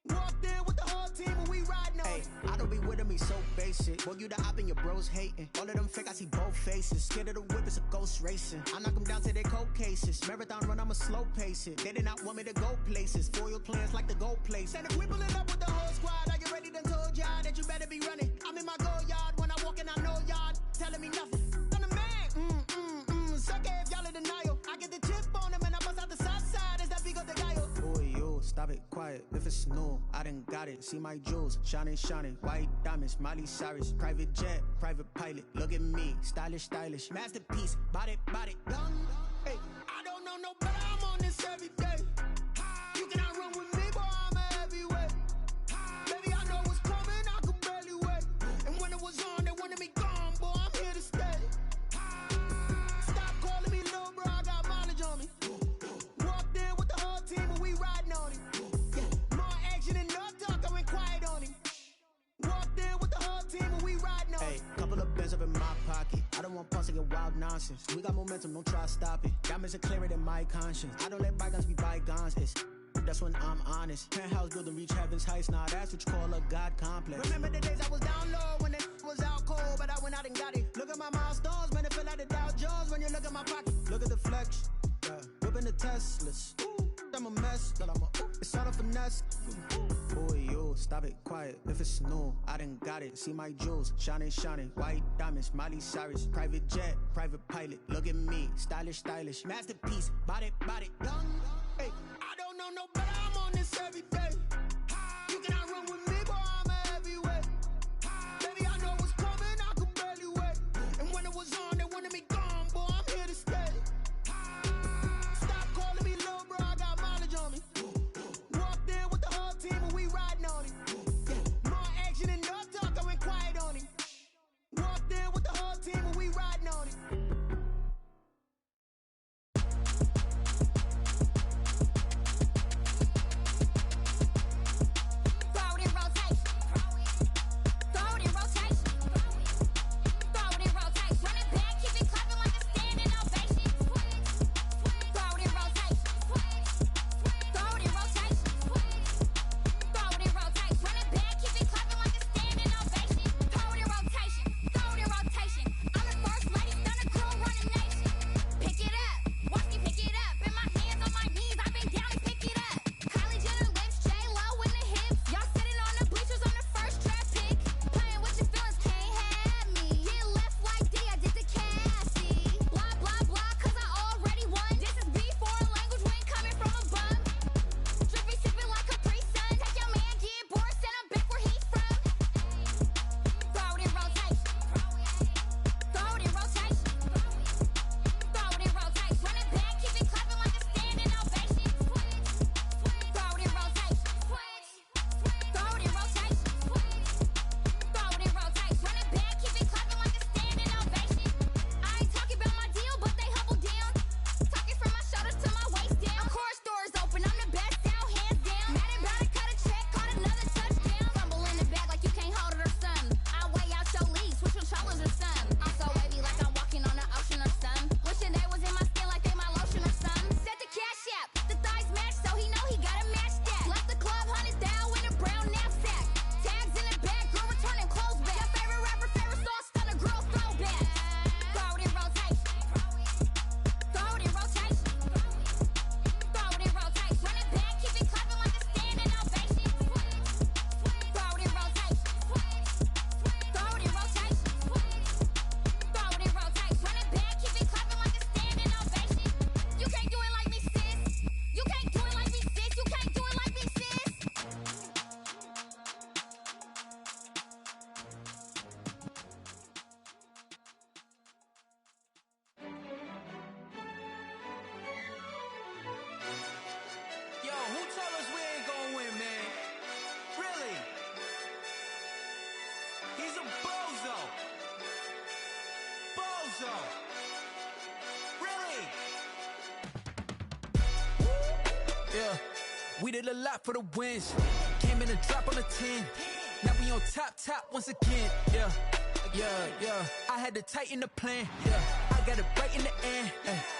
Walked in with the whole team and we riding on him. I don't be with him, he's so basic. Boy, you the op and your bros hating. All of them fake, I see both faces. Scared of the whip, it's a ghost racing. I knock them down to their cold cases. Marathon run, I'ma slow pace it. They did not want me to go places. Foil plans like the gold place. And if we pulling up with the whole squad, I get ready done told y'all that you better be running. I'm in my go yard, when I walk in, I know y'all telling me nothing. I'm the man, suck it if y'all in denial. I get the chip on them and I bust out the south side, is that big of the guy? Boy, yo, stop it, quiet. If it's new, I done got it. See my jewels, shining, white diamonds, Miley Cyrus, private jet, private pilot. Look at me, stylish, masterpiece, body, young. Hey, I don't know no better, I'm on this every day. You cannot run with me, boy, I'm a heavyweight. Baby, I know what's coming, I could barely wait. And when it was on, they wanted me gone, boy, I'm here to stay. Stop calling me little bro, I got mileage on me. Walked in with the whole team and we riding on him. Yeah, more action and no talk, I went quiet on him. Walked in with the whole team and we riding on him. Hey, couple of bands up in my pocket. I don't want pulse to get wild nonsense. We got momentum, don't try to stop it. Diamonds are clearer than my conscience. I don't let bygones be bygones. That's when I'm honest. Penthouse building reach heaven's heights. Nah, that's what you call a God complex. Remember the days I was down low when it was out cold, but I went out and got it. Look at my milestones, man, it feel like the Dow Jones when you look at my pocket. Look at the flex, yeah. Whipping the Teslas. I'm a mess, but it's all a finesse. Boy, yo, stop it, quiet. If it's new, I done got it. See my jewels, shining, white diamonds, Miley Cyrus, private jet, private pilot. Look at me, stylish, masterpiece, body, young. Hey, I don't know no better, I'm on this every day. You cannot run with me, boy, I'm a heavyweight. Baby, I know what's coming, I could barely wait. And when it was on, they wanted me gone, boy, I'm here to stay. Stop calling me little bro, I got mileage on me. Walked in with the whole team and we riding on him. Yeah, more action and no talk, I went quiet on him. Walked in with the whole team and we riding on him. We did a lot for the wins. Came in and drop on the 10. Now we on top once again. Yeah. I had to tighten the plan. Yeah. I got it right in the end.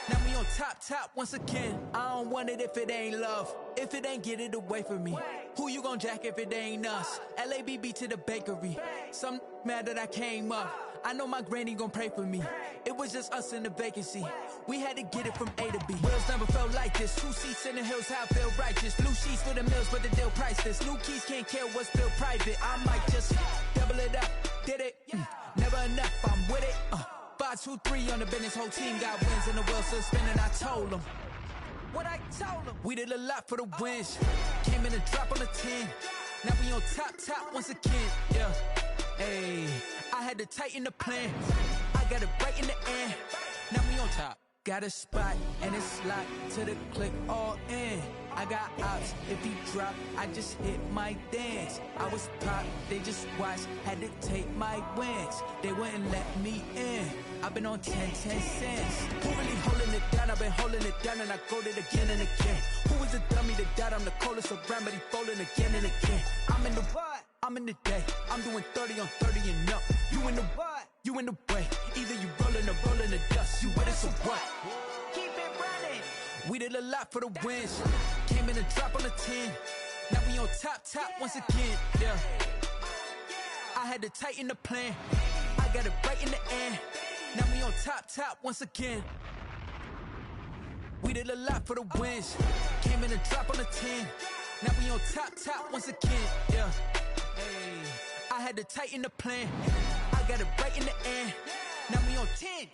Now we on top once again. I don't want it if it ain't love. If it ain't, get it away from me. Who you gon' jack if it ain't us? LABB to the bakery. Some mad that I came up. I know my granny gon' pray for me. It was just us in the vacancy. We had to get it from A to B. Wheels never felt like this. 2 seats in the hills, how I feel righteous. Blue sheets for the mills, but the deal priceless. New keys can't care what's still private. I might just double it up. Did it? Never enough, I'm with it. 5, 2, 3 on the business. Whole team got wins and the wheels still spinning. I told them what I told them. We did a lot for the wins. Came in and drop on the 10. Now we on top once again. Yeah. Hey, I had to tighten the plan. I got it right in the end. Now we on top. Got a spot and it's locked to the click all in. I got ops, if he drop, I just hit my dance. I was pop, they just watched, had to take my wins. They wouldn't let me in. I've been on 10 cents. Who really holding it down? I've been holding it down and I go it again and again. Who was the dummy that died? I'm the coldest around, but he folding again and again. I'm in the what? I'm in the day. I'm doing 30 on 30 and up. You in the what? You in the way. Either you rolling or rolling the dust. You with it, so what? Keep it running. We did a lot for the wins. Came in and drop on the 10. Now we on top once again. Yeah. I had to tighten the plan. I got it right in the end. Now we on top once again. We did a lot for the wins. Came in and drop on the 10. Now we on top once again. Yeah. Hey, I had to tighten the plan. I got it right in the end. Now we on 10.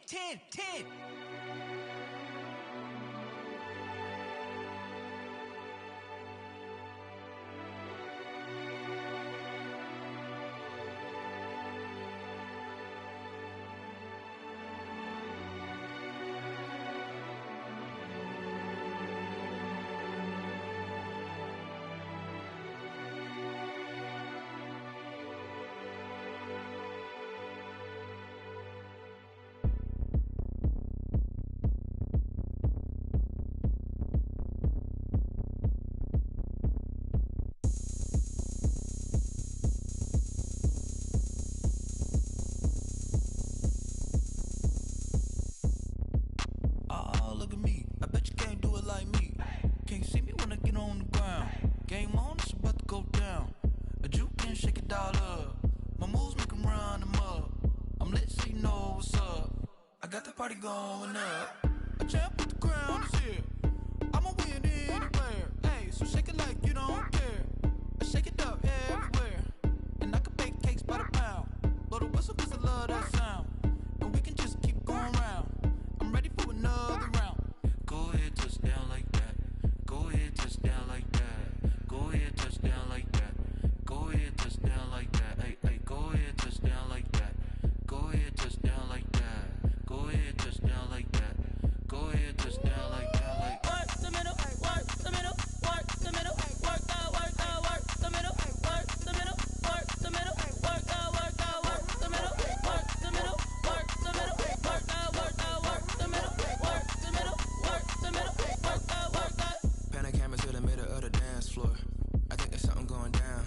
Party going up. A champ with the crown is here. I'ma win anywhere. Hey, so shake it like you don't care. I shake it up everywhere. And I can bake cakes by the pound. Blow the whistle cause I love that sound. And we can just keep going round. I'm ready for another round. Go ahead, touch down like that. Go ahead, touch down like that. Go ahead, touch down like that. Go ahead, touch down like that. Hey, go ahead, touch down like that. Go ahead, touch down like that. Go ahead, touch down like that. Go ahead, touch down like that. Like work the middle, work the middle, work the middle, work the middle, work the middle, work the middle, work the middle, work the middle, work the middle, work the middle, work the middle, work the middle, work the. Pan a camera to the middle of the dance floor. I think there's something going down.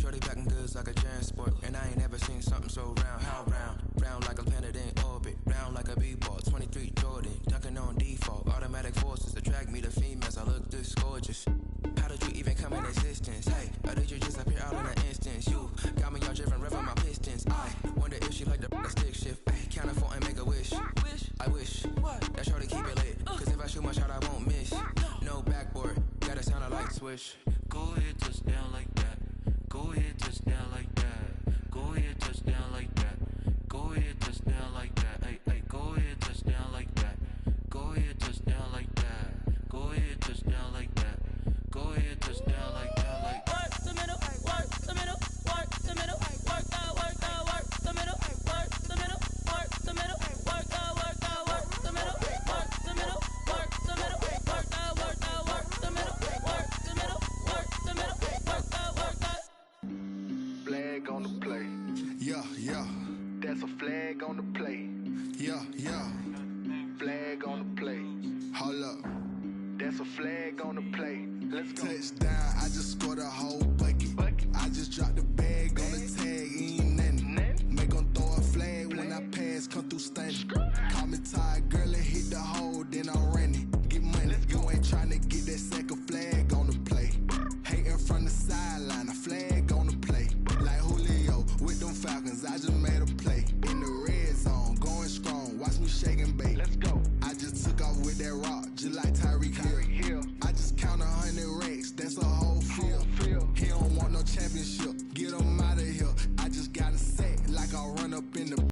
Shorty packing goods like a transport, and I ain't never seen something so round. How round? Round like a planet in orbit, round like a b-ball. 23 Jordan, dunking on default. Automatic forces attract me to females. I look this gorgeous. How did you even come in existence? Hey, or did you just appear out in an instance? You got me all driven, revving my pistons. I wonder if she like the stick shift. Hey, count it 4 and make a wish. I wish that shorty keep it lit. Cause if I shoot my shot, I won't miss. No backboard, gotta sound a light switch. Go ahead, touch down like that. Go ahead, touch down like that. Go ahead, touch down like that. Go ahead, touch down like that. Hey, go ahead, touch down like that. Go ahead, touch down like that. Go ahead, touch down like that. Go ahead, touch down like that. Like work the middle, work the middle, work the middle, work the middle, work the middle, work the middle, work the middle, work the middle, work the middle, work the middle, work the middle, work the middle, work the middle, work the. Flag on the play. Yeah. That's a flag on the play. Yeah. Flag on the play. Hold up. That's a flag on the play. Touchdown, I just scored a whole bucket. I just dropped the